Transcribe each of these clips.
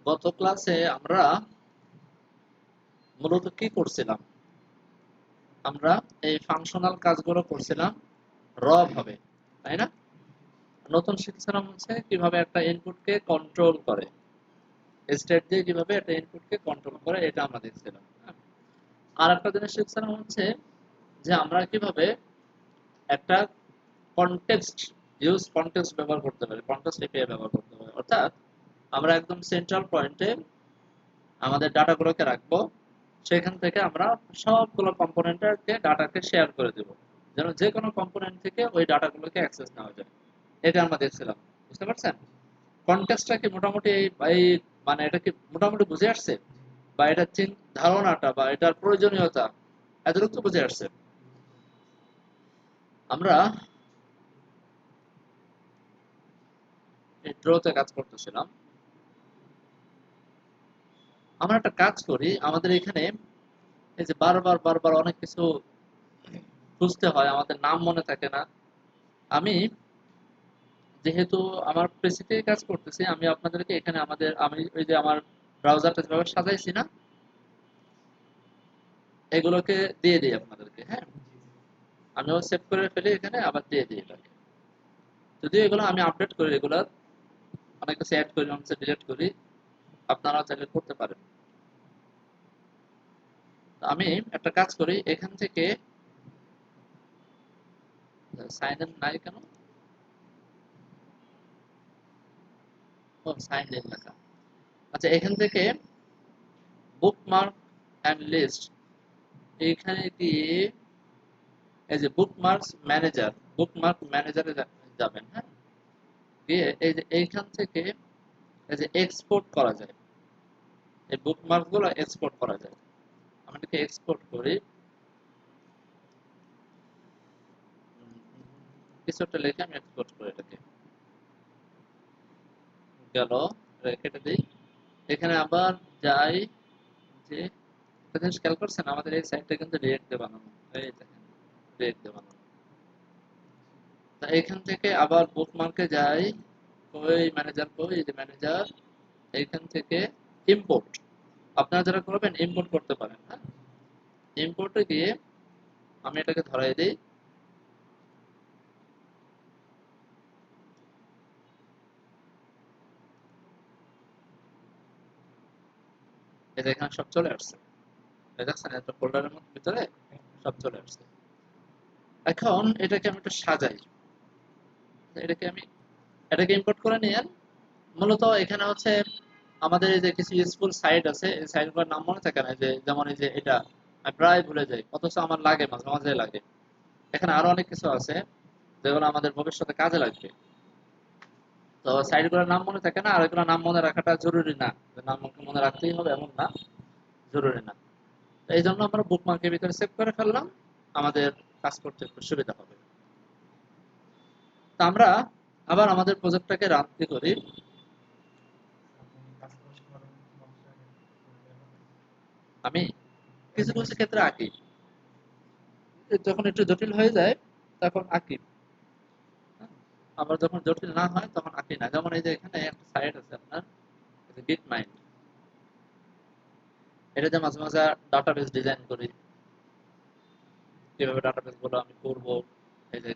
গত ক্লাসে আমরা মূলত কি করছিলাম? আমরা এই ফাংশনাল কাজগুলো করছিলাম র ভাবে, তাই না? নতুন শিখছিলাম হচ্ছে কিভাবে একটা ইনপুটকে কন্ট্রোল করে, স্টেট দিয়ে কিভাবে একটা ইনপুটকে কন্ট্রোল করে, এটা আমরা দেখছিলাম। হ্যাঁ? আর একটা জিনিস শিখছিলাম হচ্ছে যে আমরা কিভাবে একটা কনটেক্সট কনটেক্সট ব্যবহার করতে পারি, কনটেক্সট এপিআই ব্যবহার করতে পারি। অর্থাৎ আমরা একদম সেন্ট্রাল পয়েন্টে আমাদের ডাটাগুলোকে রাখবো, সেখান থেকে আমরা সবগুলো কম্পোনেন্টকে ডাটাকে শেয়ার করে দেব, যেন যে কোনো কম্পোনেন্ট থেকে ওই ডাটাগুলোকে অ্যাক্সেস নেওয়া যায়। এটা আমরা দেখছিলাম, বুঝতে পারছেন? কনটেক্সটটা কি মোটামুটি এই মানে এটা কি মোটামুটি বুঝে আসছে, বা এটার ধারণাটা বা এটার প্রয়োজনীয়তা এতটুকু তো বুঝে আসছে। আমরা এই ড্রতে কাজ করতেছিলাম। আমরা একটা কাজ করি, আমাদের এখানে এই যে বারবার বারবার অনেক কিছু খুঁজতে হয়, আমাদের নাম মনে থাকে না। আমি যেহেতু আমার পিসিতে কাজ করতেছি, আমি আপনাদেরকে এখানে আমি ওই যে আমার ব্রাউজারটা যেভাবে সাজাইছি না, এগুলোকে দিয়ে দিই আপনাদেরকে। হ্যাঁ, আমিও সেভ করে ফেলি এখানে, আবার দিয়ে দিই এটাকে। যদিও এগুলো আমি আপডেট করি, এগুলো অনেক কিছু অ্যাড করি, অনেক কিছু ডিলিট করি, আপনারা চাইলে করতে পারেন। তো আমি একটা কাজ করি, এখান থেকে সাইন ইন নাই কেন? ও, সাইন ইন লেখা। আচ্ছা, এখান থেকে বুকমার্ক এন্ড লিস্ট, এইখানে গিয়ে এই যে বুকমার্ক ম্যানেজারে যাবেন। হ্যাঁ, গিয়ে এই যে এইখান থেকে এই যে এক্সপোর্ট করা যায়, এই বুকমার্ক গুলো এক্সপোর্ট করা যায়। আমি এটাকে এক্সপোর্ট করি, কিছু একটা লিখে আমি এক্সপোর্ট করি এটাকে। গেল, কেটে দিই। এখানে আবার যাই, যে একটা জিনিস খেয়াল করছেন, আমাদের এই সাইটটা কিন্তু রিয়েক্ট দিয়ে বানানো। এই দেখেন, রিয়েক্ট দিয়ে বানানো। তা এখান থেকে আবার বুকমার্কে যাই, ওই ম্যানেজার কই, এই যে ম্যানেজার, এইখান থেকে ইম্পোর্ট। আপনারা যারা করবেন ইম্পোর্ট করতে পারেন। হ্যাঁ, ইম্পোর্টে গিয়ে আমি এটাকে ধরাই দিই। এই যে এখানে সব চলে আসছে, এই দেখছেন একটা ফোল্ডারের মধ্যে ভিতরে সব চলে আসছে। এখন এটাকে আমি একটু সাজাই, এটাকে আমি এটাকে ইম্পোর্ট করে নিয়ে মূলত এখানে হচ্ছে আমাদের এই যে কিছু ইউজফুল সাইট আছে, এই সাইটগুলোর নাম মনে থাকে না, যে যেমন এই যে এটা আমি প্রায় ভুলে যাই, অথচ আমার লাগে, মাঝে মাঝে লাগে। এখানে আরো অনেক কিছু আছে যেগুলো আমাদের ভবিষ্যতে কাজে লাগবে। তো সাইটগুলোর নাম মনে থাকে না, আর এগুলোর নাম মনে রাখাটা জরুরি না, যে নাম মনে রাখতেই হবে এমন না, জরুরি না। তো এই জন্য আমরা বুকমার্কের ভিতরে সেভ করে ফেললাম, আমাদের কাজ করতে একটু সুবিধা হবে। তো আমরা আবার আমাদের প্রজেক্টটাকে রান করি। আমি কিছু কিছু ক্ষেত্রে আঁকি, যখন একটু জটিল হয়ে যায় তখন আঁকি। হ্যাঁ? আবার যখন জটিল না হয় তখন আঁকি না। যেমন এই যে এখানে একটা সাইট আছে আপনার, গিট মাইন্ড, এটাতে মাঝে মাঝে ডাটাবেস ডিজাইন করি, কিভাবে ডাটাবেস গুলো আমি করব, এই যে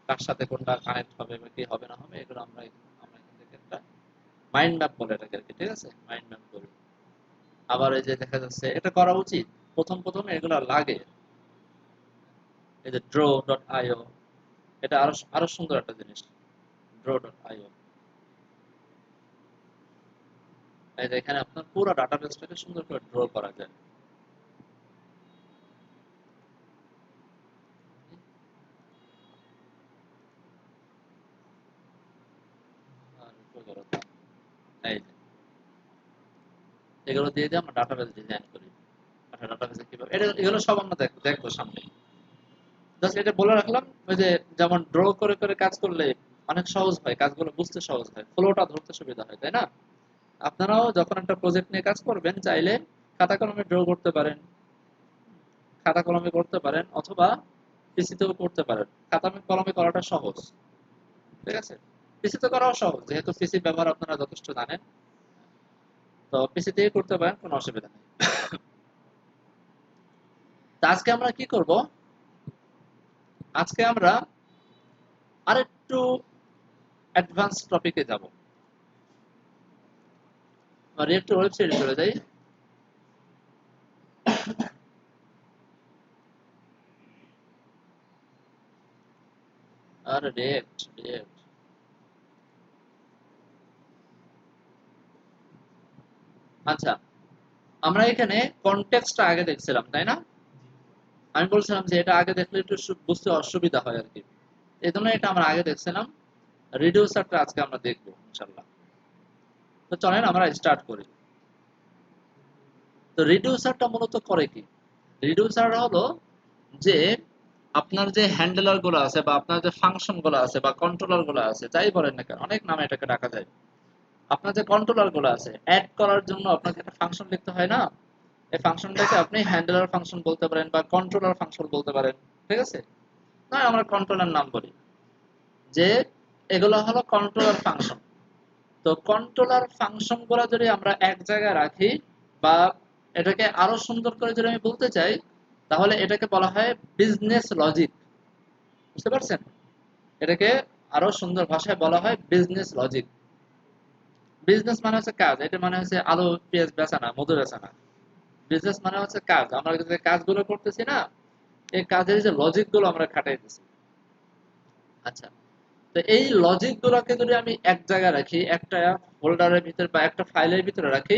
কার সাথে কোনটা কানেক্ট হবে বা কি হবে না হবে, এগুলো আমরা আমরা এখান থেকে একটা মাইন্ড ম্যাপ বলে এটাকে আর কি, ঠিক আছে, মাইন্ড ম্যাপ করি। আবার এই যে দেখা যাচ্ছে এটা করা উচিত, প্রথম প্রথম এগুলো লাগে। এই যে draw.io, এটা আরো আরো সুন্দর একটা জিনিস, draw.io। এই যে এখানে আপনার পুরো ডাটাবেসটাকে সুন্দর করে ড্র করা যায়। আর প্রয়োজনীয়তা, এই যে এগুলো দিয়ে আমরা ডাটাবেস ডিজাইন করি। আচ্ছা, ডাটাবেসে কিভাবে এগুলো সব আমরা দেখবো সামনে। জাস্ট এটা বলে রাখলাম, ওই যে যেমন ড্র করে করে কাজ করলে অনেক সহজ হয়, কাজগুলো বুঝতে সহজ হয়, ফ্লোটা ধরতে সুবিধা হয়, তাই না? আপনারাও যখন একটা প্রজেক্ট নিয়ে কাজ করবেন, চাইলে খাতা কলমে ড্র করতে পারেন, খাতা কলমে করতে পারেন, অথবা পিসিতেও করতে পারেন। খাতা কলমে করাটা সহজ, ঠিক আছে। পিসিতে করাও সহজ, যেহেতু পিসি ব্যবহার আপনারা যথেষ্ট জানেন। তো পিসি থেকে করতে পারেন, কোনো অসুবিধা নেই। তো আজকে আমরা কি করব, আজকে আমরা আরেকটু অ্যাডভান্স টপিকে যাব। আর একটু ওয়েবসাইটে চলে যাই। আর রিয়েক্ট রিয়েক্ট আচ্ছা, আমরা এখানে কনটেক্সটটা আগে দেখছিলাম, তাই না? আমি বলছিলাম যে এটা আগে দেখলে একটু বুঝতে অসুবিধা হয় আর কি, এই জন্য এটা আমরা আগে দেখছিলাম। রিডিউসারটা আজকে আমরা দেখবো ইনশাল্লাহ। তো চলেন আমরা স্টার্ট করি। তো রিডিউসারটা মূলত করে কি? রিডিউসার হলো যে আপনার যে হ্যান্ডলার গুলো আছে বা আপনার যে ফাংশন গুলো আছে বা কন্ট্রোলার গুলো আছে, যাই বলেন না কেন, অনেক নামে এটাকে ডাকা যায়। আপনার যে কন্ট্রোলার গুলো আছে, অ্যাড করার জন্য আপনাকে একটা ফাংশন লিখতে হয় না? এই ফাংশনটাকে আপনি হ্যান্ডলার ফাংশন বলতে পারেন বা কন্ট্রোলার ফাংশন বলতে পারেন, ঠিক আছে? না, আমরা কন্ট্রোলার নাম বলি, যে এগুলো হলো কন্ট্রোলার ফাংশন। তো কন্ট্রোলার ফাংশন গুলো যদি আমরা এক জায়গায় রাখি, বা এটাকে আরো সুন্দর করে যদি আমি বলতে চাই, তাহলে এটাকে বলা হয় বিজনেস লজিক। বুঝতে পারছেন? এটাকে আরো সুন্দর ভাষায় বলা হয় বিজনেস লজিক। বিজনেস মানে হচ্ছে কাজ, এটা মানে হচ্ছে আলু পেঁয়াজ বেচা না, মধু বেচা না। বিজনেস মানে হচ্ছে কাজ, আমরা যে কাজগুলো করতেছি না, এই কাজের যে লজিক গুলো আমরা খাটাইতেছি। আচ্ছা, তো এই লজিক গুলোকে যদি আমি এক জায়গায় রাখি, একটা ফোল্ডারের ভিতরে বা একটা ফাইলের ভিতরে রাখি,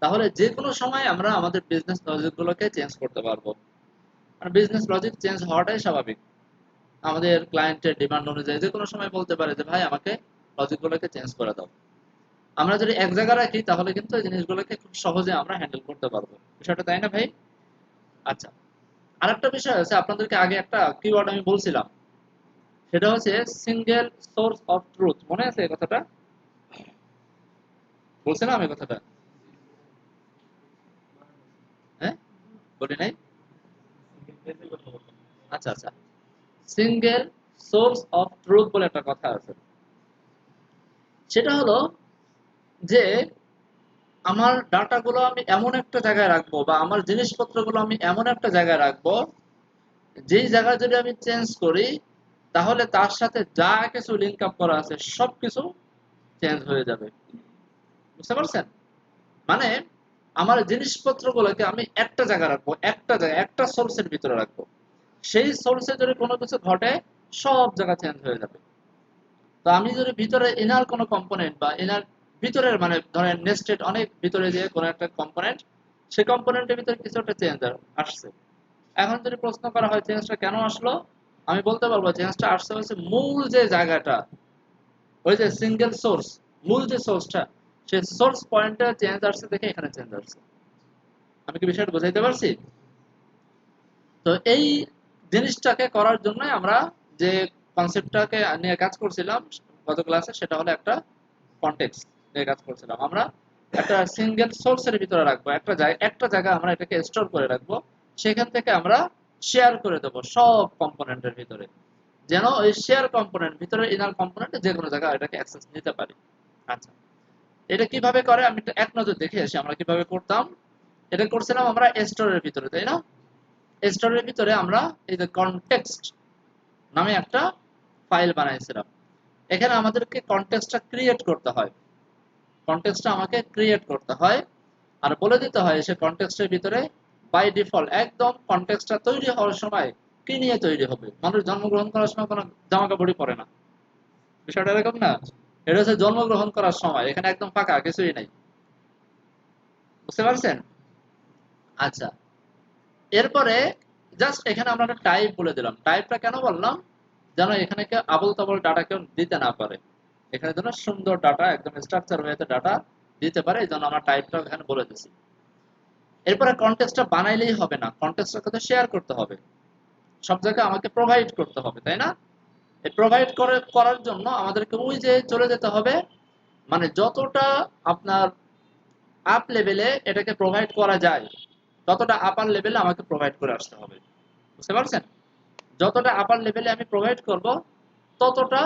তাহলে যে কোনো সময় আমরা আমাদের বিজনেস লজিক গুলোকে চেঞ্জ করতে পারবো। মানে বিজনেস লজিক চেঞ্জ হওয়াটাই স্বাভাবিক। আমাদের ক্লায়েন্টের ডিমান্ড অনুযায়ী যে কোনো সময় বলতে পারে যে ভাই আমাকে লজিক গুলোকে চেঞ্জ করে দাও। আমরা যদি এক জায়গায় রাখি তাহলে কিন্তু এই জিনিসগুলোকে খুব সহজে আমরা হ্যান্ডেল করতে পারবো। বিষয়টা তাই না ভাই? আচ্ছা, আরেকটা বিষয় আছে, আপনাদেরকে আগে একটা কিওয়ার্ড আমি বলছিলাম, সেটা হচ্ছে সিঙ্গেল সোর্স অফ ট্রুথ। মনে আছে এই কথাটা? বলছিলাম এই কথাটা? হ্যাঁ, বলি নাই? আচ্ছা আচ্ছা, সিঙ্গেল সোর্স অফ ট্রুথ বলে একটা কথা আছে। সেটা হলো যে আমার ডাটাগুলো আমি এমন একটা জায়গায় রাখবো, বা আমার জিনিসপত্রগুলো আমি এমন একটা জায়গায় রাখবো, যেই জায়গায় যদি আমি চেঞ্জ করি, তাহলে তার সাথে যা কিছু লিঙ্ক আপ করা আছে সবকিছু চেঞ্জ হয়ে যাবে। বুঝতে পারছেন? মানে আমার জিনিসপত্রগুলোকে আমি একটা জায়গায় রাখবো, একটা জায়গায় একটা সোর্সের ভিতরে রাখবো। সেই সোর্সে যদি কোনো কিছু ঘটে, সব জায়গা চেঞ্জ হয়ে যাবে। তো আমি যদি ভিতরে ইনার কোনো কম্পোনেন্ট বা ইনার ভিতরের, মানে ধরেন নেস্টেড অনেক ভিতরে যে কোনো একটা কম্পোনেন্ট, সেই কম্পোনেন্টের ভিতরে কিছু একটা চেঞ্জ আসছে, এখন যদি প্রশ্ন করা হয় চেঞ্জটা কেন আসলো, আমি বলতে পারবো চেঞ্জটা আসছে হচ্ছে মূল যে জায়গাটা, ওই যে সিঙ্গেল সোর্স, মূল যে সোর্সটা, সেই সোর্স পয়েন্টে চেঞ্জ আসছে দেখে এখানে চেঞ্জ আসছে। আমি কি বিষয়টা বোঝাইতে পারছি? তো এই জিনিসটাকে করার জন্য আমরা যে কনসেপ্টটাকে নিয়ে কাজ করছিলাম গত ক্লাসে, সেটা হলো একটা কনটেক্সট নিয়ে কাজ করছিলাম। আমরা একটা সিঙ্গেল সোর্সের ভিতরে রাখবো, একটা জায়গা আমরা এটাকে স্টোর করে রাখবো, সেখান থেকে আমরা শেয়ার করে দেবো সব কম্পোনেন্টের ভিতরে, যেন ওই শেয়ার কম্পোনেন্ট ভিতরে ইনার কম্পোনেন্ট যে কোনো জায়গায় এটাকে অ্যাক্সেস নিতে পারি। আচ্ছা, এটা কিভাবে করে আমি এক নজর দেখে আসি আমরা কিভাবে করতাম। এটা করছিলাম আমরা স্টোরের ভিতরে, তাই না? স্টোরের ভিতরে আমরা এই যে কনটেক্সট নামে একটা ফাইল বানাইছিলাম। এখানে আমাদেরকে কনটেক্সটটা ক্রিয়েট করতে হয়, কনটেক্সটটা আমাকে ক্রিয়েট করতে হয়, আর বলে দিতে হয় সে কনটেক্সটের ভিতরে বাই ডিফল্ট একদম কনটেক্সটটা তৈরি হওয়ার সময় কি নিয়ে তৈরি হবে। মানুষ জন্মগ্রহণ করার সময় কোনো জামা কাপড়ই পরে না, বিষয়টা এরকম না? এটা হচ্ছে জন্মগ্রহণ করার সময়, এখানে একদম ফাঁকা, কিছুই নাই। বুঝতে পারছেন? আচ্ছা, এরপরে জাস্ট এখানে আমরা একটা টাইপ বলে দিলাম। টাইপটা কেন বললাম? যেন এখানে কেউ আবল তাবল ডাটা কেউ দিতে না পারে, এখানে যেন সুন্দর ডাটা, একদম স্ট্রাকচার ওয়েতে ডাটা দিতে পারে, এই জন্য আমরা টাইপটা এখানে বলে দিচ্ছি। এরপরে কনটেক্সটটা বানাইলেই হবে না, কনটেক্সটটাকে তো শেয়ার করতে হবে, সব জায়গায় আমাকে প্রোভাইড করতে হবে, তাই না? এই প্রোভাইড করার জন্য আমাদেরকে ওই যে চলে যেতে হবে, মানে যতটা আপনার আপ লেভেলে এটাকে প্রোভাইড করা যায়, ততটা আপার লেভেলে আমাকে প্রোভাইড করে আসতে হবে। বুঝতে পারছেন? যতটা আপার লেভেলে আমি প্রোভাইড করব, ততটা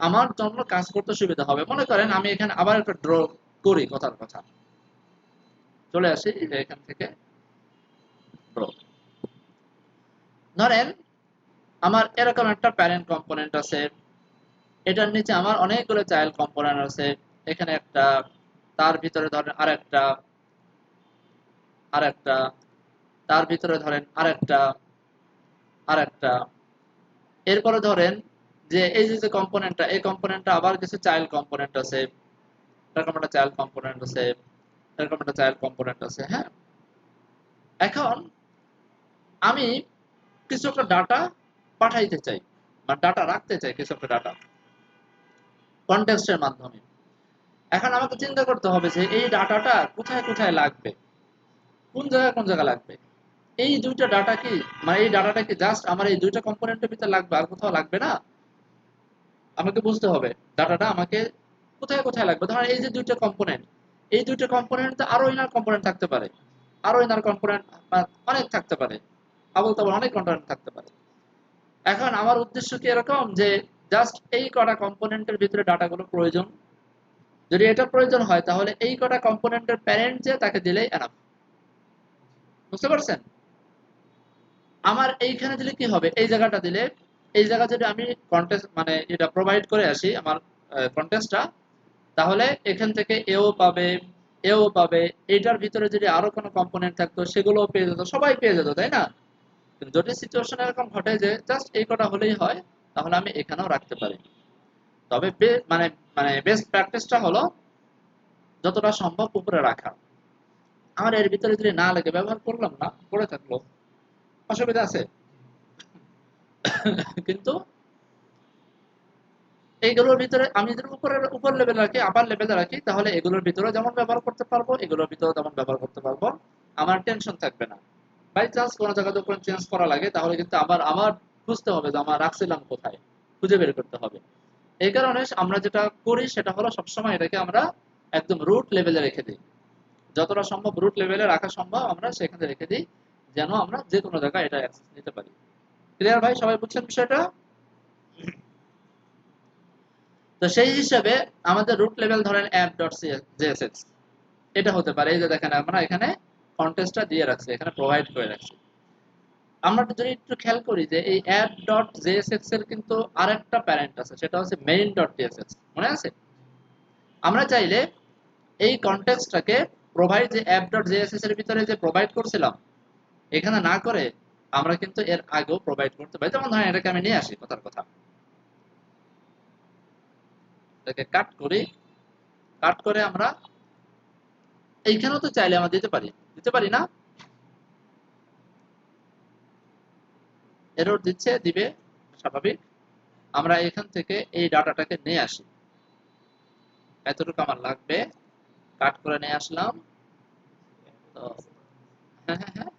আমার জন্য কাজ করতে সুবিধা হবে। মনে করেন আমি এখানে আবার একটা ড্র করি কথার কথা, চলে আসি এই যে এখান থেকে ড্র। ধরেন আমার এরকম একটা প্যারেন্ট কম্পোনেন্ট আছে, এটার নিচে আমার অনেকগুলো চাইল্ড কম্পোনেন্ট আছে, এখানে একটা, তার ভিতরে ধরেন আরেকটা, আরেকটা, তার ভিতরে ধরেন আরেকটা, আরেকটা, এরপরে ধরেন যে এই যে কম্পোনেন্টটা, এই কম্পোনেন্টটা আবার কিছু চাইল্ড কম্পোনেন্ট আছে, এরকম একটা চাইল্ড কম্পোনেন্ট আছে, এরকম একটা চাইল্ড কম্পোনেন্ট আছে। হ্যাঁ, এখন আমি কিছু একটা ডাটা পাঠাইতে চাই বা ডাটা রাখতে চাই, কিছু একটা ডাটা কনটেক্সটের মাধ্যমে। এখন আমাকে চিন্তা করতে হবে যে এই ডাটাটা কোথায় কোথায় লাগবে, কোন জায়গায় কোন জায়গায় লাগবে। এই দুইটা ডাটা কি, মানে এই ডাটাটা কি জাস্ট আমার এই দুইটা কম্পোনেন্টের ভিতরে লাগবে আর কোথাও লাগবে না? আমাকে বুঝতে হবে ডাটাটা আমাকে কোথায় কোথায় লাগবে। ধরেন এই যে দুইটা কম্পোনেন্ট, এই দুইটা কম্পোনেন্টে আরো ইনার কম্পোনেন্ট থাকতে পারে, আরো ইনার কম্পোনেন্ট অনেক থাকতে পারে, আবল তাবল অনেক কম্পোনেন্ট থাকতে পারে। এখন আমার উদ্দেশ্য কি এরকম যে জাস্ট এই কটা কম্পোনেন্টের ভিতরে ডাটাগুলো প্রয়োজন, যদি এটা প্রয়োজন হয় তাহলে এই কটা কম্পোনেন্টের প্যারেন্ট যে তাকে দিলেই এনাফ। বুঝতে পারছেন? আমার এইখানে দিলে কি হবে, এই জায়গাটা দিলে, এই জায়গা যদি আমি কন্টেস্ট মানে এটা প্রোভাইড করে আসি আমার কন্টেস্টটা, তাহলে এখান থেকে এও পাবে, এও পাবে, এটার ভিতরে যদি আরো কোনো কম্পোনেন্ট থাকতো সেগুলোও পেয়ে যেত, সবাই পেয়ে যেত, তাই না? কিন্তু যদি সিচুয়েশন এরকম ঘটে যে জাস্ট এই কটা হলেই হয়, তাহলে আমি এখানেও রাখতে পারি। তবে মানে মানে বেস্ট প্র্যাকটিসটা হলো যতটা সম্ভব উপরে রাখা। আমার এর ভিতরে যদি না লাগে ব্যবহার করলাম না, পড়ে থাকলো, অসুবিধা আছে? কিন্তু এইগুলোর ভিতরে আমি যদি উপরের উপর লেভেলে রাখি, আপার লেভেলে রাখি, তাহলে এগুলোর ভিতরে যেমন ব্যবহার করতে পারবো, এগুলোর ভিতরে তেমন ব্যবহার করতে পারবো, আমার টেনশন থাকবে না। বাই চান্স কোনো জায়গাতে কোনো চেঞ্জ করা লাগে, তাহলে কিন্তু আবার আমার বুঝতে হবে যে আমার রাখছিলাম কোথায়, খুঁজে বের করতে হবে। এই কারণে আমরা যেটা করি সেটা হলো সবসময় এটাকে আমরা একদম রুট লেভেলে রেখে দিই, যতটা সম্ভব রুট লেভেলে রাখা সম্ভব আমরা সেখানে রেখে দিই, যেন আমরা যে কোনো জায়গায় এটা অ্যাক্সেস নিতে পারি। ক্লিয়ার ভাই, সবাই বুঝছেন বিষয়টা? তো সেই হিসাবে আমাদের রুট লেভেল ধরেন app.jsx, এটা হতে পারে। এই যে দেখেন আমরা এখানে কন্টেস্টটা দিয়ে রাখছি, এখানে প্রোভাইড করে রাখছি। আমরা যদি একটু খেয়াল করি যে এই app.jsx এর কিন্তু আরেকটা প্যারেন্ট আছে, সেটা হচ্ছে main.tsx, মনে আছে? আমরা চাইলে এই কন্টেক্সটটাকে প্রোভাইড যে app.jsx এর ভিতরে যে প্রোভাইড করছিলাম এখানে না করে আমরা কিন্তু এর আগেও প্রোভাইড করতে পারি। যেমন ধরেন এটাকে আমি নিয়ে আসি, কথার কথা, এটাকে কাট করি, কাট করে আমরা এইখানেও তো চাইলে আমরা দিতে পারি, দিতে পারি না? এরর দিচ্ছে, দিবে, স্বাভাবিক। আমরা এখান থেকে এই ডাটাটাকে নিয়ে আসি, এতটুকু আমার লাগবে, কাট করে নিয়ে আসলাম। তো হ্যাঁ হ্যাঁ হ্যাঁ,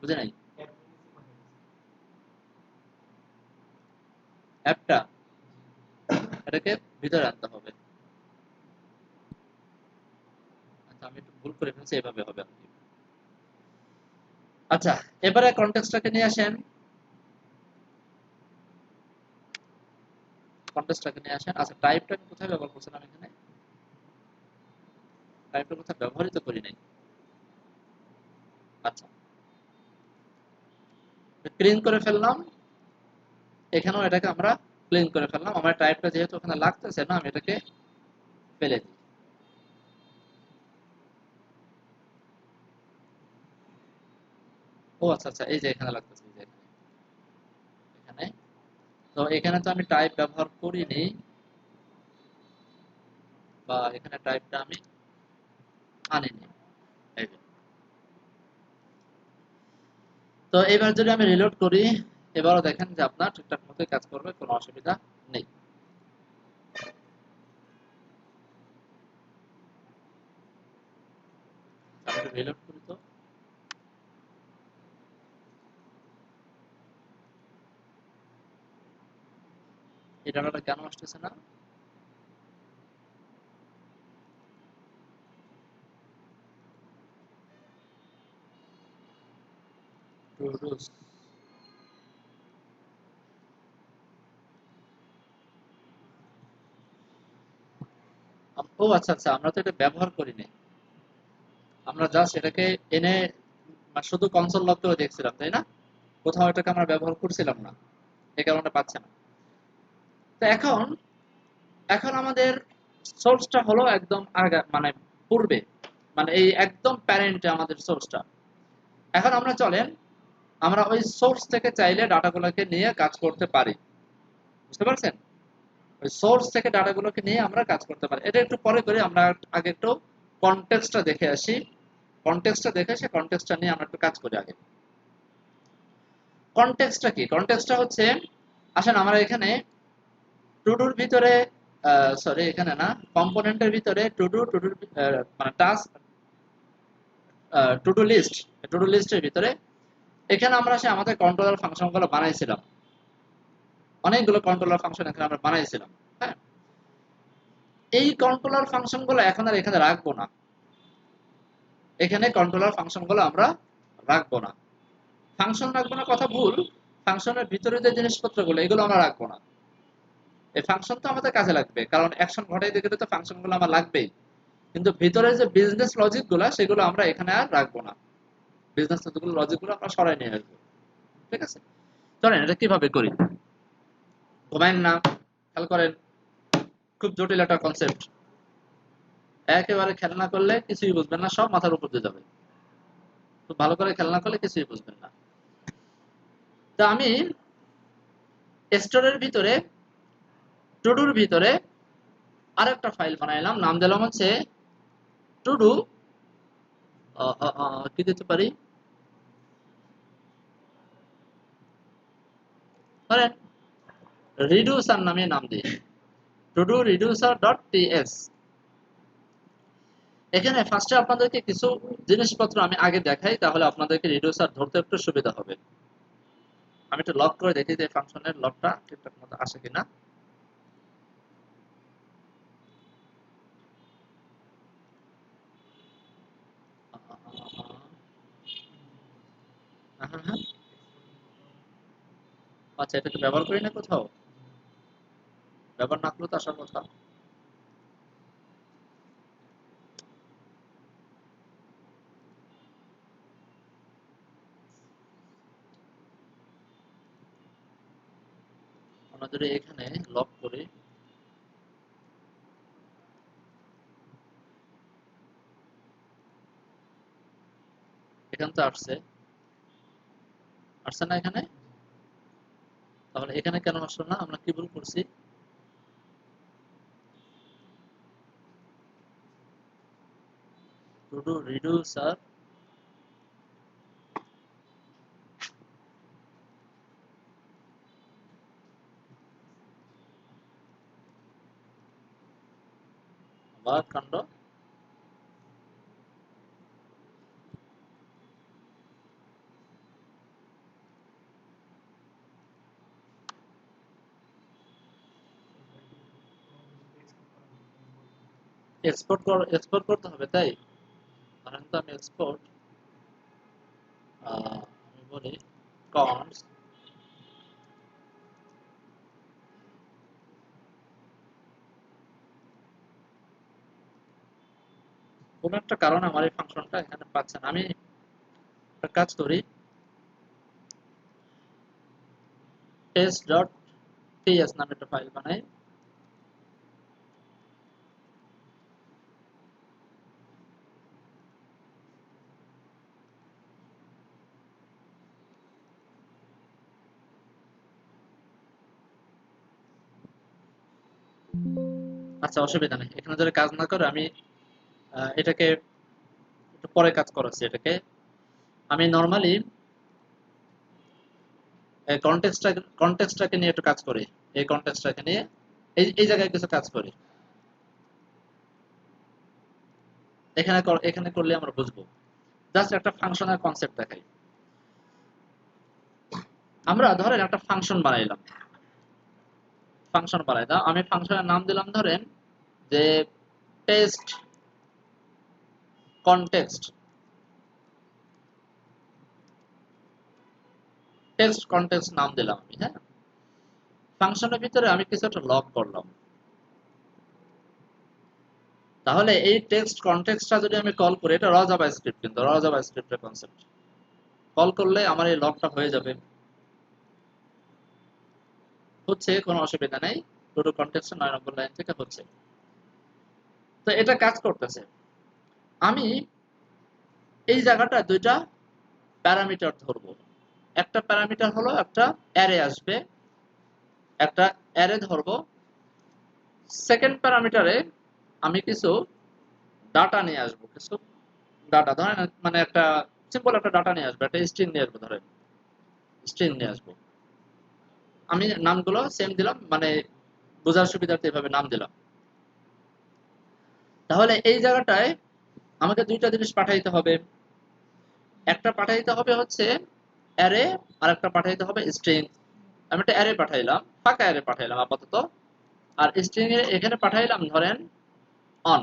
বুঝে নাই অ্যাপটা, এটাকে ভিতরে আনতে হবে। আচ্ছা আমি একটু ভুল করে ফেলছি, এভাবে হবে আর কি। আচ্ছা, এবারে কনটেক্সটটাকে নিয়ে আসেন, কনটেক্সটটাকে নিয়ে আসেন। আচ্ছা টাইপটা কোথায় ব্যবহার করছিলাম এখানে? টাইপটা কোথায় ব্যবহৃত করি নাই। আচ্ছা, ক্লিন করে ফেললাম, এখানেও এটাকে আমরা ক্লিন করে ফেললাম। আমার টাইপটা যেহেতু ওখানে লাগতেছে না, আমি এটাকে ফেলে দিই। ও আচ্ছা আচ্ছা, এই যে এখানে লাগতেছে, এই যে এখানে, তো এখানে তো আমি টাইপ ব্যবহার করিনি, বা এখানে টাইপটা আমি আনিনি, এই যে। তো এবার যদি আমি রিলোড করি, এবারও দেখেন যে আপনার ঠিকঠাক মতোই কাজ করবে, কোনো অসুবিধা নেই। আমি রিলোড করি তো, এই ডাটাটা কেন আসতেছে না? ও আচ্ছা আচ্ছা, আমরা তো এটা ব্যবহার করিনি। আমরা জাস্ট এটাকে এনে শুধু কনসোল লক করে দেখছিলাম, তাই না? কোথাও এটাকে আমরা ব্যবহার করছিলাম না, এই কারণে পাচ্ছে না। তো এখন এখন আমাদের সোর্সটা হলো একদম আগে, মানে পূর্বে, মানে এই একদম প্যারেন্টে আমাদের সোর্সটা। এখন আমরা চলেন আমরা ওই সোর্স থেকে চাইলে ডাটাগুলোকে নিয়ে কাজ করতে পারি, বুঝতে পারছেন? ওই সোর্স থেকে ডাটাগুলোকে নিয়ে আমরা কাজ করতে পারি। এটা একটু পরে করি, আমরা আগে একটু কনটেক্সটটা দেখে আসি। কনটেক্সটটা দেখে সে কনটেক্সটটা নিয়ে আমরা একটু কাজ করি আগে। কনটেক্সটটা কি? কনটেক্সটটা হচ্ছে, আসেন আমরা এখানে টুডুর ভিতরে, সরি এখানে না, কম্পোনেন্টের ভিতরে টুডুর মানে টাস্ক, টুডু লিস্ট, টুডু লিস্টের ভিতরে এখানে আমরা সে আমাদের কন্ট্রোলার ফাংশনগুলো বানাইছিলাম, অনেকগুলো কন্ট্রোলার ফাংশন এখানে আমরা বানাইছিলাম। হ্যাঁ, এই কন্ট্রোলার ফাংশনগুলো এখন আর এখানে রাখবো না, এখানে কন্ট্রোলার ফাংশনগুলো আমরা রাখবো না। ফাংশন রাখবো না কথা ভুল, ফাংশনের ভিতরে যে জিনিসপত্রগুলো এগুলো আমরা রাখবো না। এই ফাংশন তো আমাদের কাজে লাগবে, কারণ অ্যাকশন ঘটাইতে গেলে তো ফাংশনগুলো আমার লাগবেই, কিন্তু ভিতরে যে বিজনেস লজিক গুলা সেগুলো আমরা এখানে আর রাখবো না। বিজনেস লজিক গুলো আমরা সরাই নিয়ে আসবো। ঠিক আছে, চলেন এটা কিভাবে করি। ঘুমাইন না, খেয়াল করেন, খুব জটিল একটা কনসেপ্ট। একেবারে খেয়াল না করলে কিছুই বুঝবেন না, সব মাথার উপর দিয়ে যাবে। খুব ভালো করে খেয়াল না করলে কিছুই বুঝবেন না। তো আমি স্টোরের ভিতরে, টুডুর ভিতরে আরেকটা ফাইল বানাইলাম, নাম দিলাম হচ্ছে টুডু, কি দিতে পারি, ধরেন রিডিউসার নামে নাম দিই, টুডু রিডিউসার ডট টিএস। এখানে ফার্স্টে আপনাদেরকে কিছু জিনিসপত্র আমি আগে দেখাই, তাহলে আপনাদেরকে রিডিউসার ধরতে একটু সুবিধা হবে। আমি একটু লক করে দেখি যে ফাংশনের লকটা ঠিকঠাক মতো আসে কিনা। হ্যাঁ, আচ্ছা, এটা তো ব্যবহার করি না কোথাও, ব্যবহার না করলে তো আসার কথা। আমরা যদি এখানে লক করি, এখানে তো আসছে, আসছে না এখানে, তাহলে এখানে কেন আসলো না? আমরা কি ভুল করছি? টুডু রিডিউসার বা কাণ্ড এক্সপোর্ট করতে হবে, তাই ধরেন তো আমি এক্সপোর্ট, আমি বলি কনস, কোন একটা কারণে আমার এই ফাংশনটা এখানে পাচ্ছে না। আমি একটা কাজ করি, টেস্ট ডট টিএস নামে একটা ফাইল বানাই। আচ্ছা, অসুবিধা নেই, এখানে যদি কাজ না করে আমি এটাকে একটু পরে কাজ করাচ্ছি। এটাকে আমি নর্মালি কনটেক্সটটাকে নিয়ে একটু কাজ করি, এই কনটেক্সটটাকে নিয়ে এই জায়গায় কিছু কাজ করি। এখানে করলে আমরা বুঝবো। জাস্ট একটা ফাংশনের কনসেপ্ট দেখাই। আমরা ধরেন একটা ফাংশন বানাইলাম, ফাংশন বানাইলাম, আমি ফাংশনের নাম দিলাম ধরেন যে টেস্ট কনটেক্সট, টেক্সট কনটেক্সট নাম দিলাম আমি। হ্যাঁ, ফাংশনের ভিতরে আমি কিছু একটা লক করলাম, তাহলে এই টেক্সট কনটেক্সটটা যদি আমি কল করি, এটা র জাভাস্ক্রিপ্ট, কিন্তু র জাভাস্ক্রিপ্টের কনসেপ্ট। কল করলে আমার এই লকটা হয়ে যাবে, হচ্ছে, কোনো অসুবিধা নেই। টু কনটেক্সট 9 নম্বর লাইন থেকে হচ্ছে। তো এটা কাজ করতেছে। আমি এই জায়গাটা দুইটা প্যারামিটার ধরবো। একটা প্যারামিটার হলো একটা অ্যারে আসবে, একটা অ্যারে ধরবো। সেকেন্ড প্যারামিটারে আমি কিছু ডাটা নিয়ে আসবো, কিছু ডাটা ধরেন, মানে একটা সিম্পল একটা ডাটা নিয়ে আসবো, একটা স্ট্রিং নিয়ে আসবো, ধরেন স্ট্রিং নিয়ে আসবো। আমি নামগুলো সেম দিলাম, মানে বোঝার সুবিধার্থে এভাবে নাম দিলাম। তাহলে এই জায়গাটায় আমাকে দুইটা জিনিস পাঠাইতে হবে। একটা পাঠাইতে হবে হচ্ছে অ্যারে, আর একটা পাঠাইতে হবে স্ট্রিং। আমি একটা অ্যারে পাঠাইলাম, ফাঁকা অ্যারে পাঠাইলাম আপাতত। আর স্ট্রিং এর এখানে পাঠাইলাম ধরেন অন,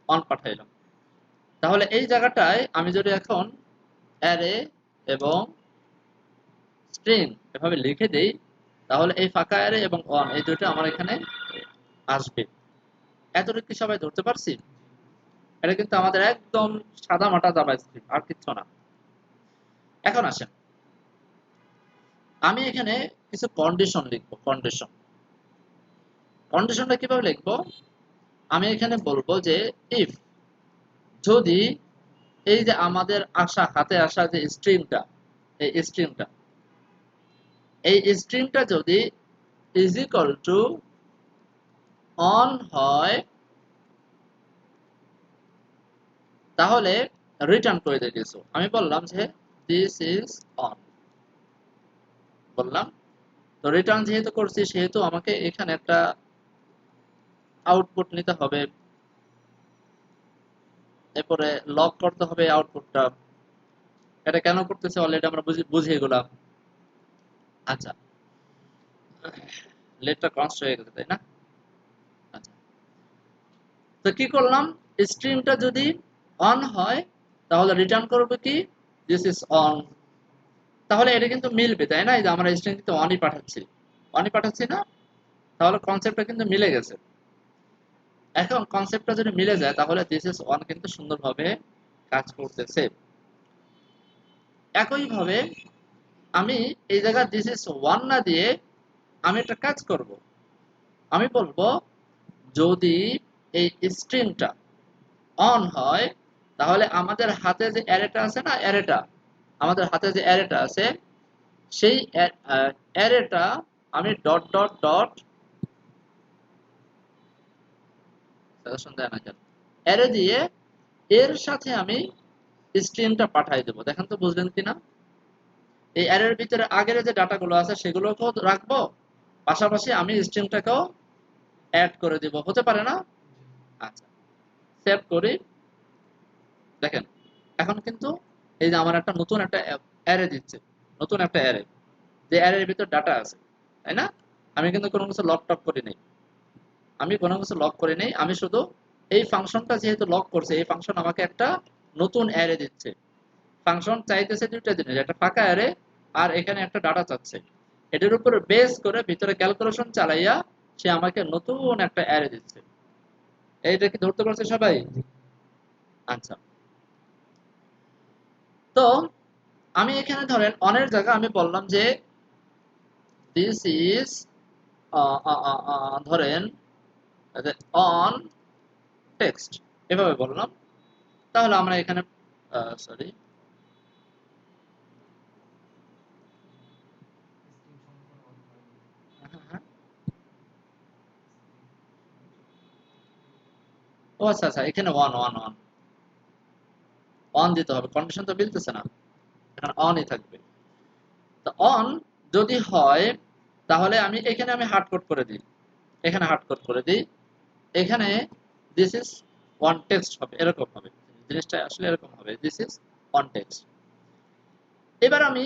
অন পাঠাইলাম। তাহলে এই জায়গাটায় আমি যদি এখন অ্যারে এবং স্ট্রিং এভাবে লিখে দেই, তাহলে এই ফাঁকা অ্যারে এবং অন এই দুটো আমার এখানে আসবে। এতটুকু কি সবাই ধরতে পারছি? এটা কিন্তু আমাদের একদম সাদা মাটা জাভাস্ক্রিপ্ট, আর কিচ্ছু না। এখন আসেন, আমি এখানে কিছু কন্ডিশন লিখবো। কন্ডিশন, কন্ডিশনটা কিভাবে লিখবো? আমি এখানে বলবো যে ইফ, যদি এই যে আমাদের হাতে আসা যে স্ট্রিংটা, এই স্ট্রিংটা যদি ইজ ইকুয়াল টু অন হয়, তাহলে রিটার্ন করে দিয়ে কিছু। আমি বললাম যে দিস ইজ অন, বললাম। তো রিটার্ন যেহেতু করছি, সেহেতু আমাকে এখানে একটা আউটপুট নিতে হবে, এরপরে লক করতে হবে আউটপুটটা। এটা কেন করতেছে অলরেডি আমরা বুঝিয়ে গেলাম। আচ্ছা, লেটটা কনস্ট হয়ে গেছে, তাই না? আচ্ছা, তো কি করলাম, স্ট্রিংটা যদি অন হয় তাহলে রিটার্ন করবে কি, দিস ইজ অন। তাহলে এটা কিন্তু মিলবে, তাই না? এই যে আমরা স্ট্রিং কিন্তু অনই পাঠাচ্ছি না? তাহলে কনসেপ্টটা কিন্তু মিলে গেছে। এখন কনসেপ্টটা যদি মিলে যায়, তাহলে দিস ইজ অন কিন্তু সুন্দরভাবে কাজ করতেছে। একইভাবে আমি এই জায়গায় দিস ইজ ওয়ান না দিয়ে আমি একটা কাজ করব। আমি বলবো যদি এই স্ট্রিংটা অন হয়, তাহলে আমাদের হাতে যে অ্যারেটা আছে না, আমাদের হাতে যে অ্যারেটা আছে, সেই অ্যারেটা আমি ডট ডট ডট সাজেশন দেয় না কেন, অ্যারে দিয়ে এর সাথে আমি স্ট্রিংটা পাঠাই দেবো। দেখেন তো বুঝলেন কিনা? এই অ্যারের ভিতরে আগের যে ডাটাগুলো আছে সেগুলোকেও রাখবো, পাশাপাশি আমি স্ট্রিংটাকেও অ্যাড করে দিব, হতে পারে না? আচ্ছা, সেভ করি। দেখেন এখন কিন্তু এই যে আমার একটা নতুন একটা অ্যারে দিচ্ছে, নতুন একটা অ্যারে, যে অ্যারের ভিতর ডাটা আছে, তাই না? আমি কিন্তু কোনো কিছু লক টক করি নাই, আমি শুধু এই ফাংশনটা যেহেতু লক করছে, এই ফাংশন আমাকে একটা নতুন অ্যারে দিচ্ছে। ফাংশন চাইতেছে দুইটা জিনিস, একটা ফাঁকা অ্যারে আর এখানে একটা ডাটা চাচ্ছে। এটার উপর বেস করে ভিতরে ক্যালকুলেশন চালাইয়া সে আমাকে নতুন একটা অ্যারে দিচ্ছে। এইটা কি ধরতে পারছে সবাই? আচ্ছা, তো আমি এখানে ধরেন অনের জায়গায় আমি বললাম যে দিস ইজ ধরেন অন টেক্সট, এভাবে বললাম। তাহলে আমরা এখানে সরি, ও আচ্ছা আচ্ছা, এখানে ওয়ান ওয়ান ওয়ান অন দিতে হবে, কন্ডিশন তো মিলতেছে না, এখানে অনই থাকবে। তো অন যদি হয়, তাহলে আমি হার্ড কোড করে দিই, এখানে হার্ড কোড করে দিই, এখানে দিস ইজ ওয়ান টেক্সট হবে, এরকম হবে জিনিসটা, আসলে এরকম হবে, দিস ইজ ওয়ান টেক্সট। এবার আমি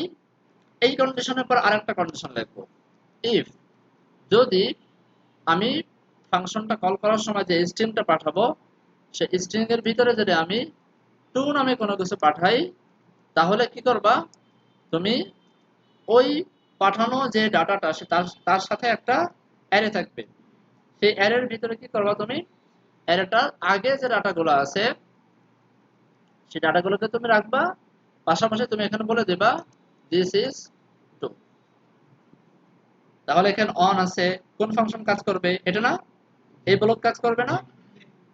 এই কন্ডিশনের পর আরেকটা কন্ডিশন লিখবো, ইফ, যদি আমি ফাংশনটা কল করার সময় যে স্ট্রিংটা পাঠাবো, সেই স্ট্রিং এর ভিতরে যদি আমি টু নামে কোনো কিছু পাঠাই, তাহলে কি করবা তুমি, ওই পাঠানো যে ডাটাটা তার সাথে একটা অ্যারে থাকবে, সেই অ্যারের ভিতরে কি করবা তুমি, অ্যারেটার আগে যে ডাটাগুলো আছে সেই ডাটাগুলোকে তুমি রাখবা, পাশাপাশি তুমি এখানে বলে দেবা দিস ইজ টু। তাহলে এখানে অন আছে, কোন ফাংশন কাজ করবে? এটা না, এই ব্লক কাজ করবে না?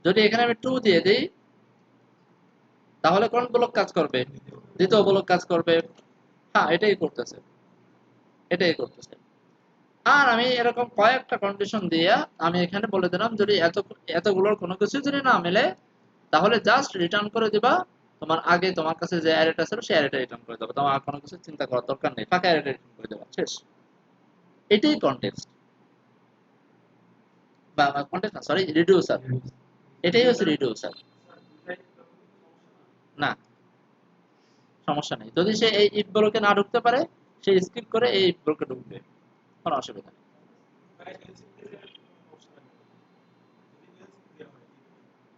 যদি এখানে আমি টু দিয়ে দিই তাহলে কোন ব্লক কাজ করবে? দ্বিতীয় ব্লক কাজ করবে। হ্যাঁ, এটাই করতেছে, এটাই করতেছে। আর আমি এরকম কয়েকটা কন্ডিশন দিয়ে আমি এখানে বলে দিলাম যদি এতগুলোর কোনো কিছু যদি না মেলে তাহলে জাস্ট রিটার্ন করে দিবা তোমার আগে তোমার কাছে যে অ্যারেটা ছিল সেই অ্যারেটা রিটার্ন করে দেবো, তোমার আর কোনো কিছু চিন্তা করার দরকার নেই, ফাঁকা অ্যারেটা রিটার্ন করে দেবা, শেষ। এটাই কনটেক্সট, বা কনটেক্সট না, সরি, রিডিউসার। এটাই হচ্ছে রিডিউসার। না, সমস্যা নেই, যদি সে এই ইফ ব্লকে না ঢুকতে পারে সে স্কিপ করে এই ইফ ব্লকে ঢুকবে, কোনো অসুবিধা নেই।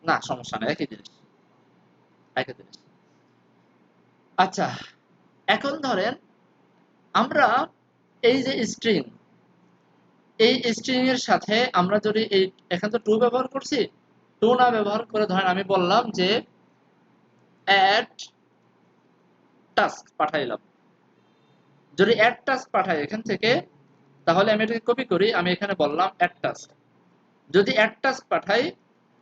না, সমস্যা নেই, একই জিনিস, একই জিনিস। আচ্ছা, এখন ধরেন আমরা এই যে স্ট্রিং, এই স্ট্রিং এর সাথে আমরা যদি এই এখানে তো টু ব্যবহার করছি, টু না ব্যবহার করে ধরেন আমি বললাম যে অ্যাড টাস্ক পাঠাইলাম। যদি অ্যাড টাস্ক পাঠাই এখান থেকে, তাহলে আমি এটাকে কপি করি, আমি এখানে বললাম অ্যাড টাস্ক। যদি অ্যাড টাস্ক পাঠাই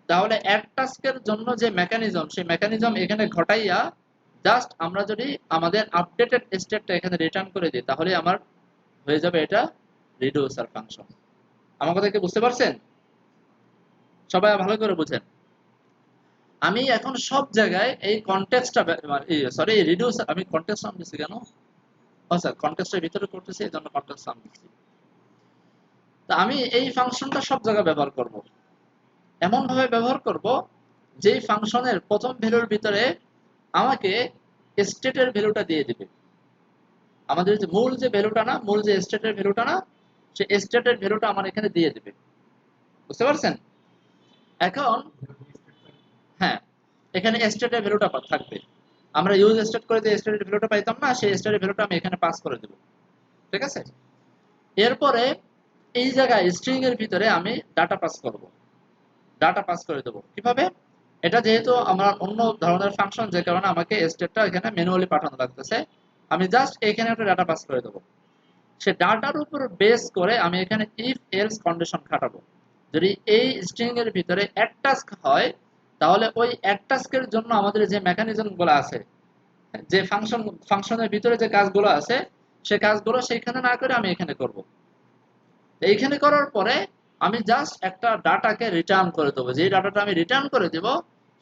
তাহলে অ্যাড টাস্কের জন্য যে মেকানিজম, সেই মেকানিজম এখানে ঘটাইয়া জাস্ট আমরা যদি আমাদের আপডেটেড স্টেটটা এখানে রিটার্ন করে দিই তাহলে আমার হয়ে যাবে এটা রিডিউসার ফাংশন। আমার কথা কি বুঝতে পারছেন? সবাই ভালো করে বুঝেন। আমি এখন সব জায়গায় এই কনটেক্সটটা, সরি রিডিউস, আমি কনটেক্সট নাম দিচ্ছি কেন? আচ্ছা, কনটেক্সটের ভিতরে করতেছি এই জন্য কনটেক্সট নাম দিচ্ছি। তা আমি এই ফাংশনটা সব জায়গায় ব্যবহার করব, এমন ভাবে ব্যবহার করব যেই ফাংশনের প্রথম ভ্যালুর ভিতরে আমাকে স্টেটের ভ্যালুটা দিয়ে দিবে। আমাদের যে মূল যে ভ্যালুটা না, মূল যে স্টেটের ভ্যালুটা না, সেই স্টেটের ভ্যালুটা আমার এখানে দিয়ে দিবে। বুঝতে পারছেন? এখন হ্যাঁ, এখানে স্টেটের ভ্যালুটা থাকবে। আমরা ইউজ স্টেট করে যে স্টেটের ভ্যালুটা পাইতাম না, সেই স্টেটের ভ্যালুটা আমি এখানে পাস করে দেব। ঠিক আছে? এরপরে এই জায়গায় স্ট্রিং এর ভিতরে আমি ডাটা পাস করব, ডাটা পাস করে দেব। কিভাবে? এটা যেহেতু আমরা অন্য ধরনের ফাংশন, যে কারণে আমাকে স্টেটটা এখানে ম্যানুয়ালি পাঠানো লাগতেছে, আমি জাস্ট এখানে একটা ডাটা পাস করে দেব। সে ডাটার উপর বেস করে আমি এখানে ইফ এলস কন্ডিশন খাটাবো। যদি এই স্ট্রিং এর ভিতরে অ্যাড টাস্ক হয় তাহলে ওই অ্যাড টাস্কের জন্য আমাদের যে মেকানিজম গুলো আছে, যে ফাংশনের ভিতরে যে কাজগুলো আছে, সেই কাজগুলো সেইখানে না করে আমি এখানে করব। এইখানে করার পরে আমি জাস্ট একটা ডাটাকে রিটার্ন করে দেবো। যে ডাটাটা আমি রিটার্ন করে দেব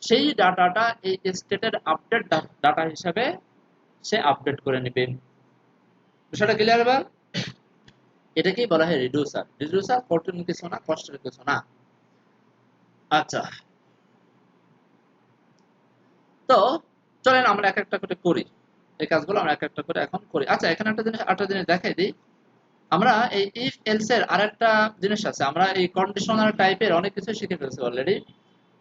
সেই ডাটাটা এই স্টেটের আপডেট ডাটা হিসাবে সে আপডেট করে নেবে। বিষয়টা ক্লিয়ার এবার? এটাকেই বলা হয় রিডিউসার। রিডিউসার কঠিন কিছু না, কষ্টের কিছু না। আচ্ছা, তো চলেন আমরা এক একটা করে করি, এই কাজগুলো আমরা এক একটা করে এখন করি। আচ্ছা, এখানে একটা জিনিস দেখাই দিই। আমরা এই ইফ এলস এর আরেকটা জিনিস আছে, আমরা এই কন্ডিশনাল টাইপের অনেক কিছু শিখে ফেলছি অলরেডি।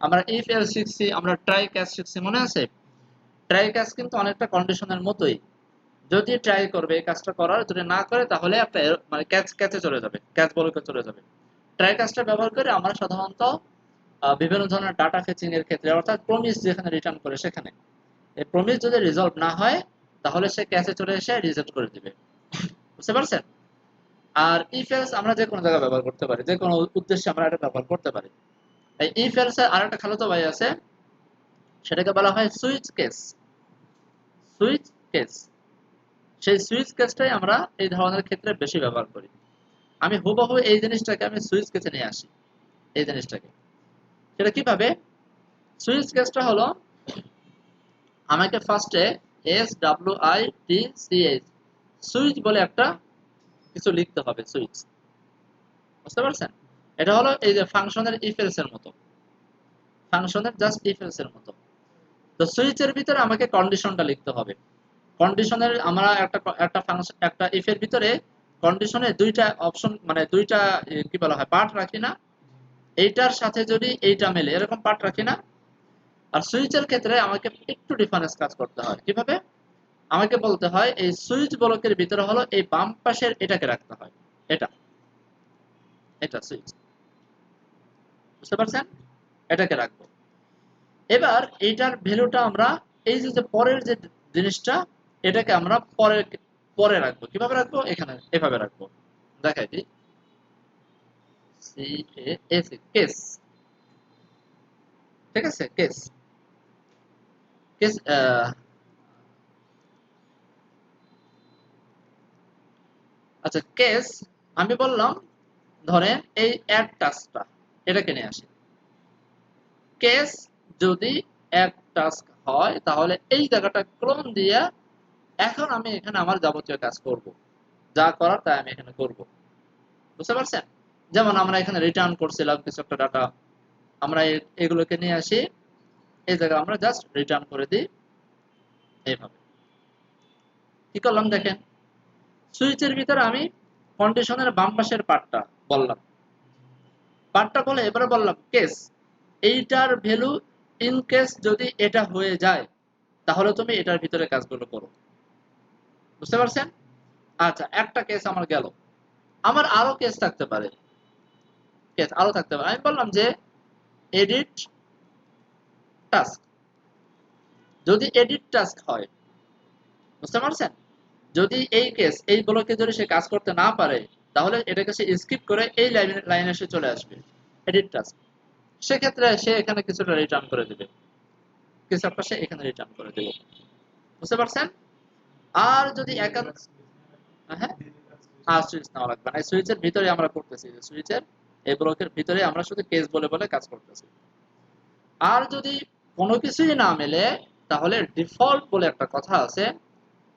আমরা ইফ এলস শিখছি, আমরা ট্রাই ক্যাচ শিখছি, মনে আছে? ট্রাই ক্যাচ কিন্তু অনেকটা কন্ডিশনের মতোই। যদি ট্রাই করবে এই কাজটা করার, যদি না করে তাহলে একটা মানে ক্যাচে চলে যাবে, ক্যাচ বলকে চলে যাবে। ট্রাই কাজটা ব্যবহার করে আমরা সাধারণত বিভিন্ন ধরনের ডাটা ফেচিং এর ক্ষেত্রে, অর্থাৎ প্রমিস যেখানে রিটার্ন করে সেখানে এই প্রমিস যদি রিজলভ না হয় তাহলে সে ক্যাচে চলে এসে রিজেক্ট করে দিবে। বুঝতে পারছেন? আর ইফ এলস আমরা যে কোনো জায়গায় ব্যবহার করতে পারি, যে কোনো উদ্দেশ্যে আমরা এটা ব্যবহার করতে পারি। এই ইফ এলস এর আরেকটা খালাতো ভাই আছে, সেটাকে বলা হয় সুইচ কেস। সুইচ কেস, সেই সুইচ কেসটাই আমরা এই ধরনের ক্ষেত্রে বেশি ব্যবহার করি। আমি হুবহু এই জিনিসটাকে আমি সুইচ কেসে নিয়ে আসি, এই জিনিসটাকে। সেটা কিভাবে? সুইচ কেসটা হলো আমাকে ফার্স্টে SWITCH সুইচ বলে একটা কিছু লিখতে হবে, সুইচ। বুঝতে পারছেন? এটা হলো এই যে ফাংশনের ইফ এলস এর মতো, ফাংশনের জাস্ট ইফ এলস এর মতো। তো সুইচের ভিতরে আমাকে কন্ডিশনটা লিখতে হবে। কন্ডিশনের আমরা একটা ফাংশন, একটা ইফ এর ভিতরে কন্ডিশনে দুইটা অপশন, মানে দুইটা কি বলা হয়, পার্ট রাখি না? এইটার সাথে যদি এইটা মেলে এরকম পার্ট রাখি না? আর সুইচের ক্ষেত্রে আমাকে একটু ডিফারেন্স কাজ করতে হয়। কিভাবে? আমাকে বলতে হয় এই সুইচ ব্লকের ভিতরে হলো এই বাম পাশের এটাকে রাখতে হয়, এটা, এটা সুইচ। বুঝতে পারছেন? এটাকে রাখবো। এবার এইটার ভ্যালুটা আমরা এই যে পরের যে জিনিসটা এটাকে আমরা পরে পরে রাখবো। কিভাবে রাখবো? এখানে এভাবে রাখবো, দেখাই দিই। CAS কেস, ঠিক আছে, কেস কেস আচ্ছা কেস আমি বললাম ধরেন এই অ্যাড টাস্কটা এটাকে নিয়ে আসি। কেস যদি এক টাস্ক হয় তাহলে এই জায়গাটা ক্লোন দিয়ে এখন আমি এখানে আমার যাবতীয় কাজ করব, যা করার তাই আমি এখানে করব। বুঝতে পারছেন? যেমন আমরা এখানে রিটার্ন করছিলাম কিছু একটা ডাটা, আমরা এগুলোকে নিয়ে আসি এই জায়গায়, আমরা জাস্ট রিটার্ন করে দিই এইভাবে। কি করলাম দেখেন, সুইচের ভিতরে আমি কন্ডিশনের বাম পাশের পার্টটা বললাম, পার্টটা বলে এবারে বললাম কেস, এইটার ভ্যালু ইন কেস যদি এটা হয়ে যায় তাহলে তুমি এটার ভিতরে কাজগুলো করো। বুঝতে পারছেন? আচ্ছা, একটা কেস আমার গেল, আমার আরো কেস থাকতে পারে, কেস আরো থাকতে পারে। আমি বললাম যে এডিট টাস্ক, যদি এডিট টাস্ক হয়, বুঝতে পারছেন, যদি এই কেস এই ব্লকে যদি সে কাজ করতে না পারে তাহলে এটাকে সে স্কিপ করে এই লাইনে এসে চলে আসবে এডিট টাস্ক, সেক্ষেত্রে সে এখানে কিছুটা রিটার্ন করে দেবে, কিছু একটা সে এখানে রিটার্ন করে দেবে। বুঝতে পারছেন? আর যদি একান্ত, হ্যাঁ, আর সুইচ নেওয়া লাগবে না, সুইচের ভিতরে আমরা করতেছি, সুইচের এই ব্লকের ভিতরে আমরা শুধু কেস বলে বলে কাজ করতেছি। আর যদি কোনো কিছুই না মেলে তাহলে ডিফল্ট বলে একটা কথা আছে,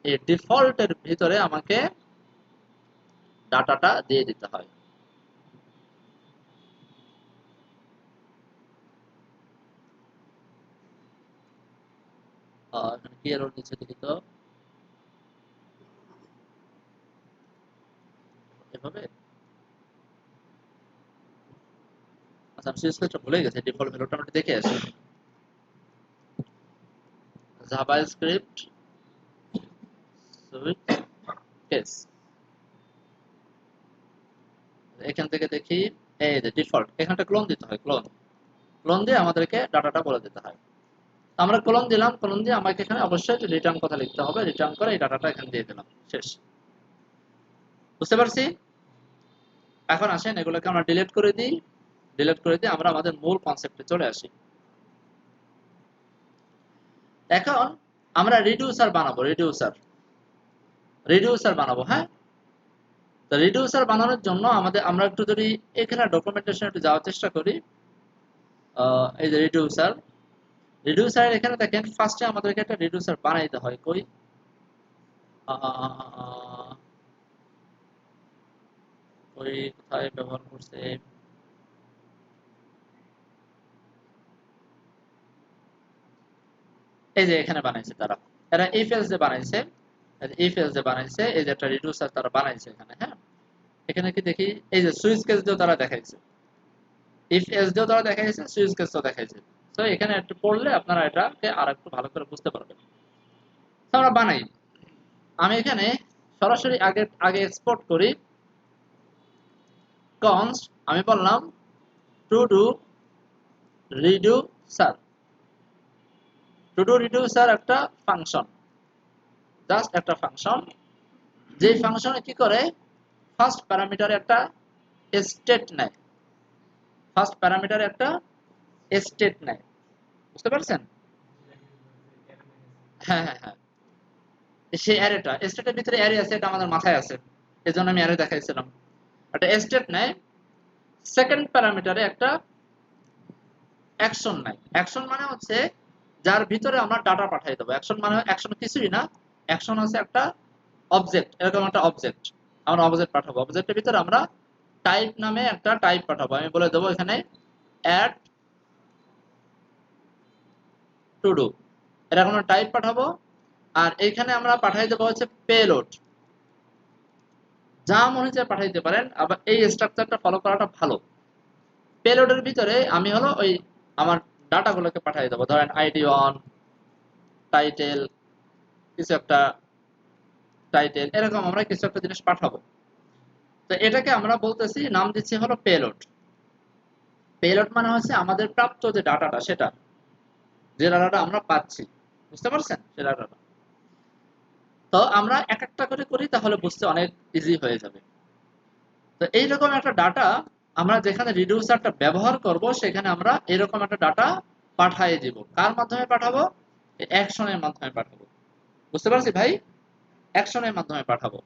এই ডিফল্টের ভিতরে আমাকে ডাটাটা দিয়ে দিতে হয়। এখানে কি এরর নিচে লিখিত এভাবে। আচ্ছা, আমি সুইচ কেসটা ভুলে গেছি, ডিফল্ট ভ্যালুটা আমরা দেখে আসি। জাভাস্ক্রিপ্ট সুইচ কেস, এখান থেকে দেখি এই যে ডিফল্ট, এখানটা ক্লোন দিতে হয়, ক্লোন ক্লোন দিয়ে আমাদেরকে ডাটাটা বলে দিতে হয়। আমরা ক্লোন দিলাম, ক্লোন দিয়ে আমাকে এখানে অবশ্যই রিটার্ন কথা লিখতে হবে, রিটার্ন করে এই ডাটাটা এখানে দিয়ে দিলাম, শেষ। বুঝতে পারছি? এখন আসেন এগুলোকে আমরা ডিলিট করে দিই, ডিলিট করে দিয়ে আমরা আমাদের মূল কনসেপ্টে চলে আসি। এখন আমরা রিডিউসার বানাবো, রিডিউসার রিডিউসার বানাবো, হ্যাঁ। তো রিডিউসার বানানোর জন্য আমাদের আমরা একটু যদি এখানে ডকুমেন্টেশন একটু যাওয়ার চেষ্টা করি, এই যে রিডিউসার, রিডিউসার এখানে দেখেন ফার্স্টে আমাদেরকে একটা রিডিউসার বানাইতে হয়, কই ওই কোথায় ব্যবহার করছে, এই যে এখানে বানাইছে তারা, এরা ইফ এলস যে বানাইছে, ইফ এলস যে বানাইছে, এই যে একটা রিডিউসার তারা বানাইছে এখানে, হ্যাঁ। এখানে কি দেখি, এই যে সুইচ কেস দিয়েও তারা দেখাইছে, ইফ এলস দিয়েও তারা দেখাইছে, সুইচ কেসও দেখাইছে। তো এখানে একটু পড়লে আপনারা এটাকে আর একটু ভালো করে বুঝতে পারবেন। তো আমরা বানাই, আমি এখানে সরাসরি আগে আগে এক্সপোর্ট করি কনস্ট, আমি বললাম to do reducer, to do reducer একটা ফাংশন, জাস্ট একটা ফাংশন, যে ফাংশনে কি করে ফার্স্ট প্যারামিটারে একটা স্টেট নেয়, ফার্স্ট প্যারামিটারে একটা স্টেট নেয়। বুঝতে পারছেন? হ্যাঁ হ্যাঁ হ্যাঁ, সেই অ্যারেটা স্টেটের ভিতরে অ্যারে আছে, এটা আমাদের মাথায় আছে, এজন্য আমি অ্যারে দেখাইছিলাম। একটা স্টেট নেয়, সেকেন্ড প্যারামিটারে একটা অ্যাকশন নেয়, অ্যাকশন মানে হচ্ছে যার ভিতরে আমরা ডাটা পাঠাই দেবো। অ্যাকশন মানে অ্যাকশন কিছুই না, অ্যাকশন হচ্ছে একটা অবজেক্ট, এরকম একটা অবজেক্ট, আমরা অবজেক্ট পাঠাবো, অবজেক্টের ভিতরে আমরা টাইপ নামে একটা টাইপ পাঠাবো, আমি বলে দেবো এখানে অ্যাড টু ডু, এরকম একটা টাইপ পাঠাবো। আর এখানে আমরা পাঠাই দেবো হচ্ছে পেলোড, যা মনে চায় পাঠাইতে পারেন, আবার এই স্ট্রাকচারটা ফলো করাটা ভালো। পেলোডের ভিতরে আমি হলো ওই আমার ডাটাগুলোকে পাঠিয়ে দেবো, ধরেন আইডি ওয়ান, টাইটেল, কিছু একটা টাইটেল, এরকম আমরা কিছু একটা জিনিস পাঠাবো। তো এটাকে আমরা বলতেছি, নাম দিচ্ছি হলো পেলোড। পেলোড মানে হচ্ছে আমাদের প্রাপ্ত যে ডাটাটা, সেটা যে ডাটাটা আমরা পাচ্ছি, বুঝতে পারছেন, সে ডাটাটা। তো আমরা এক একটা করে করি, তাহলে বুঝতে অনেক ইজি হয়ে যাবে। তো এইরকম একটা ডাটা আমরা যেখানে রিডিউসারটা ব্যবহার করব, সেখানে আমরা এরকম একটা ডাটা পাঠিয়ে দিব। কার মাধ্যমে পাঠাবো? অ্যাকশনের মাধ্যমে পাঠাবো। বুঝতে পারছি ভাই? অ্যাকশনের মাধ্যমে পাঠাবো।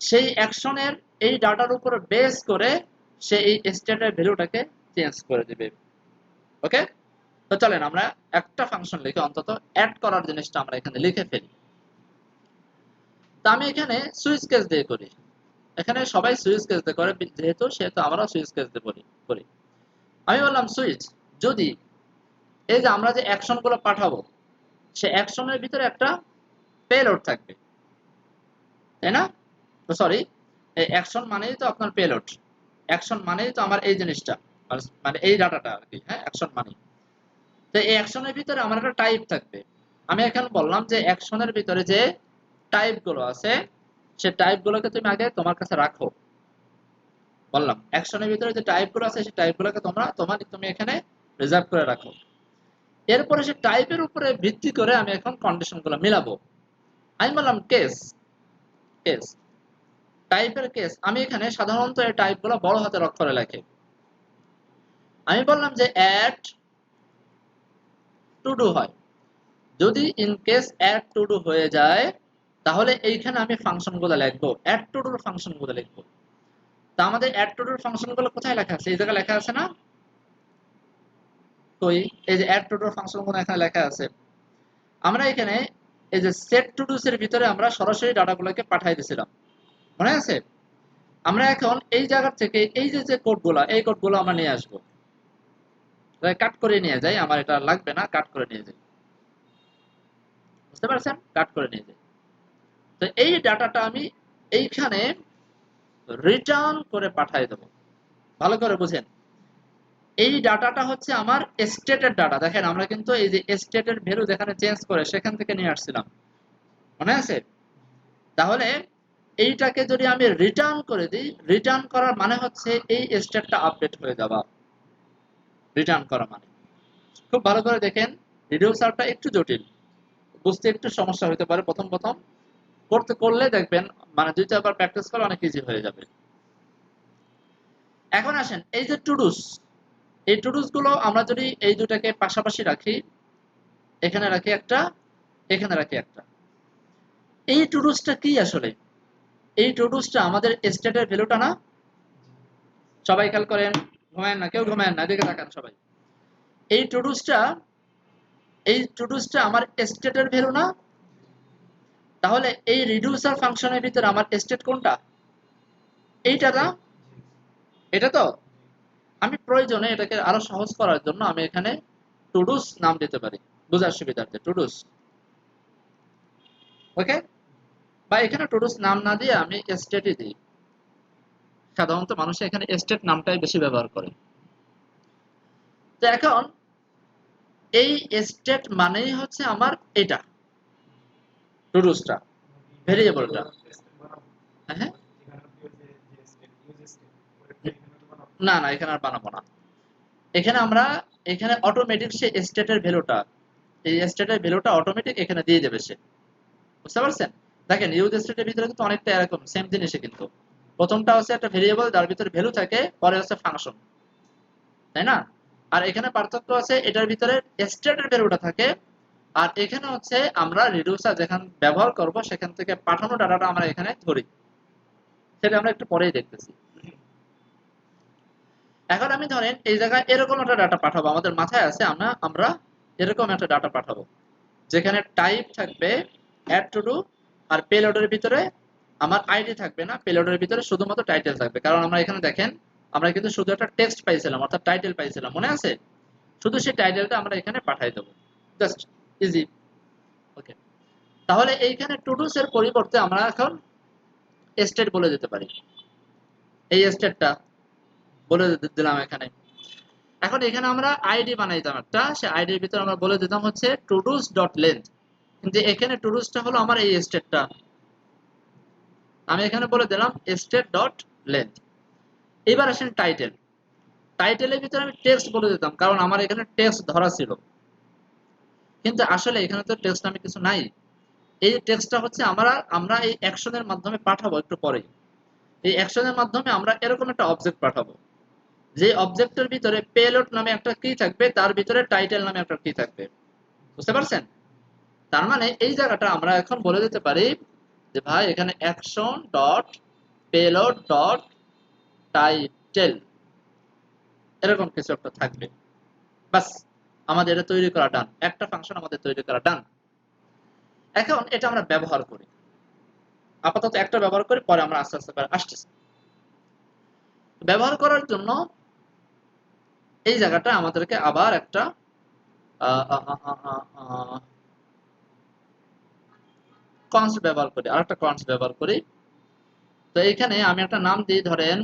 সেই অ্যাকশনের এই ডাটার উপরে বেস করে সে এই স্টেটের ভ্যালুটাকে চেঞ্জ করে দিবে। ওকে, তো চলেন আমরা একটা ফাংশন লিখে অন্তত অ্যাড করার জিনিসটা আমরা এখানে লিখে ফেলি। তো আমি এখানে সুইচ কেস দিয়ে করি। এখানে সবাই সুইচ কেস দিয়ে করে, সেহেতু আমরা সুইচ কেস দিয়ে করি। আমি বললাম সুইচ, যদি এই যে আমরা যে অ্যাকশন গুলো পাঠাবো, সে অ্যাকশনের ভিতরে একটা পেলোড থাকবে, তাই না? তো সরি, এই অ্যাকশন মানেই তো আপনার পেলোড। অ্যাকশন মানেই তো আমার এই জিনিসটা, মানে এই ডাটাটা আর কি। হ্যাঁ, অ্যাকশন মানে তো এই অ্যাকশনের ভিতরে আমার একটা টাইপ থাকবে। আমি এখন বললাম যে অ্যাকশনের ভিতরে যে টাইপ গুলো আছে, সে টাইপ গুলোকে তুমি আগে তোমার কাছে রাখো। বললাম অ্যাকশনের ভিতরে যে টাইপ গুলো আছে, সেই টাইপ গুলোকে তুমি এখানে রিজার্ভ করে রাখো। এরপরে সে টাইপের উপরে ভিত্তি করে আমি এখন কন্ডিশন গুলো মিলাবো। আমি বললাম কেস, কেস টাইপের কেস। আমি এখানে সাধারণত এই টাইপ গুলো বড় হাতের অক্ষরে লেখে। আমি বললাম যে অ্যাড টু ডু হয়, যদি in case add to do হয়ে যায়, তাহলে এইখানে আমি ফাংশন গুলো লিখবো, অ্যাড টু ডুর ফাংশন গুলো লিখবো। তা আমাদের অ্যাড টু ডুর ফাংশন গুলো কোথায় লেখা আছে? এই জায়গায় লেখা আছে না? তো এই যে অ্যাড টু ডুর ফাংশন গুলো এখানে লেখা আছে। আমরা এখানে এই যে সেট টু ডুস এর ভিতরে আমরা সরাসরি ডাটাগুলোকে পাঠিয়ে দিয়েছিলাম, মনে আছে? আমরা এখন এই জায়গা থেকে এই যে কোডগুলো, এই কোডগুলো আমরা নিয়ে আসবো, কাট করে নিয়ে যাই। আমার এটা লাগবে না, কাট করে নিয়ে যাই। বুঝতে পারছেন? কাট করে নিয়ে যাই। তো এই ডাটাটা আমি এইখানে রিটার্ন করে পাঠিয়ে দেবো। ভালো করে বুঝেন, এই ডাটাটা হচ্ছে আমার স্টেটের ডাটা। দেখেন আমরা কিন্তু এই যে স্টেটের ভ্যালু যেখানে চেঞ্জ করে সেখান থেকে নিয়ে আসছিলাম, মনে আছে? তাহলে এইটাকে যদি আমি রিটার্ন করে দিই, রিটার্ন করার মানে হচ্ছে এই স্টেটটা আপডেট হয়ে যাওয়া। রিটার্ন করা মানে, খুব ভালো করে দেখেন, রিডিউসারটা একটু জটিল, বুঝতে একটু সমস্যা হতে পারে প্রথম প্রথম। করলে দেখবেন, মানে 2-4 বার প্র্যাকটিস করলে অনেক ইজি হয়ে যাবে। এখন আসেন এই যে টুডুস, এই টুডুস গুলো আমরা যদি এই দুটাকে পাশাপাশি রাখি, এখানে রাখি একটা, এখানে রাখি একটা, এই টুডুসটা কি আসলে? এই টুডুসটা আমাদের স্টেটের ভ্যালুটা না? সবাই খেয়াল করেন, ঘুমায়েন না, কেউ ঘুমায়েন না, এদিকে তাকান সবাই। এই টুডুসটা, এই টুডুসটা আমার স্টেটের ভ্যালু না? তাহলে এই রিডিউসার ফাংশনের ভিতরে আমার স্টেট কোনটা? এইটা না? এটা তো। আমি প্রয়োজনে এটাকে আরো সহজ করার জন্য আমি এখানে টুডুস নাম দিতে পারি, বোঝার সুবিধার্থে টুডুস। ওকে, বা এখানে টুডুস নাম না দিয়ে আমি স্টেটই দিই। সাধারণত মানুষ এখানে স্টেট নামটাই বেশি ব্যবহার করে। তো এখন এই স্টেট মানেই হচ্ছে আমার এটা টুডুসটা, ভেরিয়েবলটা। হ্যাঁ, না না, এখানে আর বানাবো না। এখানে আমরা এখানে অটোমেটিক সে স্টেটের ভ্যালুটা, এই স্টেটের ভ্যালুটা অটোমেটিক এখানে দিয়ে দেবে সে। বুঝতে পারছেন? দেখেন ইউজ স্টেটের ভিতরে কিন্তু অনেকটা এরকম সেম জিনিসই, কিন্তু প্রথমটা হচ্ছে একটা ভেরিয়েবল যার ভিতরে ভ্যালু থাকে, পরে হচ্ছে ফাংশন, তাই না? আর এখানে পার্থক্য আছে, এটার ভিতরে স্টেটের ভ্যালুটা থাকে, আর এখানে হচ্ছে আমরা রিডিউসার যেখানে ব্যবহার করব সেখান থেকে পাঠানো ডাটাটা আমরা এখানে ধরি। সেটা আমরা একটু পরেই দেখতেছি। এখন আমি ধরেন এই জায়গায় এরকম একটা ডাটা পাঠাবো, আমাদের মাথায় আছে আমরা এরকম একটা ডাটা পাঠাবো যেখানে টাইপ থাকবে অ্যাড টু ডু, আর পেলোডের ভিতরে আমার আইডি থাকবে না, পেলোডের ভিতরে শুধুমাত্র টাইটেল থাকবে। কারণ আমরা এখানে দেখেন, আমরা কিন্তু শুধু একটা টেক্সট পাইছিলাম, অর্থাৎ টাইটেল পাইছিলাম, মনে আছে? শুধু সেই টাইটেলটা আমরা এখানে পাঠাই দেবো, জাস্ট ইজি। ওকে, তাহলে এইখানে টুডুস এর পরিবর্তে আমরা এখন স্টেট বলে দিতে পারি। এই স্টেটটা বলে দিলাম এখানে। এখন এখানে আমরা আইডি বানাইতাম একটা, সে আইডির ভিতরে আমরা বলে দিতাম হচ্ছে টুডুস ডট লেন্থ, কিন্তু এখানে টুডুসটা হলো আমার এই স্টেটটা। আমি এখানে বলে দিলাম স্টেট ডট লেন্থ। এবার আসেন টাইটেল। টাইটেলের ভিতরে আমি টেক্সট বলে দিতাম, কারণ আমার এখানে টেক্সট ধরা ছিল, কিন্তু আসলে এখানে তো টেক্সট নামে কিছু নাই। এই টেক্সটটা হচ্ছে আমরা আমরা এই অ্যাকশনের মাধ্যমে পাঠাবো একটু পরে। এই অ্যাকশনের মাধ্যমে আমরা এরকম একটা অবজেক্ট পাঠাবো, যে অবজেক্টের ভিতরে পেলোড নামে একটা কি থাকবে, তার ভিতরে টাইটেল নামে একটা কি থাকবে। বুঝতে পারছেন? তার মানে এই জায়গাটা আমরা এখন বলে দিতে পারি যে ভাই এখানে action dot payload dot title, এরকম কিছু একটা থাকবে। বাস, আমাদের এটা তৈরি করা ডান, একটা ফাংশন আমাদের তৈরি করা ডান। এখন এটা আমরা ব্যবহার করি, আপাতত একটা ব্যবহার করি, পরে আমরা আস্তে আস্তে আসতেছি। ব্যবহার করার জন্য এই জায়গাটা আমাদেরকে আবার একটা কনস্ট ব্যবহার করি, আরেকটা কনস্ট ব্যবহার করি। তো এখানে আমি একটা নাম দিই, ধরেন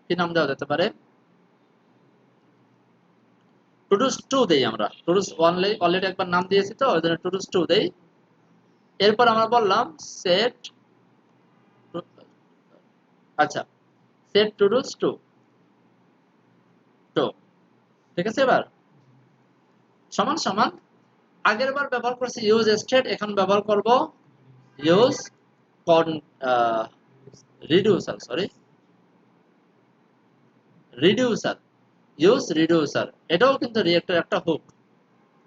কি নাম দেওয়া যেতে পারে, টুডুস 2 দেই। আমরা টুডুস অলরেডি একবার নাম দিয়েছি, তো ওই জন্য টুডুস 2 দেই। এরপর আমরা বললাম সেট, আচ্ছা সেট টুডুস 2 2, ঠিক আছে। এবার সমান সমান আগের বার ব্যবহার করছি ইউজ স্টেট, এখন ব্যবহার করব use reducer, sorry reducer, use reducer. এটাও কিন্তু রিঅ্যাক্টর একটা হুক,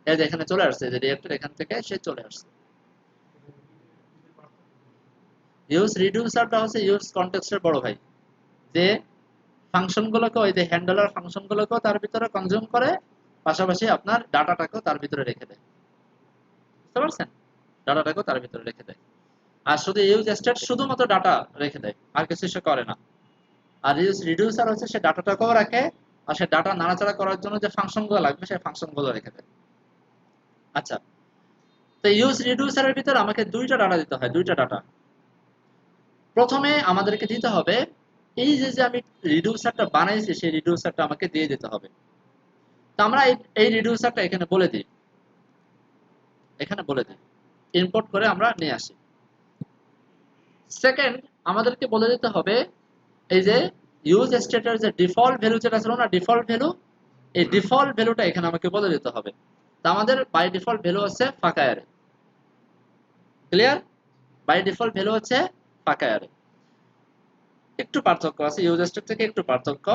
এই যে এখানে চলে আসছে, যে রিঅ্যাক্টর এখান থেকে সে চলে আসছে। ইউজ রিডিউসারটা হচ্ছে ইউজ কনটেক্সটের বড় ভাই, যে ফাংশনগুলোকে, ওই যে হ্যান্ডলার ফাংশনগুলোকেও তার ভিতরে কনজিউম করে, পাশাপাশি আপনার ডাটাটাকেও তার ভিতরে রেখে দেয়। বুঝতে পারছেন? ডাটাটাকেও তার ভিতরে রেখে দেয়। আর শুধু ইউজ স্টেট শুধুমাত্র ডাটা রেখে দেয়, আর কিছু সে করে না। আর ইউজ রিডিউসার হচ্ছে সে ডাটাটাকেও রাখে, আর সে ডাটা নাড়াচাড়া করার জন্য যে ফাংশনগুলো লাগবে সেই ফাংশনগুলো রেখে দেয়। আচ্ছা, তো ইউজ রিডিউসারের ভিতরে আমাকে দুইটা ডাটা দিতে হয়, দুইটা ডাটা। প্রথমে আমাদেরকে দিতে হবে এই যে যে আমি রিডিউসারটা বানাইছি, সেই রিডিউসারটা আমাকে দিয়ে দিতে হবে। তো আমরা এই রিডিউসারটা এখানে বলে দিই, এখানে বলে দিই, ইম্পোর্ট করে আমরা নিয়ে আসি। সেকেন্ড, আমাদেরকে বলে দিতে হবে এই যে ইউজ স্টেটের যে ডিফল্ট ভ্যালু যেটা ছিল না, ডিফল্ট ভ্যালু, এই ডিফল্ট ভ্যালুটা এখানে আমাকে বলে দিতে হবে। তো আমাদের বাই ডিফল্ট ভ্যালু হচ্ছে ফাঁকা array. Clear? By default value হচ্ছে ফাঁকা অ্যারে। একটু পার্থক্য আছে, ইউজ স্টেট থেকে একটু পার্থক্য।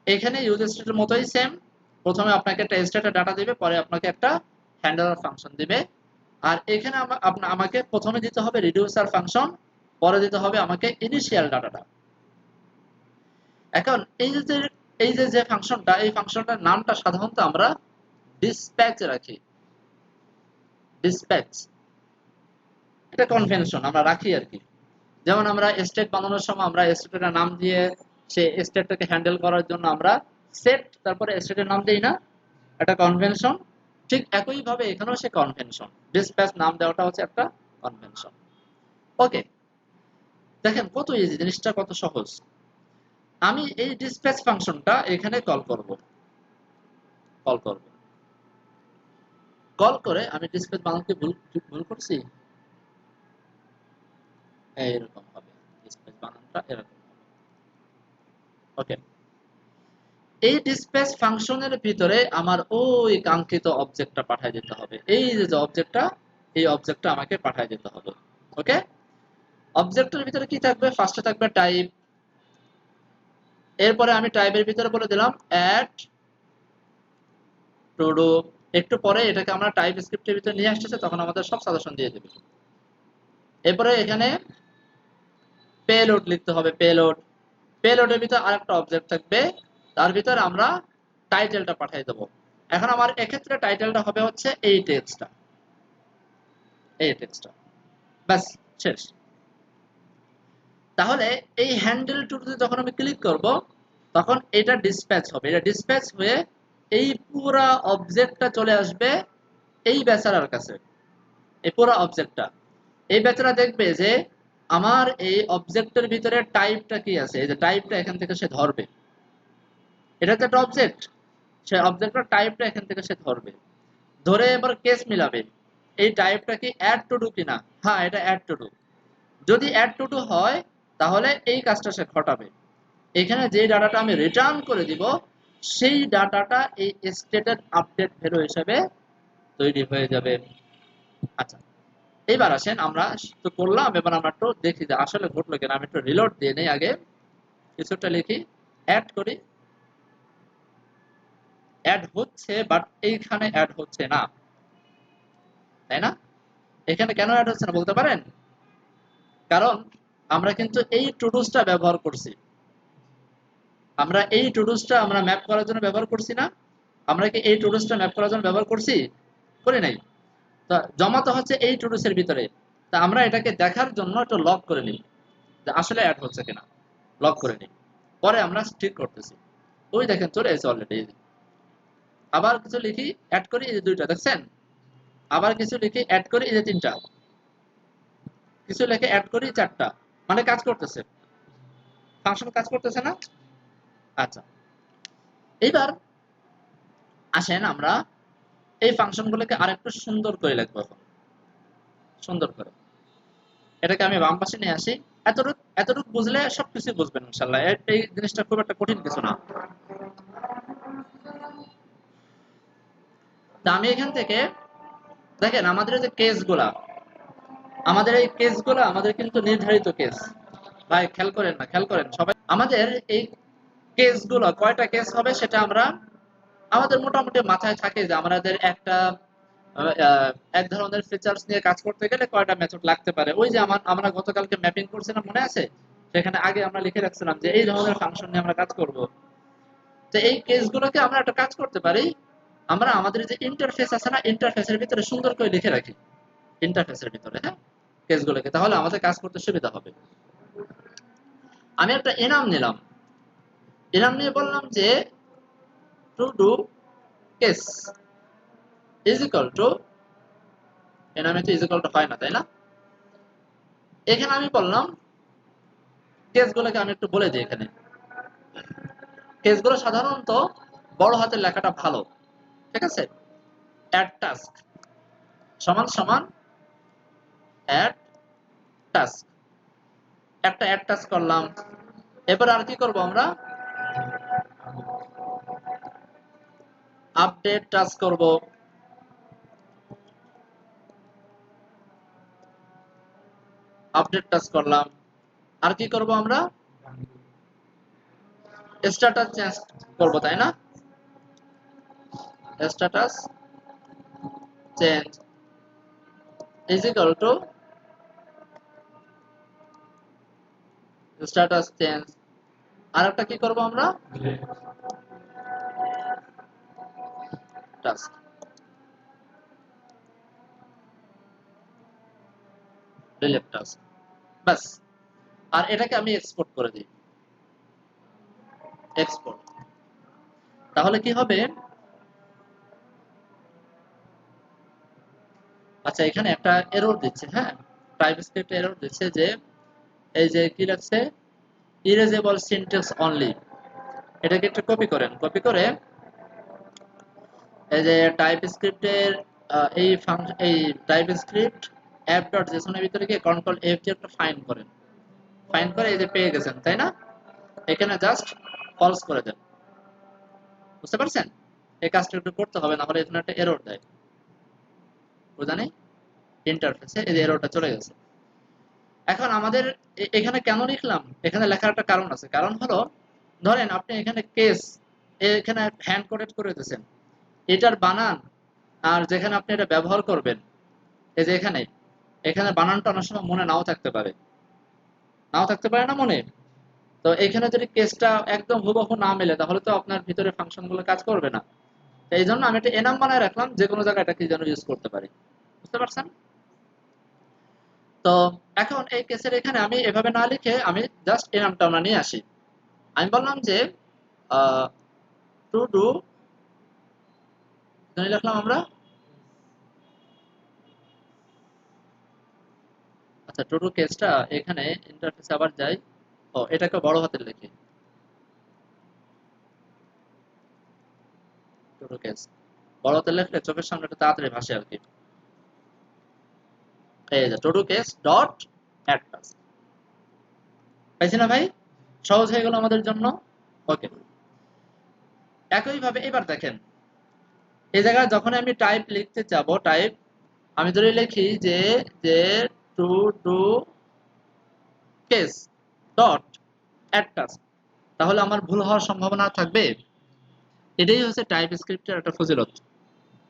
এখানে ইউজ স্টেটের মতোই সেম, প্রথমে আপনাকে একটা স্টেটের ডাটা দিবে, পরে আপনাকে একটা হ্যান্ডলার ফাংশন দিবে। আর এখানে আমাকে প্রথমে দিতে হবে রিডিউসার ফাংশন, পরে দিতে হবে আমাকে ইনিশিয়াল ডাটাটা। এখন এই যে যে ফাংশনটা, এই ফাংশনটার নামটা সাধারণত আমরা ডিসপ্যাচ রাখি। ডিসপ্যাচ, এটা কনভেনশন আমরা রাখি আর কি। যেমন আমরা স্টেট বানানোর সময় আমরা স্টেটের নাম দিয়ে সে স্টেটটাকে হ্যান্ডেল করার জন্য আমরা সেট তারপরে স্টেটের নাম দেই না, এটা কনভেনশন। ঠিক একই ভাবে এখানেও সে কনভেনশন, ডিসপ্যাচ নাম দেওয়াটা হচ্ছে একটা কনভেনশন। ওকে, দেখেন কত ইজি, জিনিসটা কত সহজ। আমি এই ডিসপ্যাচ ফাংশনটা এখানে কল করব, কল করে আমি ডিসপ্যাচ বানাতে ভুল করছি, এরকম হবে ডিসপ্যাচ বানানটা, এরকম হবে। ওকে, এই ডিসপ্যাচ ফাংশনের ভিতরে আমার ওই কাঙ্ক্ষিত অবজেক্টটা পাঠিয়ে দিতে হবে। এই যে অবজেক্টটা, এই অবজেক্টটা আমাকে পাঠিয়ে দিতে হবে। ওকে, অবজেক্টের ভিতরে কি থাকবে? ফার্স্টে থাকবে টাইপ, এরপরে আমি টাইপের ভিতরে বলে দিলাম অ্যাড টুডু। একটু পরে এটাকে আমরা টাইপ স্ক্রিপ্টের ভিতরে নিয়ে আসতেছে, তখন আমাদের সব সাজেশন দিয়ে দেবে। এরপরে এখানে পেলোড লিখতে হবে, পেলোড। পেলোডের ভিতরে আরেকটা অবজেক্ট থাকবে, তার ভিতরে আমরা টাইটেলটা পাঠিয়ে দেবো। এখন আমার এক্ষেত্রে টাইটেলটা হবে হচ্ছে এই টেক্সটটা, এই টেক্সটটা। ব্যাস, শেষ। তাহলে এই হ্যান্ডেল টুলতে যখন আমি ক্লিক করব, তখন এটা ডিসপ্যাচ হবে। এটা ডিসপ্যাচ হয়ে এই পুরো অবজেক্টটা চলে আসবে এই বেচারার কাছে। এই পুরো অবজেক্টটা, এই বেচারা দেখবে যে আমার এই অবজেক্টের ভিতরে টাইপটা কি আছে, এই যে টাইপটা এখান থেকে সে ধরবে। এটা তো একটা অবজেক্ট, সে অবজেক্টের টাইপটা এখান থেকে সে ধরবে, ধরে এবার কেস মিলাবে এই টাইপটা কি অ্যাড টু ডু কিনা। হ্যাঁ, এটা অ্যাড টু ডু। যদি অ্যাড টু ডু হয় তাহলে এই কাজটা সে ঘটাবে। এখানে যে ডাটাটা আমি রিটার্ন করে দিব সেই ডাটাটা এই স্টেটের আপডেট ভ্যালু হিসেবে তৈরি হয়ে যাবে। আচ্ছা, এইবার আসেন আমরা তো করলাম, এবার আমরা একটু দেখি যে আসলে ঘটলো কিনা। আমি একটু রিলোড দিয়ে নেই, আগে কিছুটা লিখি, অ্যাড করি, অ্যাড হচ্ছে বাট এইখানে অ্যাড হচ্ছে না, তাই না? এখানে কেন অ্যাড হচ্ছে না বলতে পারেন? কারণ আমরা কিন্তু এই টুডুসটা ব্যবহার করছি, আমরা এই টুডুসটা আমরা ম্যাপ করার জন্য ব্যবহার করছি না? আমরা কি এই টুডুসটা ম্যাপ করার জন্য ব্যবহার করছি? করি নাই। তো জমা তো হচ্ছে এই টুডুসের ভিতরে। তা আমরা এটাকে দেখার জন্য একটু লক করে নিই যে আসলে অ্যাড হচ্ছে কিনা, লক করে নিই, পরে আমরা ঠিক করতেছি। ওই দেখেন চলে এসেছে অলরেডি। আবার কিছু লিখি, অ্যাড করি, এই যে দুইটা দেখছেন। আবার কিছু লিখি, অ্যাড করি, এই যে তিনটা। কিছু লিখে অ্যাড করি, চারটা। মানে কাজ করতেছে, ফাংশন কাজ করতেছে না? আচ্ছা, এইবার আসেন আমরা এই ফাংশনগুলোকে আরেকটু সুন্দর করে লিখবো এখন, সুন্দর করে। এটাকে আমি বাম পাশে নিয়ে আসি। এতটুকু এতটুকু বুঝলে সবকিছু বুঝবেন ইনশাআল্লাহ। এই জিনিসটা খুব একটা কঠিন কিছু না। তা আমি এখান থেকে দেখেন আমাদের যে কেসগুলা, আমাদের এই কেসগুলা আমাদের কিন্তু নির্ধারিত কেস। ভাই খেয়াল করেন না, খেয়াল করেন সবাই। আমাদের এই কেসগুলো কয়টা কেস হবে সেটা আমরা আমাদের মোটামুটি মাথায় থাকে যে আমাদের একটা এক ধরনের ফিচার্স নিয়ে কাজ করতে গেলে কয়টা মেথড লাগতে পারে। ওই যে আমরা গতকালকে ম্যাপিং করছিলাম মনে আছে? সেখানে আগে আমরা লিখে রাখছিলাম যে এই ধরনের ফাংশন নিয়ে আমরা কাজ করব। তো এই কেসগুলোকে আমরা একটা কাজ করতে পারি, আমরা আমাদের যে ইন্টারফেস আছে না, ইন্টারফেসের ভিতরে সুন্দর করে লিখে রাখি, ইন্টারফেসের ভিতরে, হ্যাঁ, কেসগুলোকে, তাহলে আমাদের কাজ করতে সুবিধা হবে। আমি একটা এনাম নিলাম, এনাম নিয়ে বললাম যে to do case is equal to, এনামে তো ইজ ইকুয়াল টু হয় না, তাই না? এখানে আমি বললাম কেসগুলোকে আমি একটু বলে দিই। এখানে কেসগুলো সাধারণত বড় হাতের লেখাটা ভালো, ঠিক আছে? অ্যাড টাস্ক সমান সমান অ্যাড টাস্ক, একটা অ্যাড টাস্ক করলাম। এবার আর কি করব আমরা? আপডেট টাস্ক করব, আপডেট টাস্ক করলাম। আর কি করব আমরা? স্ট্যাটাস চেঞ্জ করব, তাই না? Status change is equal to status change. আর একটা কি করব আমরা? টাস্ক, ডিলিট টাস্ক, বাস। আর এটাকে আমি এক্সপোর্ট করে দিই, এক্সপোর্ট। তাহলে কি হবে? আচ্ছা, এখানে একটা এরর দিচ্ছে, হ্যাঁ, টাইপস্ক্রিপ্ট এরর দিচ্ছে যে এই যে কি লাগছে, ইরেজেবল সিনট্যাক্স অনলি। এটাকে একটু কপি করেন, কপি করে এই যে টাইপস্ক্রিপ্টের এই ফাংশন, এই টাইপস্ক্রিপ্ট app.json এর ভিতরে গিয়ে কন্ট্রোল এফ দিয়ে একটা ফাইন্ড করেন, ফাইন্ড করে এই যে পেয়ে গেছেন, তাই না? এখানে জাস্ট ফলস করে দেন। বুঝতে পারছেন? এই কাজটা একটু করতে হবে, না হলে এখানে একটা এরর দেয়, বুঝা নেই? ইন্টারফেসে এই যে এররটা চলে গেছে। এখন আমাদের এখানে কেন লিখলাম? এখানে লেখার একটা কারণ আছে। কারণ হলো, ধরেন আপনি এখানে কেস এখানে হ্যান্ড কোডেড করে দিয়েছেন, এটার বানান আর যেখানে আপনি এটা ব্যবহার করবেন, এই যে এখানে, এখানে বানানটা অনেক সময় মনে নাও থাকতে পারে, নাও থাকতে পারে না মনে। তো এখানে যদি কেসটা একদম হুবহু না মেলে তাহলে তো আপনার ভিতরে ফাংশন গুলো কাজ করবে না। তো এই জন্য আমি একটা এনাম বানায় রাখলাম, যে কোনো জায়গায় এটা কি যেন ইউজ করতে পারি। বুঝতে পারছেন? তো এখন এই কেসের এখানে আমি এভাবে না লিখে আমি জাস্ট এনামটা আমরা নিয়ে আসি। আমি বললাম যে টু ডু, লিখলাম আমরা, আচ্ছা টু ডু কেসটা এখানে ইন্টারফেসে আবার যাই। ও, এটাকে বড় হাতের লিখি, টু ডু কেস বড় হাতের লিখলে চোখের সামনে একটু তাড়াতাড়ি ভাসে আর কি। এই যে to do case dot add task, পাইছি না ভাই? সহজ হয়ে গেল আমাদের জন্য। ওকে, একইভাবে এবার দেখেন এই জায়গায় যখন আমি টাইপ লিখতে যাব, টাইপ আমি ধরে লিখি যে যে to do case dot add task, তাহলে আমার ভুল হওয়ার সম্ভাবনা থাকবে? এটাই হচ্ছে টাইপ স্ক্রিপ্টের একটা ফজিলত,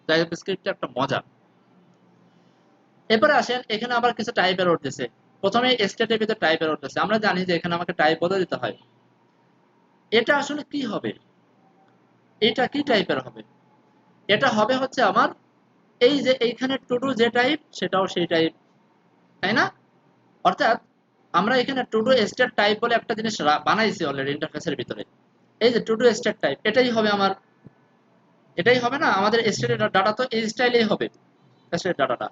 টাইপ স্ক্রিপ্টের একটা মজা। এরপরে আসেন, এখানে আবার কিছু টাইপ এরর দিয়েছে। প্রথমে স্টেটের ভিতরে টাইপ এরর দিয়েছে, আমরা জানি যে এখানে আমাকে টাইপ বলে দিতে হয়। এটা আসলে কি হবে, এটা কি টাইপের হবে? এটা হবে হচ্ছে আমার এই যে এইখানে টু ডু যে টাইপ সেটাও সেই টাইপ, তাই না? অর্থাৎ আমরা এখানে টু ডু স্টেট টাইপ বলে একটা জিনিস বানাইছি অলরেডি ইন্টারফেসের ভিতরে। এই যে টু ডু স্টেট টাইপ এটাই হবে আমার, এটাই হবে না আমাদের স্টেটের ডাটা, তো এই স্টাইলেই হবে স্টেটের ডাটাটা।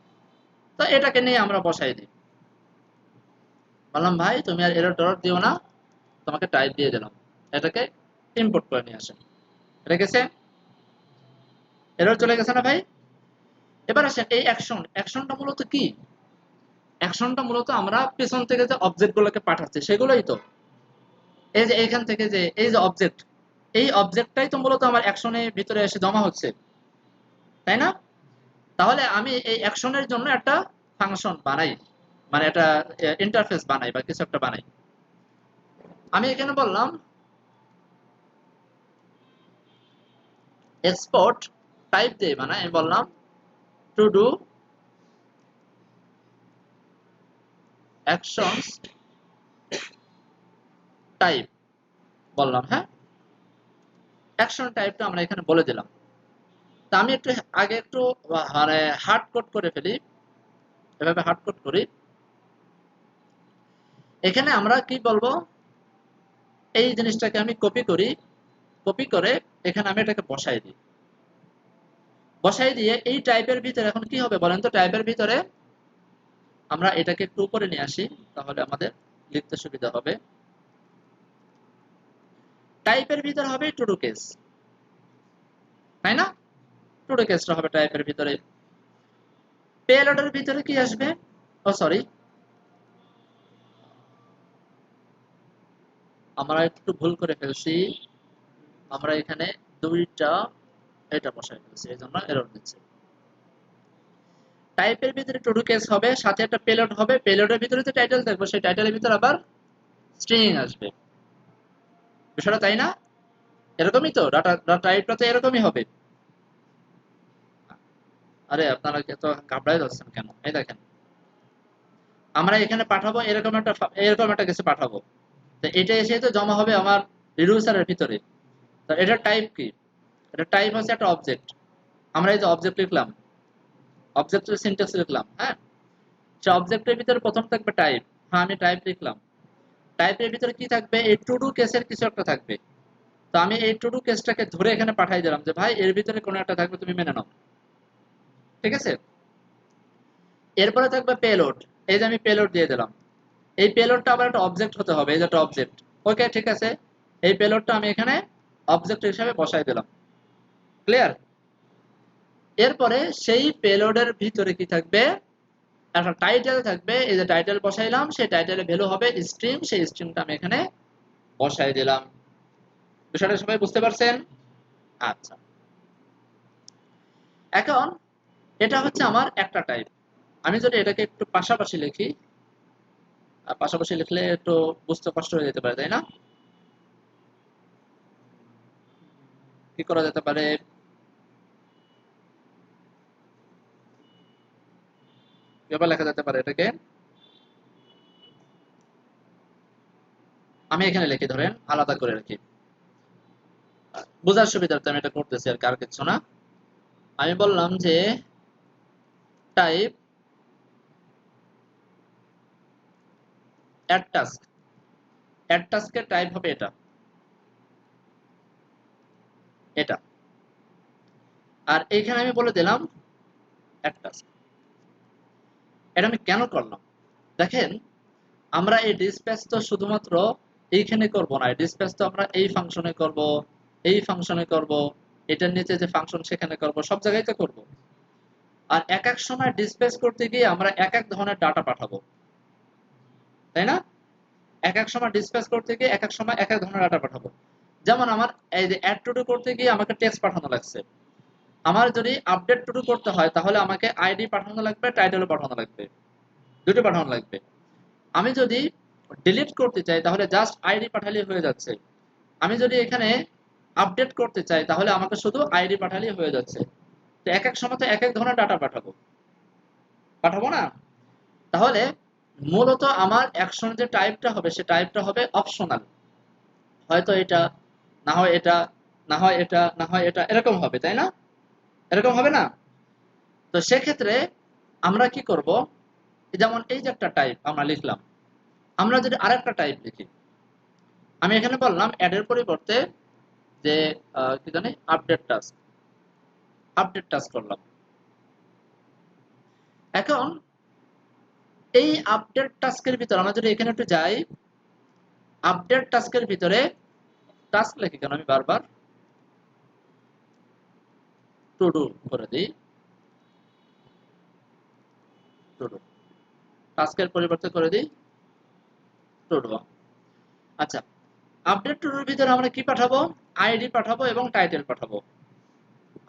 তো এটাকে নিয়ে আমরা বসাই দিই, বললাম ভাই তুমি আর এরর ডলার দিও না, তোমাকে টাইপ দিয়ে দিলাম, এটাকে ইম্পোর্ট করে নিয়ে আসেন। এটা গেছে, এরর চলে গেছে না ভাই? এবার আসেন এই অ্যাকশনটা মূলত কি? অ্যাকশনটা মূলত আমরা পেছন থেকে যে অবজেক্ট গুলোকে পাঠাচ্ছি সেগুলোই তো। এই যে এইখান থেকে যে এই যে অবজেক্ট, এই অবজেক্টটাই তো মূলত আমার অ্যাকশনের ভিতরে এসে জমা হচ্ছে, তাই না? তাহলে আমি এই অ্যাকশনের জন্য একটা ফাংশন বানাই, মানে একটা ইন্টারফেস বানাই বা কিছু একটা বানাই। আমি এখানে বললাম এক্সপোর্ট টাইপ দিয়ে বানাই, আমি বললাম টু ডু অ্যাকশনস টাইপ বললাম, হ্যাঁ অ্যাকশন টাইপটা আমরা এখানে বলে দিলাম। তা আমি একটু আগে একটু মানে হার্ড কোড করে ফেলি, এভাবে হার্ড কোড করি। এখানে আমরা কি বলবো, এই জিনিসটাকে আমি কপি করি, কপি করে এখানে আমি এটাকে বসাই দিই, বসাই দিয়ে এই টাইপের ভিতরে এখন কি হবে বলেন তো? টাইপের ভিতরে আমরা এটাকে একটু উপরে নিয়ে আসি, তাহলে আমাদের লিখতে সুবিধা হবে। টাইপের ভিতরে হবে টু ডু কেস, তাই না? টু ডু কেসটা হবে টাইপের ভিতরে। পেলোডের ভিতরে কি আসবে? ও সরি, আমরা একটু ভুল করে ফেলছি, আমরা এখানে দুইটা এটা বসাই ফেলছি, এই জন্য এরর দিচ্ছে। টাইপের ভিতরে টু ডু কেস হবে, সাথে একটা পেলোড হবে, পেলোডের ভিতরে যে টাইটেল দেখবো সেই টাইটেলের ভিতরে আবার স্ট্রিং আসবে। বিষয়টা তাই না? এরকমই তো ডাটা টাইপটা তো এরকমই হবে। আরে আপনারা তো ঘাবড়াই যাচ্ছেন কেন? এই দেখেন আমরা এখানে পাঠাবো এরকম একটা কিছু পাঠাবো, তো এটা এসে তো জমা হবে আমার রিডিউসারের ভিতরে। তো এটা টাইপ কি? এটা টাইপ হচ্ছে একটা অবজেক্ট। আমরা এই যে অবজেক্ট লিখলাম, অবজেক্টের সিনট্যাক্স লিখলাম, হ্যাঁ সে অবজেক্টের ভিতরে প্রথম থাকবে টাইপ, হ্যাঁ আমি টাইপ লিখলাম। টাইপের ভিতরে কি থাকবে? এই টু ডু কেসের কিছু একটা থাকবে। তো আমি এই টু ডু কেসটাকে ধরে এখানে পাঠিয়ে দিলাম যে ভাই এর ভিতরে কোনো একটা থাকবে, তুমি মেনে নাও, ঠিক আছে? এরপরে থাকবে পেলোড, এই যে আমি পেলোড দিয়ে দিলাম। এই পেলোডটা আবার একটা অবজেক্ট হতে হবে, এই যে একটা অবজেক্ট। ওকে ঠিক আছে, এই পেলোডটা আমি এখানে অবজেক্ট হিসেবে বসাই দিলাম। ক্লিয়ার? এরপরে সেই পেলোডের ভিতরে কি থাকবে? একটা টাইটেল থাকবে, এই যে টাইটেল বসাইলাম, সেই টাইটেলের ভ্যালু হবে স্ট্রিং, সেই স্ট্রিংটা আমি এখানে বসাই দিলাম। বিষয়টা সবাই বুঝতে পারছেন? আচ্ছা, এখন এটা হচ্ছে আমার একটা টাইপ। আমি যদি এটাকে একটু পাশাপাশি লিখি, পাশাপাশি লিখলে একটু বুঝতে কষ্ট হয়ে যেতে পারে, তাই না? কি করা যেতে পারে? কিভাবে লেখা যেতে পারে এটাকে? আমি এখানে লিখি, ধরেন আলাদা করে রাখি, বোঝার সুবিধার্থে আমি এটা করতেছি আর কার কিছু না। আমি বললাম যে টাইপ অ্যাড টাস্ক, অ্যাড টাস্কের টাইপ হবে এটা, এটা। আর এইখানে আমি বলে দিলাম অ্যাড টাস্ক। এটা আমি কেন করলাম দেখেন, আমরা এই ডিসপ্যাচ তো শুধুমাত্র এইখানে করব না, ডিসপ্যাচ তো আমরা এই ফাংশনে করব, এই ফাংশনে করব, এটার নিচে যে ফাংশন সেখানে করব, সব জায়গায় তো করব। আর এক এক সময় ডিসপ্যাচ করতে গিয়ে আমরা এক এক ধরনের ডাটা পাঠাবো, তাই না? এক এক সময় ডিসপ্যাচ করতে গিয়ে এক এক সময় এক এক ধরনের ডাটা পাঠাবো। যেমন আমার এই যে অ্যাড টু ডু করতে গিয়ে আমাকে টেক্সট পাঠানো লাগছে, আমার যদি আপডেট টু ডু করতে হয় তাহলে আমাকে আইডি পাঠানো লাগবে, টাইটেলও পাঠানো লাগবে, দুটো পাঠানো লাগবে। আমি যদি ডিলিট করতে চাই তাহলে জাস্ট আইডি পাঠালেই হয়ে যাচ্ছে। আমি যদি এখানে আপডেট করতে চাই তাহলে আমাকে শুধু আইডি পাঠালেই হয়ে যাচ্ছে। তো এক এক সময় তো এক এক ধরনের ডাটা পাঠাবো, পাঠাবো না? তাহলে মূলত আমার অ্যাকশন যে টাইপটা হবে সে টাইপটা হবে অপশনাল। হয়তো এটা, না হয় এটা, না হয় এটা, না হয় এটা, এরকম হবে, তাই না? এরকম হবে না? তো সেক্ষেত্রে আমরা কি করব, যেমন এই যে একটা টাইপ আমরা লিখলাম, আমরা যদি আরেকটা টাইপ লিখি, আমি এখানে বললাম অ্যাড এর পরিবর্তে যে কি জানি আপডেট টাস্ক করলাম। এখন এই আপডেট টাস্কের ভিতরে আমরা যদি এখানে একটু যাই, আপডেট টাস্কের ভিতরে টাস্ক লিখি কেন আমি বারবার, টু ডু করে দিই, টু ডু, টাস্কের পরিবর্তে করে দিই টু ডু। আচ্ছা, আপডেট টু ডুর ভিতরে আমরা কি পাঠাবো, আইডি পাঠাবো এবং টাইটেল পাঠাবো।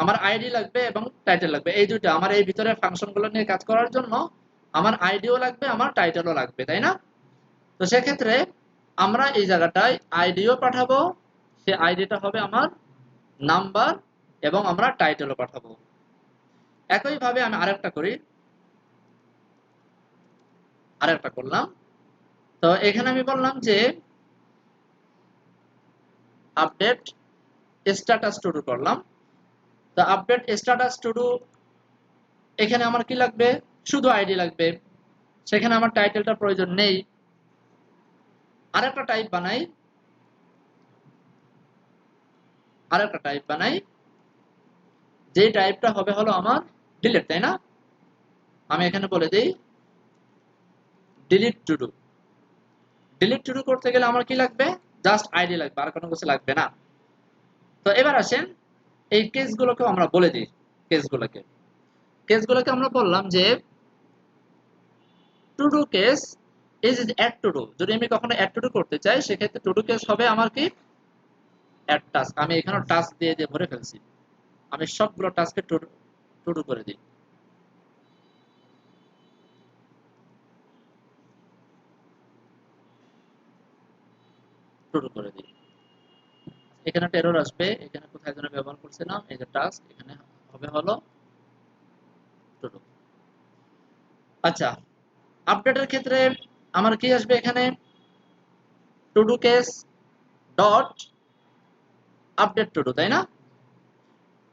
আমার আইডি লাগবে এবং টাইটেল লাগবে, এই দুইটা আমার এই ভিতরে ফাংশনগুলো নিয়ে কাজ করার জন্য আমার আইডিও লাগবে, আমার টাইটেলও লাগবে, তাই না? তো সেক্ষেত্রে আমরা এই জায়গাটায় আইডিও পাঠাবো, সে আইডিটা হবে আমার নাম্বার, এবং আমরা টাইটেলও পাঠাবো। একইভাবে আমি আরেকটা করি, আরেকটা করলাম। তো এখানে আমি বললাম যে আপডেট স্ট্যাটাস টু ডু করলাম। তো আপডেট স্ট্যাটাস টু ডু, এখানে আমার কি লাগবে, শুধু আইডি লাগবে, সেখানে আমার টাইটেলটা প্রয়োজন নেই। আরেকটা টাইপ বানাই, আরেকটা টাইপ বানাই, যে টাইপটা হবে হলো আমার ডিলিট, তাই না? আমি এখানে বলে দিই delete to do. Delete to do করতে গেলে আমার কি লাগবে, জাস্ট আইডি লাগবে, আর কোনো কিছু লাগবে না। তো এবার আসেন এই কেসগুলোকে আমরা বলে দিই, কেসগুলোকে আমরা বললাম যে to do case is add to do. যদি আমি কখনো অ্যাড টু ডু করতে চাই সেক্ষেত্রে টু ডু কেস হবে আমার কি, অ্যাড টাস্ক। আমি এখানে টাস্ক দিয়ে দিয়ে ভরে ফেলছি, আমি সবগুলো টাস্কে টু ডু করে দিই। টু ডু করে দিই। এখানে একটা এরর আসবে, এখানে কোথায় যেন ব্যবহার করছিলাম, এই যে টাস্ক, এখানে হবে হলো টু ডু। আচ্ছা, আপডেটের ক্ষেত্রে আমার কি আসবে, এখানে two do case dot update to do, তাই না?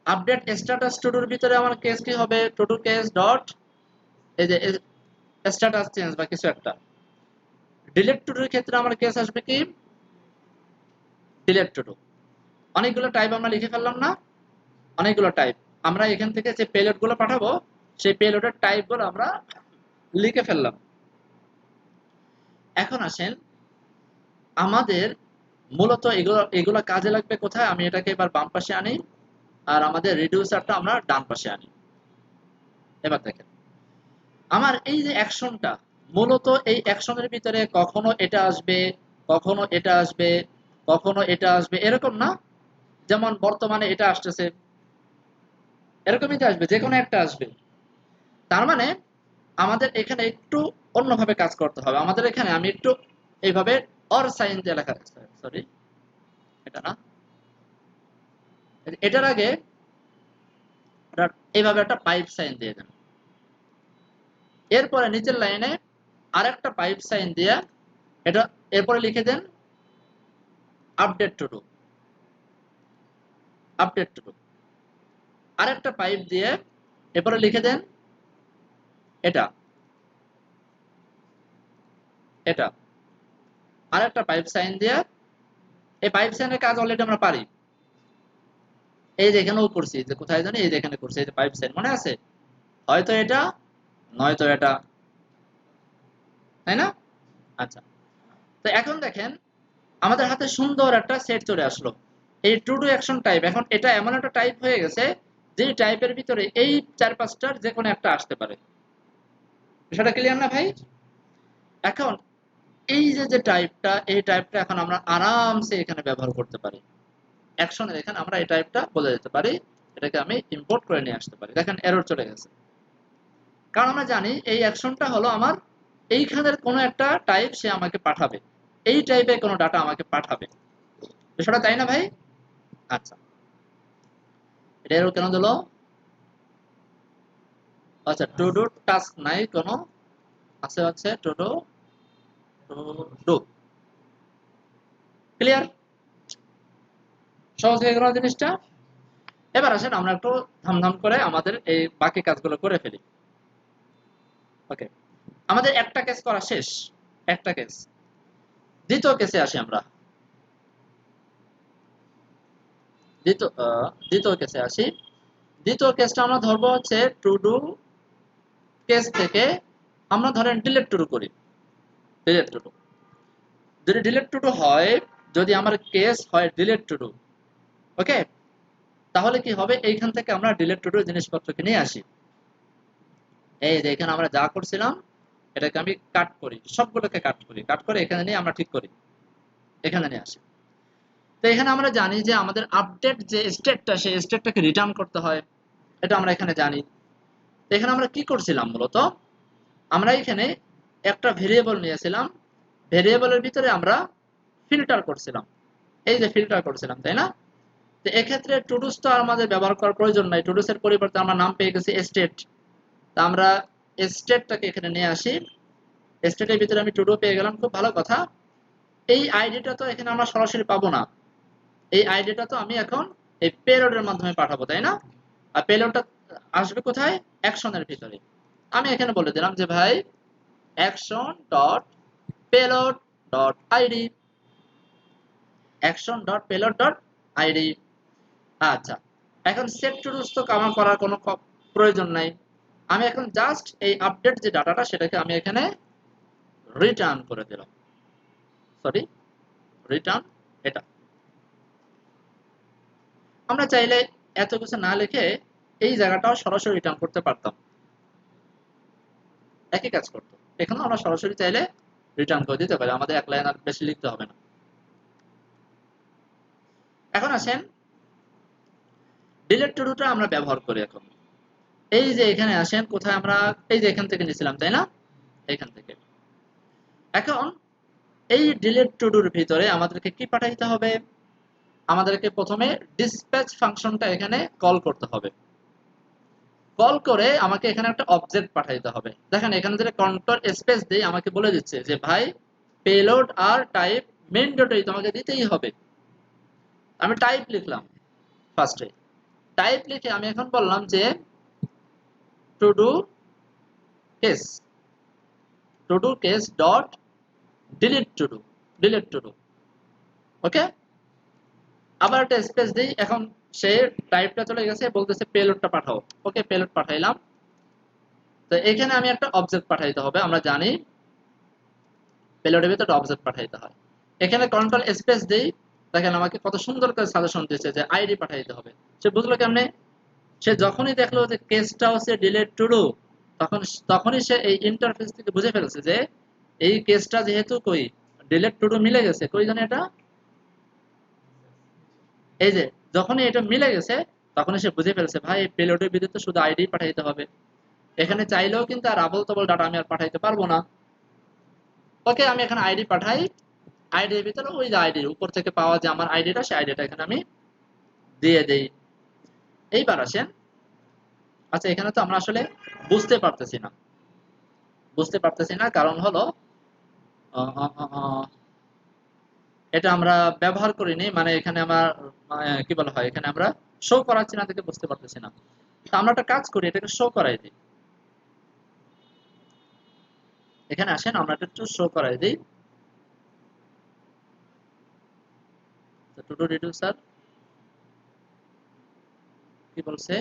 আপডেট স্ট্যাটাস টু ডুর ভিতরে আমার কেস কি হবে, টু ডু কেস ডট এই যে স্ট্যাটাস চেঞ্জ বা কিছু একটা। ডিলিট টু ডুর ক্ষেত্রে আমার কেস আসবে কি, ডিলিট টু ডু। অনেকগুলো টাইপ আমরা লিখে ফেললাম না, অনেকগুলো টাইপ। আমরা এখান থেকে যে পেলোড গুলো পাঠাবো সেই পেলোডের টাইপ গুলো আমরা লিখে ফেললাম। এখন আসেন আমাদের মূলত এগুলো কাজে লাগবে কোথায়, আমি এটাকে এবার বাম পাশে আনি আর আমাদের রিডিউসারটা আমরা ডান পাশে আনি। এবার দেখেন আমার এই যে অ্যাকশনটা, মূলত এই অ্যাকশনের ভিতরে কখনো এটা আসবে, কখনো এটা আসবে, কখনো এটা আসবে, এরকম না। যেমন বর্তমানে এটা আসতেছে, এরকমই তো আসবে, যে কোনো একটা আসবে। তার মানে আমাদের এখানে একটু অন্যভাবে কাজ করতে হবে। আমাদের এখানে আমি একটু এইভাবে অর সাইন দিয়ে লেখা, সরি এটা না, এটার আগে এইভাবে একটা পাইপ সাইন দিয়ে দেন, এরপরে নিচের লাইনে আরেকটা পাইপ সাইন দিয়ে এটা, এরপরে লিখে দেন update to do, update to do. আরেকটা পাইপ দিয়ে এরপরে লিখে দেন এটা, এটা। আরেকটা পাইপ সাইন দিয়ে, এই পাইপ সাইনের কাজ অলরেডি আমরা পারি, এই যে এখানেও করছি, যে কোথায় জানি, এই যে এখানে করছি, এই যে পাইপ সাইন মনে আছে, হয়তো এটা নয়তো এটা, তাই না? আচ্ছা, তো এখন দেখেন আমাদের হাতে সুন্দর একটা সেট চলে আসলো, এই টু ডু অ্যাকশন টাইপ। এখন এটা এমন একটা টাইপ হয়ে গেছে যে টাইপের ভিতরে এই চার পাঁচটার যে কোনো একটা আসতে পারে। বিষয়টা ক্লিয়ার না ভাই? এখন এই যে টাইপটা, এই টাইপটা এখন আমরা আরামসে এখানে ব্যবহার করতে পারি। অ্যাকশনের এখানে আমরা এই টাইপটা বলে দিতে পারি, এটাকে আমি ইম্পোর্ট করে নিয়ে আসতে পারি। দেখেন এরর চলে গেছে, কারণ আমরা জানি এই অ্যাকশনটা হলো আমার এইখানের কোনো একটা টাইপ সে আমাকে পাঠাবে, এই টাইপের কোনো ডাটা আমাকে পাঠাবে, বিষয়টা তাই না ভাই? আচ্ছা, এটা এরর কেন দিল? আচ্ছা, টু ডু টাস্ক নাই কোনো, আছে হচ্ছে two do to do. Clear? সহজ হয়ে গেল জিনিসটা। এবার আসেন আমরা একটু ধামধাম করে আমাদের এই বাকি কাজগুলো করে ফেলি। ওকে, আমাদের একটা কেস করা শেষ, একটা কেস। দ্বিতীয় কেসে আসি আমরা। দ্বিতীয় কেসে আসি। দ্বিতীয় কেসটা আমরা ধরবো হচ্ছে টু ডু কেস থেকে আমরা ধরেন ডিলিট টু ডু করি। ডিলিট টু ডু, যদি ডিলিট টু ডু হয়, যদি আমার কেস হয় ডিলিট টু ডু, ওকে, তাহলে কি হবে, এইখান থেকে আমরা ডিলিট টু ডু জিনিসপত্রকে নিয়ে আসি। এই যে এখানে আমরা যা করছিলাম এটাকে আমি কাট করি, সবগুলোকে কাট করি, কাট করে এখানে নিয়ে আমরা ঠিক করি, এখানে নিয়ে আসি। তো এখানে আমরা জানি যে আমাদের আপডেট যে স্টেটটা, সেই স্টেটটাকে রিটার্ন করতে হয়, এটা আমরা এখানে জানি। তো এখানে আমরা কি করছিলাম মূলত, আমরা এখানে একটা ভেরিয়েবল নিয়েছিলাম, ভেরিয়েবলের ভিতরে আমরা ফিল্টার করছিলাম, এই যে ফিল্টার করছিলাম, তাই না? তো এক্ষেত্রে টুডুস তো আমাদের ব্যবহার করার প্রয়োজন নাই, টুডুস এর পরিবর্তে আমরা নাম পেয়ে গেছি স্টেট। তা আমরা স্টেটটাকে এখানে নিয়ে আসি, স্টেটের ভিতরে আমি টুডু পেয়ে গেলাম, খুব ভালো কথা। এই আইডিটা তো এখানে আমরা সরাসরি পাবো না, এই আইডিটা তো আমি এখন এই পেলোডের মাধ্যমে পাঠাবো, তাই না? আর পেলোডটা আসবে কোথায়? অ্যাকশনের ভিতরে। আমি এখানে বলে দিলাম যে ভাই action dot payload dot ID, action dot payload dot ID. আচ্ছা, এখন সেট টু ডুস তো আমার করার কোনো প্রয়োজন নাই, আমি এখন জাস্ট এই আপডেট যে ডাটাটা সেটাকে আমি এখানে রিটার্ন করে দিলাম, সরি রিটার্ন এটা। আমরা চাইলে এত কিছু না লিখে এই জায়গাটাও সরাসরি রিটার্ন করতে পারতাম, একই কাজ করতো। এখানে আমরা সরাসরি চাইলে রিটার্ন করে দিতে পারি, আমাদের এক লাইন আর বেশি লিখতে হবে না। এখন আসেন ডিলিট টু ডুটা আমরা ব্যবহার করি এখন। এই যে এখানে আসেন, কোথায় আমরা এই যে এখান থেকে নিয়েছিলাম, তাই না? এখান থেকে। এখন এই ডিলিট টু ডুর ভিতরে আমাদেরকে কি পাঠাইতে হবে? আমাদেরকে প্রথমে ডিসপ্যাচ ফাংশনটা এখানে কল করতে হবে, কল করে আমাকে এখানে একটা অবজেক্ট পাঠাইতে হবে। দেখেন এখানে যদি কন্ট্রোল স্পেস দেই আমাকে বলে দিচ্ছে যে ভাই পেলোড আর টাইপ ম্যান্ডেটরি তোমাকে দিতেই হবে। আমি টাইপ লিখলাম, ফার্স্টে টাইপ লিখে আমি এখন বললাম যে to do case, to do case dot delete to do, delete to do, okay. আবার একটা স্পেস দিই, এখন সে টাইপটা চলে গেছে, বলতেছে পেলোডটা পাঠাও, ওকে পেলোড পাঠাইলাম। তো এখানে আমি একটা অবজেক্ট পাঠাইতে হবে, আমরা জানি পেলোডের ভিতরে অবজেক্ট পাঠাইতে হয়। এখানে কন্ট্রোল স্পেস দেই, দেখেন আমাকে কত সুন্দর করে সাজেশন দিয়েছে যে আইডি পাঠাইতে হবে। সে বুঝলো কেমনে? সে যখনই দেখলো যে কেসটা হচ্ছে ডিলিট টু ডু, তখন তখনই সে এই ইন্টারফেস থেকে বুঝে ফেলছে যে এই কেসটা যেহেতু কই ডিলিট টু ডু মিলে গেছে, কই জানি এটা, এই যে যখনই এটা মিলে গেছে তখনই সে বুঝে ফেলছে ভাই পেলোডের ভিতরে শুধু আইডি পাঠাইতে হবে, এখানে চাইলেও কিন্তু আর আবল তাবল ডাটা আমি আর পাঠাইতে পারবো না। ওকে, আমি এখানে আইডি পাঠাই, আইডির ভিতরে ওই যে আইডির উপর থেকে পাওয়া যে আমার আইডিটা, সেই আইডিটা এখানে আমি দিয়ে দেই। এইবার আসেন, আচ্ছা এখানে তো আমরা আসলে বুঝতে পারতেছি না, বুঝতে পারতেছি না কারণ হলো এটা আমরা ব্যবহার করিনি, মানে এখানে আমার কি বলা হয়, এখানে আমরা শো করাচ্ছি না দেখে বুঝতে পারতেছি না। তো আমরা একটা কাজ করি, এটাকে শো করাই দিই। এখানে আসেন আমরা একটু শো করাই দিই। টু ডু রিডিউসার কি বলছে,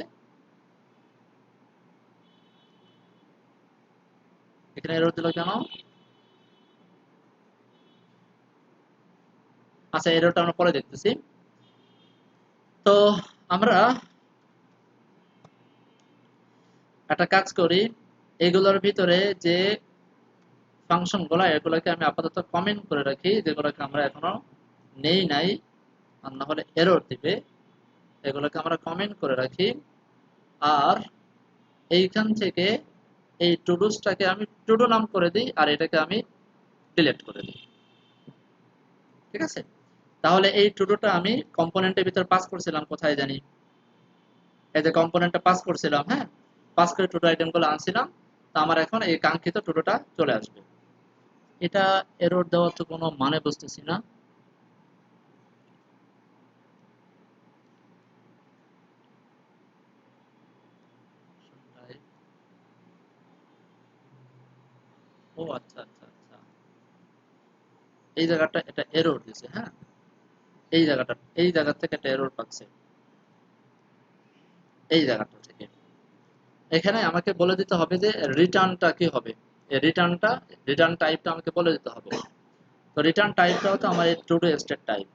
এখানে এরর দিল কেন? আচ্ছা এররটা আমরা পরে দেখতেছি। তো আমরা একটা কাজ করি, এগুলোর ভিতরে যে ফাংশন গুলা এগুলোকে আমি আপাতত কমেন্ট করে রাখি, যেগুলোকে আমরা এখনো নেই নাই, আর না হলে এরর দিবে। এগুলোকে আমরা কমেন্ট করে রাখি। আর এইখান থেকে এই টুডুসটাকে আমি টুডু নাম করে দিই, আর এটাকে আমি ডিলিট করে দিই। ঠিক আছে, তাহলে এই টুডুটা আমি কম্পোনেন্টের ভিতর পাস করছিলাম, কোথায় জানি, এই যে কম্পোনেন্টটা পাস করছিলাম, হ্যাঁ, পাস করে টুডু আইটেমগুলো আনছিলাম। তো আমার এখন এই কাঙ্ক্ষিত টুডুটা চলে আসবে। এটা এরর দেওয়ার তো কোনো মানে বুঝতেছি না। ও আচ্ছা আচ্ছা আচ্ছা, এই জায়গাটা এটা এরর দিছে, হ্যাঁ, এই জায়গাটা, এই জায়গা থেকে একটা এরর পাচ্ছে, এই জায়গাটা থেকে। এখানে আমাকে বলে দিতে হবে যে রিটার্নটা কি হবে, এই রিটার্নটা, রিটার্ন টাইপটা আমাকে বলে দিতে হবে। তো রিটার্ন টাইপটা হতো আমার এই টু ডু স্টেট টাইপ।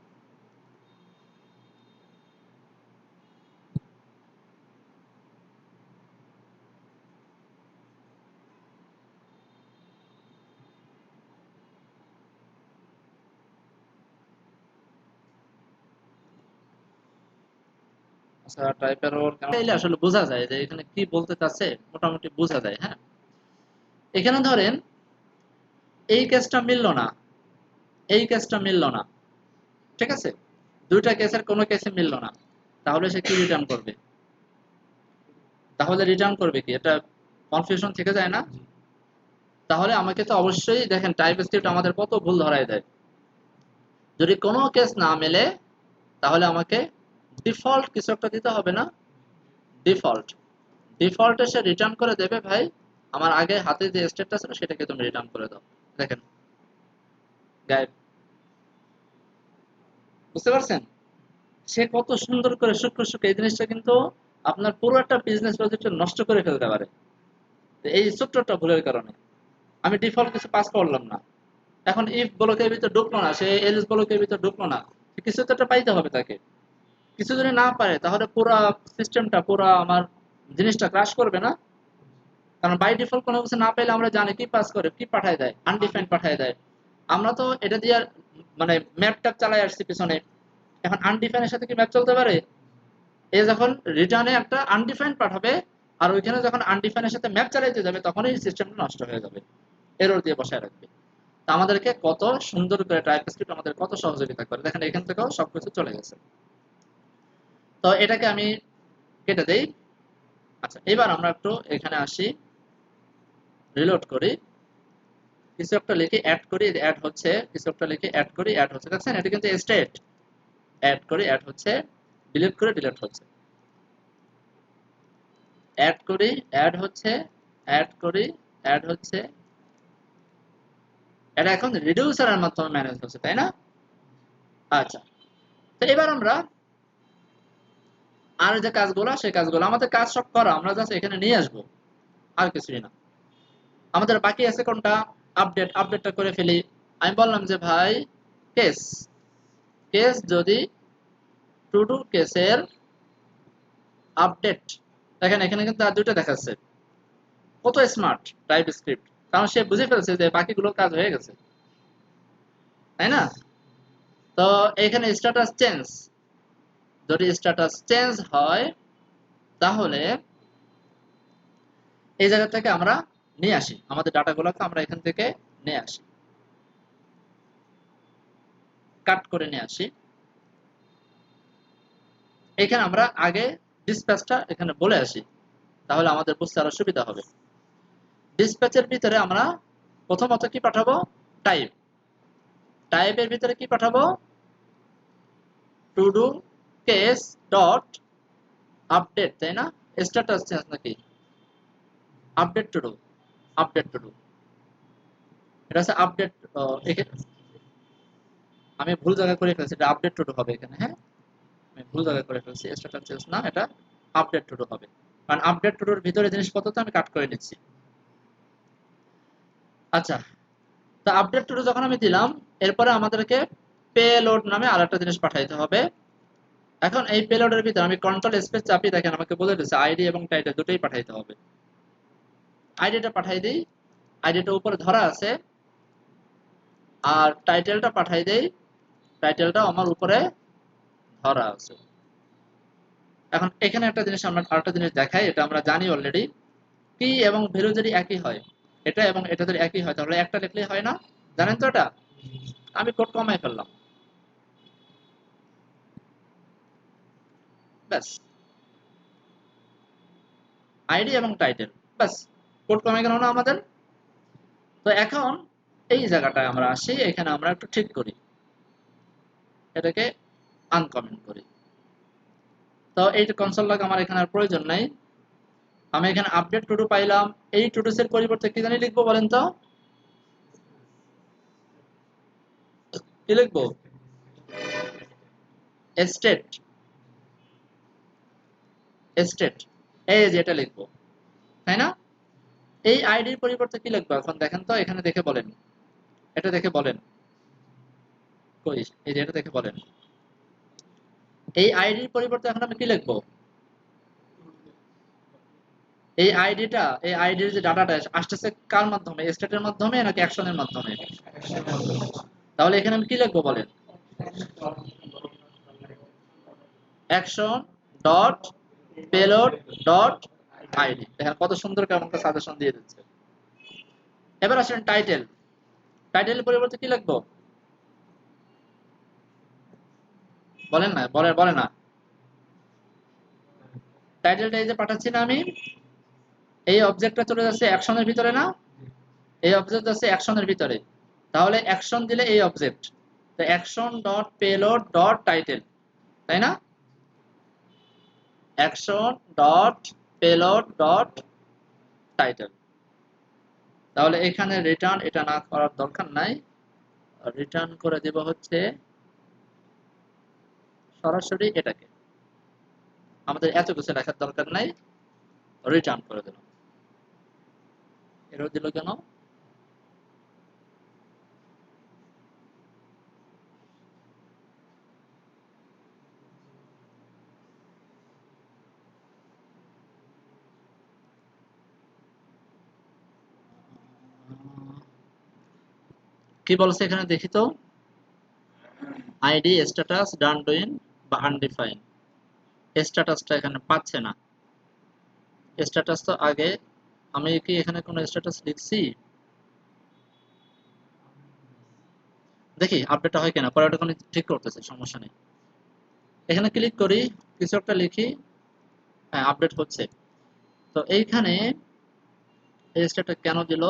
আচ্ছা, টাইপের ওর চাইলে আসলে বোঝা যায় যে এখানে কি বলতে চাচ্ছে, মোটামুটি বোঝা যায়, হ্যাঁ। এখানে ধরেন এই কেসটা মিললো না, এই কেসটা মিললো না, ঠিক আছে, দুইটা কেসের কোনো কেসে মিললো না, তাহলে সে কি রিটার্ন করবে? তাহলে রিটার্ন করবে কি, এটা কনফিউশন থেকে যায় না? তাহলে আমাকে তো অবশ্যই দেখেন টাইপ স্ক্রিপ্ট আমাদের কত ভুল ধরায় দেয়। যদি কোনো কেস না মেলে তাহলে আমাকে ডিফল্ট কিছু একটা দিতে হবে না, ডিফল্ট, ডিফল্টে সে রিটার্ন করে দেবে ভাই আমার আগে হাতে যে স্টেটটা ছিল সেটাকে তুমি রিটার্ন করে দাও। দেখেন গায়েব, বুঝতে পারছেন? সে কত সুন্দর করে সূক্ষ্ম সূক্ষ্ম, এই জিনিসটা কিন্তু আপনার পুরো একটা বিজনেস প্রজেক্ট নষ্ট করে ফেলতে পারে এই ছোট্ট একটা ভুলের কারণে। আমি ডিফল্ট কিছু পাস করলাম না, এখন ইফ ব্লকের ভিতর ঢুকলো না, সে এলস ব্লকের ভিতর ঢুকলো না, কিছু তো একটা পাইতে হবে তাকে। কিছু যদি না পারে তাহলে পুরো সিস্টেমটা, পুরো আমার জিনিসটা ক্রাশ করবে না? কারণ বাই ডিফল্ট কোনো কিছু না পেলে আমরা জানি কি পাস করে, কি পাঠায় দেয়, আনডিফাইন্ড পাঠায় দেয়। আমরা তো এটা দিয়ে মানে ম্যাপ ট্যাপ চালাই আসছি পিছনে, এখন আনডিফাইন্ডের সাথে কি ম্যাপ চলতে পারে? এ যখন রিটার্নে একটা আনডিফাইন্ড পাঠাবে আর ওইখানে যখন আনডিফাইন্ডের সাথে ম্যাপ চালাইতে যাবে তখনই সিস্টেমটা নষ্ট হয়ে যাবে, এরর দিয়ে বসায় রাখবে। তা আমাদেরকে কত সুন্দর করে টাইপ স্ক্রিপ্ট আমাদের কত সহযোগিতা করে, দেখেন এখান থেকেও সবকিছু চলে গেছে। তো এটাকে আমি কেটে দেই। আচ্ছা, এবার আমরা একটু এখানে আসি, রিলোড করি, কিছু একটা লিখে অ্যাড করি, অ্যাড হচ্ছে, কিছু একটা লিখে অ্যাড করি, অ্যাড হচ্ছে, দেখছেন এটা কিন্তু স্টেট, অ্যাড করি অ্যাড হচ্ছে, ডিলিট করে ডিলিট হচ্ছে, অ্যাড করি অ্যাড হচ্ছে, অ্যাড করি অ্যাড হচ্ছে। এটা এখন রিডিউসারের মাধ্যমে ম্যানেজ হচ্ছে, তাই না? আচ্ছা, তো এবার আমরা আর যে কাজগুলো, সেই কাজগুলো আমাদের কাজ সব করা, আমরা জাস্ট এখানে নিয়ে আসবো, আর কিছুই না। আমাদের বাকি আছে কোনটা? আপডেট, আপডেটটা করে ফেলি। আমি বললাম যে ভাই কেস, কেস যদি টু ডু কেসের আপডেট, দেখেন এখানে কিন্তু আর দুটো দেখাচ্ছে, কত স্মার্ট টাইপ স্ক্রিপ্ট, কারণ সে বুঝে ফেলছে যে বাকিগুলো কাজ হয়ে গেছে, তাই না? তো এখানে স্ট্যাটাস চেঞ্জ, যদি স্ট্যাটাস চেঞ্জ হয় তাহলে এই জায়গা থেকে আমরা নিয়ে আসি, আমাদের ডাটাগুলোকে আমরা এখান থেকে নিয়ে আসি, কাট করে নিয়ে আসি। এখানে আমরা আগে ডিসপ্যাচটা এখানে বলে আসি, তাহলে আমাদের বুঝতে আরো সুবিধা হবে। ডিসপ্যাচের ভিতরে আমরা প্রথমত কি পাঠাবো? টাইপ, টাইপের ভিতরে কি পাঠাবো? Two do case dot update, তাই না? স্ট্যাটাস চেঞ্জ নাকি update to do, update to do, এটা হচ্ছে আপডেট। আমি ভুল জায়গা করে ফেলছি, এটা আপডেট টু ডু হবে এখানে, হ্যাঁ, আমি ভুল জায়গা করে ফেলছি, স্ট্যাটাস চেঞ্জ না, এটা আপডেট টু ডু হবে, কারণ আপডেট টু ডুর ভিতরে জিনিসপত্র তো আমি কাট করে নিচ্ছি। আচ্ছা, তো আপডেট টু ডু যখন আমি দিলাম, এরপরে আমাদেরকে পেলোড নামে আরেকটা জিনিস পাঠাইতে হবে। এখন এই পেলোডের ভিতরে আমি কন্ট্রোল স্পেস চাপি, দেখেন আমাকে বলে দিচ্ছে আইডি এবং টাইটেল দুটোই পাঠাইতে হবে। আইডিটা পাঠাই দিই, আইডিটা উপরে ধরা আছে, আর টাইটেলটা পাঠাই দেই, টাইটেলটা আমার উপরে ধরা আছে। এখন এখানে একটা জিনিস, আমরা আরেকটা জিনিস দেখাই, এটা আমরা জানি অলরেডি, কি এবং ভ্যালু যদি একই হয়, এটা এবং এটা যদি একই হয় তাহলে একটা লিখলেই হয় না, জানেন তো এটা? আমি কোড কমাই ফেললাম, ব্যাস, আইডি এবং টাইটেল, ব্যাস, কোড কমে গেল না আমাদের? তো এখন এই জায়গাটায় আমরা আসি, এখানে আমরা একটু ঠিক করি, এটাকে আনকমেন্ট করি। তো এই কনসোল লগ আমার এখানে আর প্রয়োজন নাই। আমি এখানে আপডেট টু ডু পাইলাম, এই টু ডুস এর পরিবর্তে কি জানি লিখবো বলেন তো? কি লিখবো? স্টেট, স্টেট, এই যে এটা লিখবো, তাই না? এই আইডির পরিবর্তে কি লিখবো এখন দেখেন তো, এখানে দেখে বলেন, এটা দেখে বলেন, কই, এই যে এটা দেখে বলেন, এই আইডির পরিবর্তে এখন আমি কি লিখবো? এই আইডিটা, এই আইডির যে ডাটাটা আসতেছে কার মাধ্যমে, স্টেটের মাধ্যমে নাকি অ্যাকশনের মাধ্যমে? তাহলে এখানে আমি কি লিখবো বলেন? Action dot payload dot ID. দেখেন কত সুন্দর কেমন একটা সাজেশন দিয়ে দিচ্ছে। এবার আসেন টাইটেল, টাইটেলের পরিবর্তে কি লিখবো বলেন না, বলে না। টাইটেলটা এই যে পাঠাচ্ছি না আমি, এই অবজেক্টটা চলে যাচ্ছে অ্যাকশনের ভিতরে না, এই অবজেক্ট যাচ্ছে অ্যাকশনের ভিতরে, তাহলে অ্যাকশন দিলে এই অবজেক্ট, তো action dot payload dot title, তাই না? Action dot payload dot title. তাহলে এখানে রিটার্ন এটা না করার দরকার নাই, রিটার্ন করে দেব হচ্ছে সরাসরি এটাকে, আমাদের এত কিছু লেখার দরকার নাই, রিটার্ন করে দিলাম। এরও দিল কেন? কি বলছে এখানে দেখি তো, আইডি স্ট্যাটাস ডান ডুইং বা আনডিফাইন, স্ট্যাটাসটা এখানে পাচ্ছে না। স্ট্যাটাস তো আগে, আমি কি এখানে কোনো স্ট্যাটাস লিখছি? দেখি আপডেটটা হয় কিনা, পরে ওটা কোনো ঠিক করতেছে, সমস্যা নেই। এখানে ক্লিক করি, কিছু একটা লিখি, হ্যাঁ আপডেট হচ্ছে। তো এইখানে এই স্ট্যাটাস কেন দিল?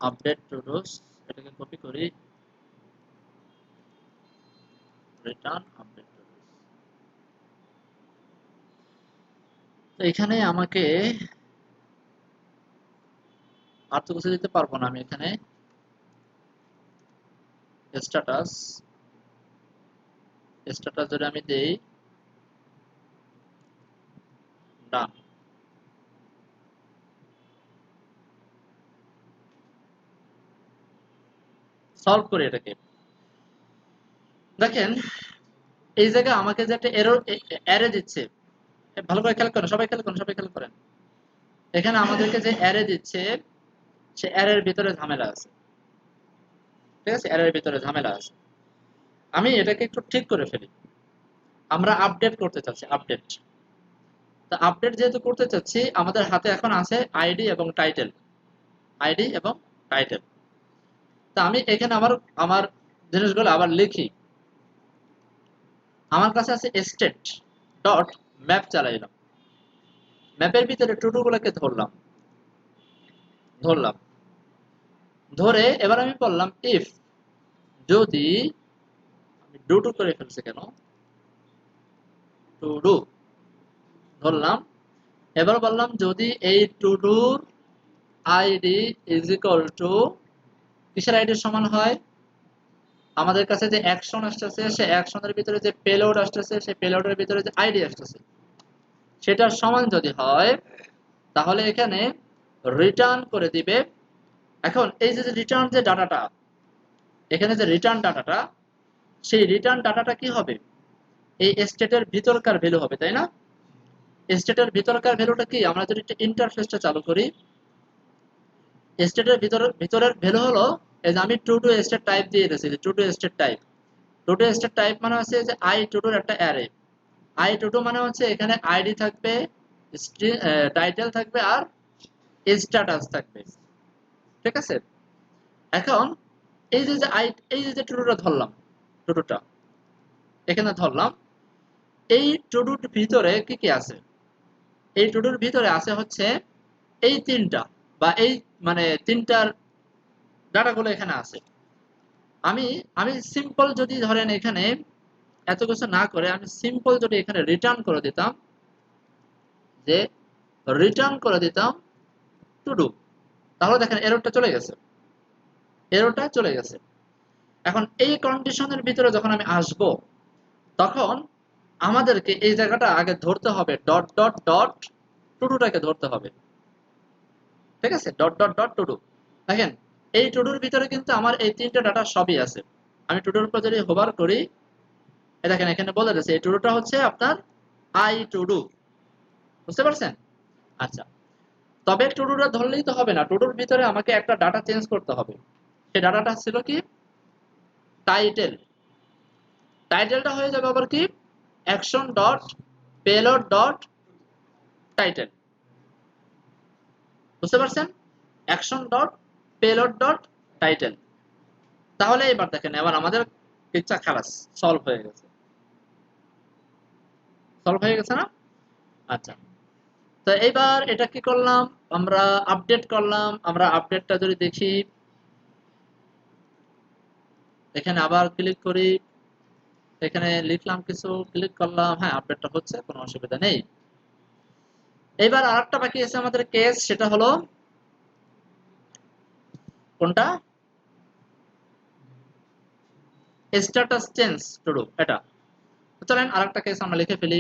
আপডেট টু ডুস, এটাকে কপি করি, রিটার্ন আপডেট টু ডুস। তো এখানে আমাকে আর তো কিছু দিতে পারবো না, আমি এখানে স্ট্যাটাস, স্ট্যাটাস যদি আমি দেই ডান, সলভ করি এটাকে। দেখেন এই জায়গায় আমাকে যে একটা এরর অ্যারে দিচ্ছে, ভালো করে খেয়াল করেন, সবাই খেয়াল করেন, সবাই খেয়াল করেন, এখানে আমাদেরকে যে অ্যারে দিচ্ছে, সে অ্যারের ভিতরে ঝামেলা আছে, ঠিক আছে, অ্যারের ভিতরে ঝামেলা আছে। আমি এটাকে একটু ঠিক করে ফেলি, আমরা আপডেট করতে চাচ্ছি, আপডেট। তা আপডেট যেহেতু করতে চাচ্ছি, আমাদের হাতে এখন আছে আইডি এবং টাইটেল, আইডি এবং টাইটেল। তা আমি এখানে আমার আমার জিনিসগুলো আবার লিখি, আমার কাছে আছে স্টেট ডট ম্যাপ, চালাইলাম, ম্যাপের ভিতরে টুটু গুলোকে ধরলাম, ধরলাম, ধরে এবার আমি বললাম ইফ, যদি, আমি ডু টু করে ফেলছি কেন, টু ডু ধরলাম, এবার বললাম যদি এই টু ডুর আইডি ইজ ইকুয়াল টু কিসের আইডির সমান হয়, আমাদের কাছে যে অ্যাকশন আসতেছে সে অ্যাকশনের ভিতরে যে পেলোড আসতেছে সেই পেলোডের ভিতরে যে আইডি আসতেছে সেটার সমান যদি হয়, তাহলে এখানে রিটার্ন করে দিবে। এখন এই যে রিটার্ন যে ডাটাটা, এখানে যে রিটার্ন ডাটাটা, সেই রিটার্ন ডাটাটা কি হবে, এই স্টেটের ভিতরকার ভ্যালু হবে, তাই না? স্টেটের ভিতরকার ভ্যালুটা কি, আমরা যদি ইন্টারফেসটা চালু করি, স্টেটের ভিতরের ভ্যালু হলো এই যে আমি টু টু স্টেট টাইপ দিয়ে দিয়েছি, to to state type. To to state type মানে হচ্ছে যে আই টু টুর একটা অ্যারে। আই টু টু মানে হচ্ছে এখানে আইডি থাকবে, টাইটেল থাকবে, আর স্ট্যাটাস থাকবে। ঠিক আছে? এখন এই যে যে আই, এই যে টুটুটা ধরলাম, টুটুটা এখানে ধরলাম, এই টুটুর ভিতরে কি কি আছে? এই টুটুর ভিতরে আছে হচ্ছে এই তিনটা, বা এই মানে তিনটার ডাটাগুলো এখানে আছে। আমি আমি সিম্পল যদি ধরেন এখানে এত কিছু না করে আমি সিম্পল যদি এখানে রিটার্ন করে দিতাম, যে রিটার্ন করে দিতাম টু ডু, তাহলে দেখেন এররটা চলে গেছে, এররটা চলে গেছে। এখন এই কন্ডিশনের ভিতরে যখন আমি আসব, তখন আমাদেরকে এই জায়গাটা আগে ধরতে হবে, ডট ডট ডট টু ডুটাকে ধরতে হবে। ঠিক আছে? Dot dot dot to do. দেখেন এই টু ডুর ভিতরে কিন্তু আমার এই তিনটা ডাটা সবই আছে। আমি টু ডুর উপর যদি হোভার করি, দেখেন এখানে বলে দিয়েছে এই টু ডুটা হচ্ছে আপনার আই টু ডু। বুঝতে পারছেন? আচ্ছা, তবে টু ডুটা ধরলেই তো হবে না, টু ডুর ভিতরে আমাকে একটা ডাটা চেঞ্জ করতে হবে। সেই ডাটাটা ছিল কি? টাইটেল। টাইটেলটা হয়ে যাবে আবার কি? Action dot payload dot title. বুঝতে পারছেন? Action dot payload dot title. তাহলে এবার দেখেন, এবার আমাদের পিকচার খালাস সলভ হয়ে গেছে। সলভ হয়ে গেছে না? আচ্ছা, তো এইবার এটা কি করলাম, আমরা আপডেট করলাম। আমরা আপডেটটা যদি দেখি, এখানে আবার ক্লিক করি, এখানে লিখলাম কিছু, ক্লিক করলাম, হ্যাঁ আপডেটটা হচ্ছে, কোনো অসুবিধা নেই। এবার আরেকটা বাকি আছে আমাদের কেস, সেটা হলো কোনটা? স্ট্যাটাস চেঞ্জ টু ডু, এটা। চলেন আরেকটা কেস আমরা লিখে ফেলি।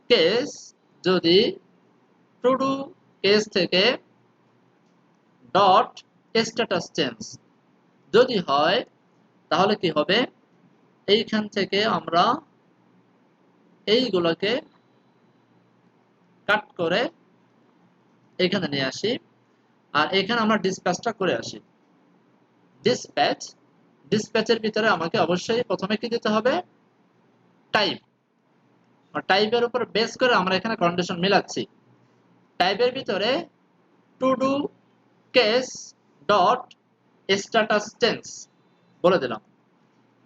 কেস যদি টু ডু কেস থেকে ডট স্ট্যাটাস চেঞ্জ যদি হয়, তাহলে কি হবে? এইখান থেকে আমরা এইগুলোকে কাট করে এখানে নিয়ে আসি, আর এখানে আমরা ডিসপ্যাচটা করে আসি। ডিসপ্যাচ, ডিসপ্যাচের ভিতরে আমাকে অবশ্যই প্রথমে কি দিতে হবে? টাইপ। আর টাইপের উপর বেস করে আমরা এখানে কন্ডিশন মিলাচ্ছি। টাইপের ভিতরে two do case dot status change বলে দিলাম,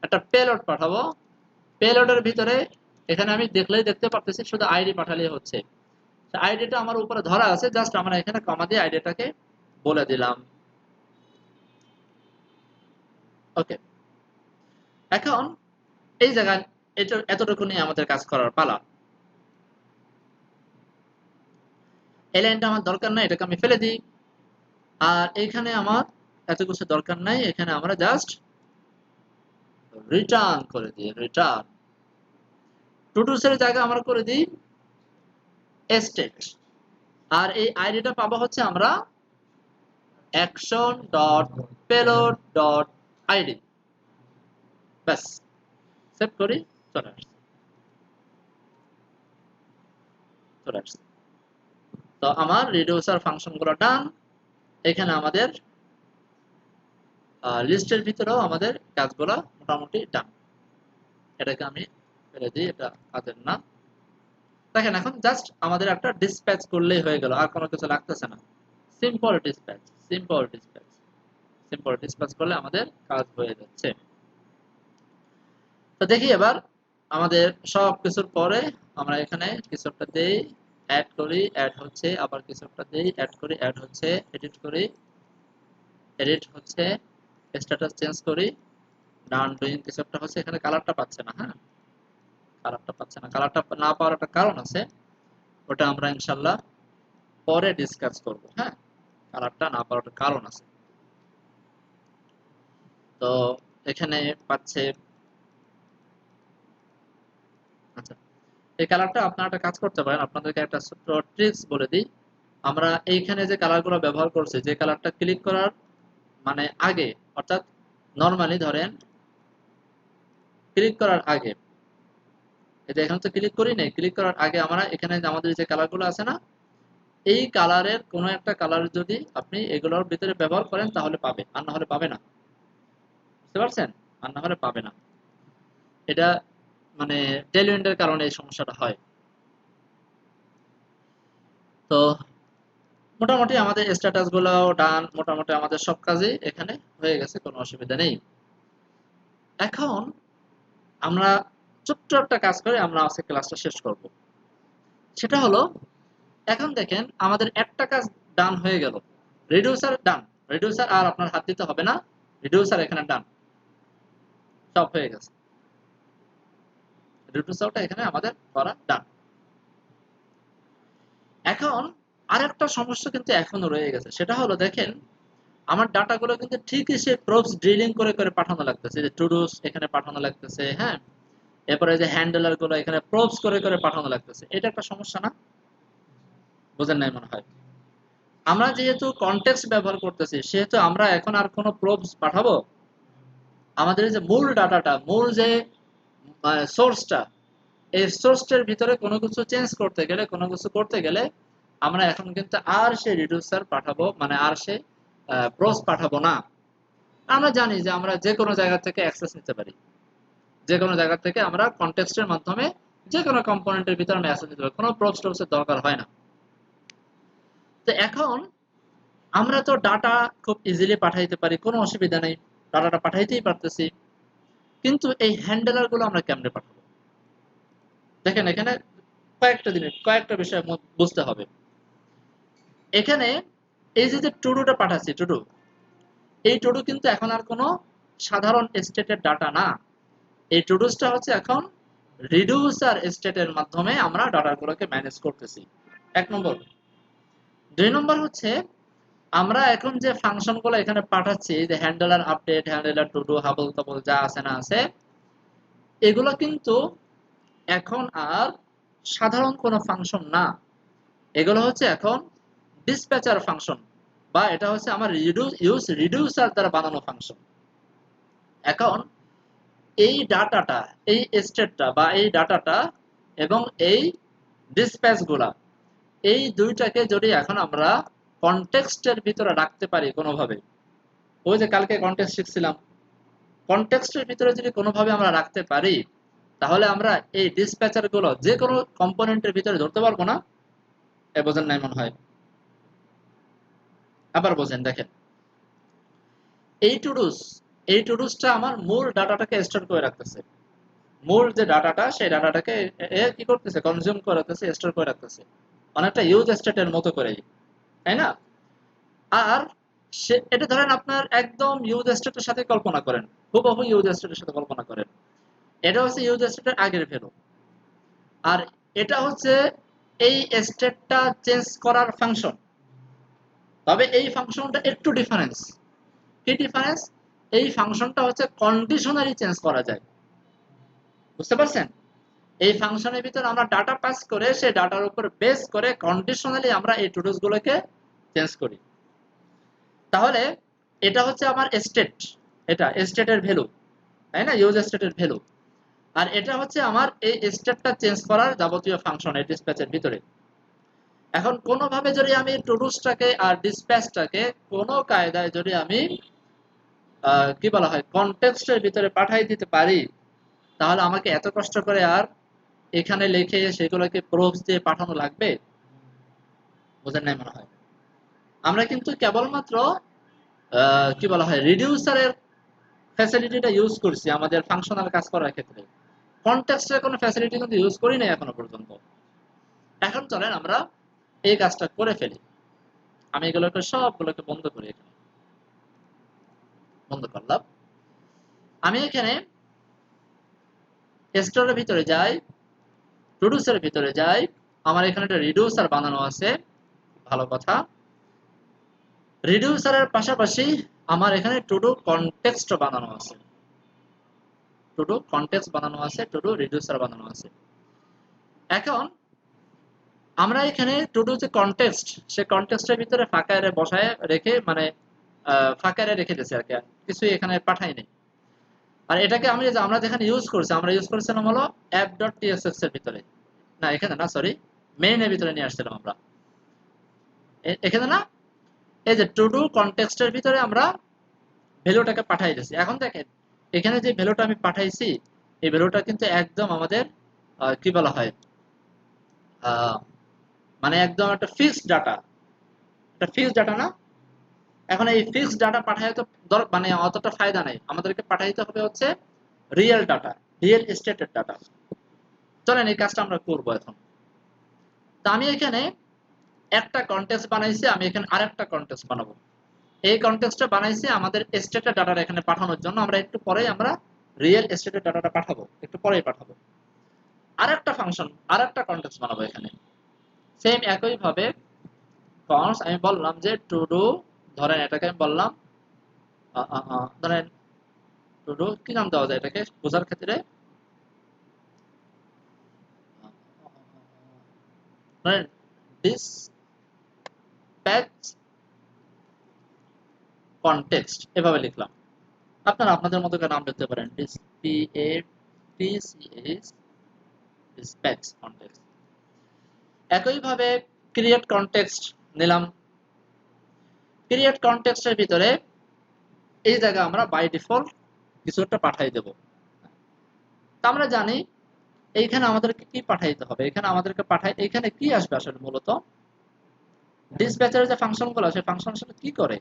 একটা পেলোড পাঠাবো। পেলোডের ভিতরে এখানে আমি দেখলেই দেখতে পারতেছি শুধু আইডি পাঠালেই হচ্ছে। আইডিটা আমার উপরে ধরা আছে, জাস্ট আমরা এখানে কমা দিয়ে আইডিটাকে বলে দিলাম। ওকে, এখন এই জায়গায় এটা এতটুকু নিয়ে আমাদের কাজ করার পালা। এই লাইনটা আমার দরকার নাই, এটাকে আমি ফেলে দিই। আর এখানে আমার এত কিছু দরকার নাই, এখানে আমরা জাস্ট রিটার্ন করে দিই, রিটার্ন। টুটুসের জায়গায় আমরা করে দিই স্টেট। আর এই আইডিটা পাবো হচ্ছে আমরা action dot payload dot ID. ব্যাস, সেভ করি, চলে আসছে, চলে আসছে। তো আমার রিডিউসার ফাংশনগুলো ডান। এখানে আমাদের লিস্টের ভিতরেও আমাদের কাজগুলো মোটামুটি ডান। এটাকে আমি ফেলে দিই, এটা কাজের না। দেখেন এখন জাস্ট আমাদের একটা ডিসপ্যাচ করলেই হয়ে গেল, আর কোনো কিছু লাগতেছে না। Simple dispatch, simple dispatch, simple dispatch করলে আমাদের কাজ হয়ে যাচ্ছে। তো দেখি এবার আমাদের সব কিছুর পরে আমরা এখানে কিছু একটা দেই, অ্যাড করি, অ্যাড হচ্ছে, আবার কিছু একটা দেই, অ্যাড করি, অ্যাড হচ্ছে, এডিট করি, এডিট হচ্ছে, স্ট্যাটাস চেঞ্জ করি, ডান ডুইং কিছু একটা হচ্ছে। এখানে কালারটা পাচ্ছে না, হ্যাঁ কালারটা পাচ্ছে না। কালারটা না পাওয়ার একটা কারণ আছে, ওটা আমরা ইনশাল্লাহ পরে ডিসকাস করব। হ্যাঁ, কালারটা না পাওয়ার একটা কারণ আছে। তো এখানে পাচ্ছে। আচ্ছা, এই কালারটা আপনারা একটা কাজ করতে পারেন, আপনাদেরকে একটা ছোট্ট ট্রিক্স বলে দিই। আমরা এইখানে যে কালারগুলো ব্যবহার করছি, যে কালারটা ক্লিক করার মানে আগে, অর্থাৎ নরমালি ধরেন ক্লিক করার আগে এই যে এখানে তো ক্লিক করি নাই, ক্লিক করার আগে আমরা এখানে আমাদের যে কালারগুলো আছে না, এই কালারের কোনো একটা কালার যদি আপনি এগুলোর ভিতরে ব্যবহার করেন তাহলে পাবে, আর না হলে পাবে না। বুঝতে পারছেন? আর না হলে পাবে না। এটা মানে টেলউইন্ডের কারণে এই সমস্যাটা হয়। তো মোটামুটি আমাদের স্ট্যাটাস গুলো ডান, মোটামুটি আমাদের সব কাজই এখানে হয়ে গেছে, কোনো অসুবিধা নেই। এখন আমরা ছোট্ট একটা কাজ করে আমরা আজকে ক্লাসটা শেষ করব। সেটা হলো, এখন দেখেন আমাদের একটা কাজ ডান হয়ে গেল, রিডিউসার ডান, রিডিউসার আর আপনার হাত দিতে হবে না, রিডিউসার এখানে ডান, সব হয়ে গেছে। রিডিউসারটা এখানে আমাদের করা ডান। এখন আরেকটা সমস্যা কিন্তু এখনো রয়ে গেছে, সেটা হলো দেখেন আমার ডাটাগুলো কিন্তু ঠিকই সে প্রবস ড্রিলিং করে করে পাঠানো লাগতেছে, যে টুডুস এখানে পাঠানো লাগতেছে, হ্যাঁ, এরপরে যে হ্যান্ডেলার গুলো এখানে প্রবস করে করে পাঠানো লাগতেছে। এটা একটা সমস্যা না? বুঝেন নাই মনে হয়। আমরা যেহেতু কনটেক্সট ব্যবহার করতেছি, সেহেতু আমরা এখন আর কোনো প্রবস পাঠাবো? আমাদের যে মূল ডাটাটা, মূল যে সোর্সটা, এই সোর্সটার ভিতরে কোনো কিছু চেঞ্জ করতে গেলে, কোনো কিছু করতে গেলে আমরা এখন কিন্তু আর সে রিডিউসার পাঠাবো, মানে আর সে প্রবস পাঠাবো না। আমরা জানি যে আমরা যে কোনো জায়গা থেকে অ্যাক্সেস নিতে পারি, যে কোনো জায়গা থেকে আমরা কনটেক্সটের মাধ্যমে যে কোনো কম্পোনেন্টের ভিতরে আমরা অ্যাক্সেস নিতে পারি, কোনো প্রবস টবসের দরকার হয় না। তো এখন আমরা তো ডাটা খুব ইজিলি পাঠাইতে পারি, কোনো অসুবিধা নেই, ডাটাটা পাঠাইতেই পারতেছি, কিন্তু এই হ্যান্ডেলার গুলো আমরা কেমনে পাঠাবো? দেখেন এখানে কয়েকটা বিষয় বুঝতে হবে। এখানে এই যে টুডুটা পাঠাচ্ছি, টুডু, এই টুডু কিন্তু এখন আর কোনো সাধারণ স্টেটের ডাটা না। এই টুডুসটা হচ্ছে এখন রিডিউসার স্টেটের মাধ্যমে আমরা ডাটাগুলোকে ম্যানেজ করতেছি, এক নম্বর। দুই নম্বর হচ্ছে আমরা এখন যে ফাংশনগুলো এখানে পাঠাচ্ছি, যে handler update, handler to do, Hubble তাবল যা আছে না আছে, এগুলো কিন্তু এখন আর সাধারণ কোনো ফাংশন না, এগুলো হচ্ছে এখন ডিসপ্যাচার ফাংশন, বা এটা হচ্ছে আমার রিডিউসার দ্বারা বানানো ফাংশন। এখন এই ডাটাটা, এই স্টেটটা বা এই ডাটাটা এবং এই ডিসপ্যাচ গুলা, এই দুইটাকে যদি এখন আমরা কনটেক্সটের ভিতরে রাখতে পারি কোনোভাবে, ওই যে কালকে কনটেক্সট শিখছিলাম, কনটেক্সটের ভিতরে যদি কোনোভাবে আমরা রাখতে পারি, তাহলে আমরা এই ডিসপ্যাচার গুলো যে কোনো কম্পোনেন্টের ভিতরে ধরতে পারবো না। এ বোঝেন নাই মনে হয়? আবার বোঝেন, দেখেন এই টুডুসটা আমার মূল ডাটাটাকে স্টোর করে রাখতেছে, মূল যে ডাটাটা সেই ডাটাটাকে এ কি করতেছে, কনজিউম করে রাখতেছে, স্টোর করে রাখতেছে, অনেকটা ইউজ স্টেটের মতো করেই, তাই না? আর এটা ধরেন আপনার একদম ইউজ স্টেটের সাথে কল্পনা করেন, হুবহু ইউজ স্টেটের সাথে কল্পনা করেন, এটা হচ্ছে ইউজ স্টেটের আগের ভ্যালু, আর এটা হচ্ছে এই স্টেটটা চেঞ্জ করার ফাংশন। তবে এই ফাংশনটা একটু ডিফারেন্স। কি ডিফারেন্স? এই ফাংশনটা হচ্ছে কন্ডিশনালি চেঞ্জ করা যায়। বুঝতে পারছেন? এই ফাংশনের ভিতরে আমরা ডাটা পাস করে সেই ডাটার উপর বেস করে কন্ডিশনালি আমরা এই টুডুস গুলোকে চেঞ্জ করি। তাহলে এটা হচ্ছে আমার স্টেট, এটা স্টেটের ভ্যালু, তাই না, ইউজ স্টেটের ভ্যালু। আর এটা হচ্ছে আমার এই স্টেটটা চেঞ্জ করার যাবতীয় ফাংশন এই ডিসপ্যাচের ভিতরে। এখন কোনোভাবে যদি আমি টুডুসটাকে আর ডিসপ্যাচটাকে কোনো কায়দায় যদি আমি কি বলা হয় কনটেক্সটের ভিতরে পাঠাই দিতে পারি, তাহলে আমাকে এত কষ্ট করে আর এখানে লিখে সেগুলোকে প্রোবস দিয়ে পাঠানো লাগবে? বুঝেন নাই মনে হয়। আমরা কিন্তু কেবলমাত্র কি বলা হয় রিডিউসারের ফ্যাসিলিটিটা ইউজ করছি আমাদের ফাংশনাল কাজ করার ক্ষেত্রে, কনটেক্সটের কোনো ফ্যাসিলিটি কিন্তু ইউজ করি নাই এখনো পর্যন্ত। এখন চলেন আমরা এই কাজটা করে ফেলি। আমি এগুলোকে সবগুলোকে বন্ধ করি, এখানে বন্ধ করলাম। আমি এখানে স্টোরের ভিতরে যাই, টুডুসের ভিতরে যাই, আমার এখানে একটা রিডিউসার বানানো আছে, ভালো কথা। রিডিউসারের পাশাপাশি আমার এখানে টুডু কনটেক্সট বানানো আছে, টুডু কনটেক্সট বানানো আছে, টুডু রিডিউসার বানানো আছে। এখন আমরা এখানে টুডু যে কনটেক্সট, সেই কনটেক্সটের ভিতরে ফাঁকা এরে বসায় রেখে, মানে ফাঁকা এরে রেখে দিয়েছি আর কি, কিছুই এখানে পাঠাই নেই। আর এটাকে আমরা যেখানে ইউজ করছি, আমরা ইউজ করেছিলাম হলো app.tsx এর ভিতরে, না এখানে না, সরি, মেইন এর ভিতরে নিয়ে আসছিলাম আমরা এখানে না। এই যে টু ডু কনটেক্সটের ভিতরে আমরা ভ্যালুটাকে পাঠাই দিয়েছি। এখন দেখেন এখানে যে ভ্যালুটা আমি পাঠাইছি, এই ভ্যালুটা কিন্তু একদম আমাদের কি বলা হয়, আহ, মানে একদম একটা ফিক্সড ডাটা, একটা ফিক্সড ডাটা না। এখন এই ফিক্সড ডাটা পাঠাই তো মানে অতটা ফায়দা নাই, আমাদেরকে পাঠাইতে হবে হচ্ছে রিয়েল ডাটা, রিয়েল এস্টেটের ডাটা। চলেন এই কাজটা আমরা করব এখন। তো আমি এখানে একটা কনটেক্সট বানাইছি, আমি এখানে আরেকটা কনটেক্সট বানাবো। এই কনটেক্সটটা বানাইছি আমাদের স্টেটের ডাটাটা এখানে পাঠানোর জন্য, আমরা একটু পরেই আমরা রিয়েল এস্টেটের ডাটাটা পাঠাবো, একটু পরেই পাঠাবো। আরেকটা ফাংশন, আরেকটা কনটেক্সট বানাবো এখানে সেম একই ভাবে। কনস আমি বললাম যে টু ডু, ধরেন এটাকে আমি বললাম ধরেন টু ডু, কি নাম দেওয়া যায় এটাকে বোঝার ক্ষেত্রে, ধরেন ডিসপ্যাচ কনটেক্সট এভাবে লিখলাম। আপনারা আপনাদের মতো করে নাম লিখতে পারেন, ডিসপ্যাচ কনটেক্সট। একইভাবে ক্রিয়েট কনটেক্সট নিলাম। ক্রিয়েট কনটেক্সটের ভিতরে এই জায়গায় আমরা বাই ডিফল্ট কিছু একটা পাঠাই দেব। তা আমরা জানি এইখানে আমাদেরকে কি পাঠাইতে হবে, এখানে আমাদেরকে এখানে কি আসবে আসলে মূলত ডিসপ্যাচের যে ফাংশন গুলো, সেই ফাংশন আসলে কি করে,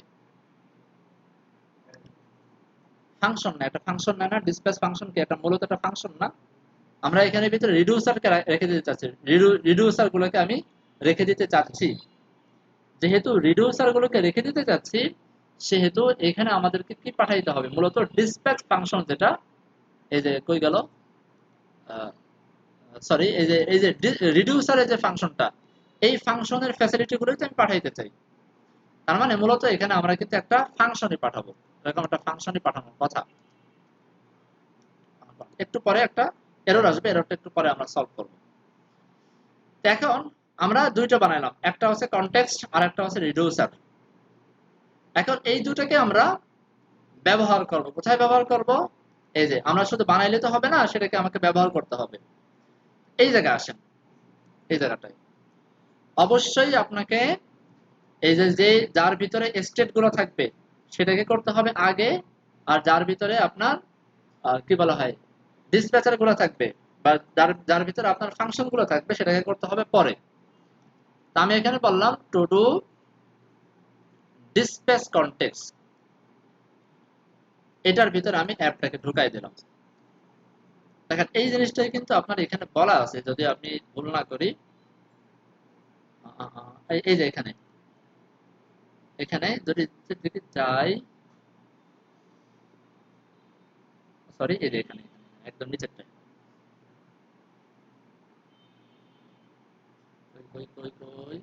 ফাংশন না, একটা ফাংশন না, ডিসপ্যাচ ফাংশন কি একটা মূলত একটা ফাংশন না। আমরা এখানে ভিতরে রিডিউসারকে রেখে দিতে চাচ্ছি, রিডিউসার গুলোকে আমি রেখে দিতে চাচ্ছি। যেহেতু রিডিউসার গুলোকে রেখে দিতে চাচ্ছি, সেহেতু এখানে আমাদেরকে কি পাঠাইতে হবে মূলত ডিসপ্যাচ ফাংশন, যেটা এই যে কই গেল, সরি, এই যে রিডিউসারের যে ফাংশনটা, এই ফাংশনের ফ্যাসিলিটি গুলোই তো আমি পাঠাইতে চাই। তার মানে মূলত এখানে আমরা কিন্তু একটা ফাংশনই পাঠাবো, এরকম একটা ফাংশনই পাঠানোর কথা। একটু পরে একটা এরর আসবে, এররটা একটু পরে আমরা সলভ করব। এখন আমরা দুইটা বানাইলাম, একটা হচ্ছে কনটেক্সট আর একটা হচ্ছে রিডিউসার। এখন এই দুটোকে আমরা ব্যবহার করব, কোথায় ব্যবহার করব, এই যে আমরা শুধু বানাইলে তো হবে না, সেটাকে আমাকে ব্যবহার করতে হবে। এই জায়গায় আসেন, এই জায়গাটায় অবশ্যই আপনাকে এই যে যার ভিতরে স্টেট গুলো থাকবে সেটাকে করতে হবে আগে, আর যার ভিতরে আপনার কি বলা হয় ডিসপ্যাচার গুলো থাকবে বা যার ভিতরে আপনার ফাংশন গুলো থাকবে সেটাকে করতে হবে পরে। তা আমি এখানে বললাম টু ডু ডিসপ্যাচ কনটেক্সট, এটার ভিতরে আমি অ্যাপটাকে ঢুকাই দিলাম। দেখেন এই জিনিসটাই কিন্তু আপনার এখানে বলা আছে, যদি আপনি ভুল না করি, এই যে এখানে এখানে যদি যাই, সরি, এই যে এখানে একদম নিচেরটায়, কই কই কই,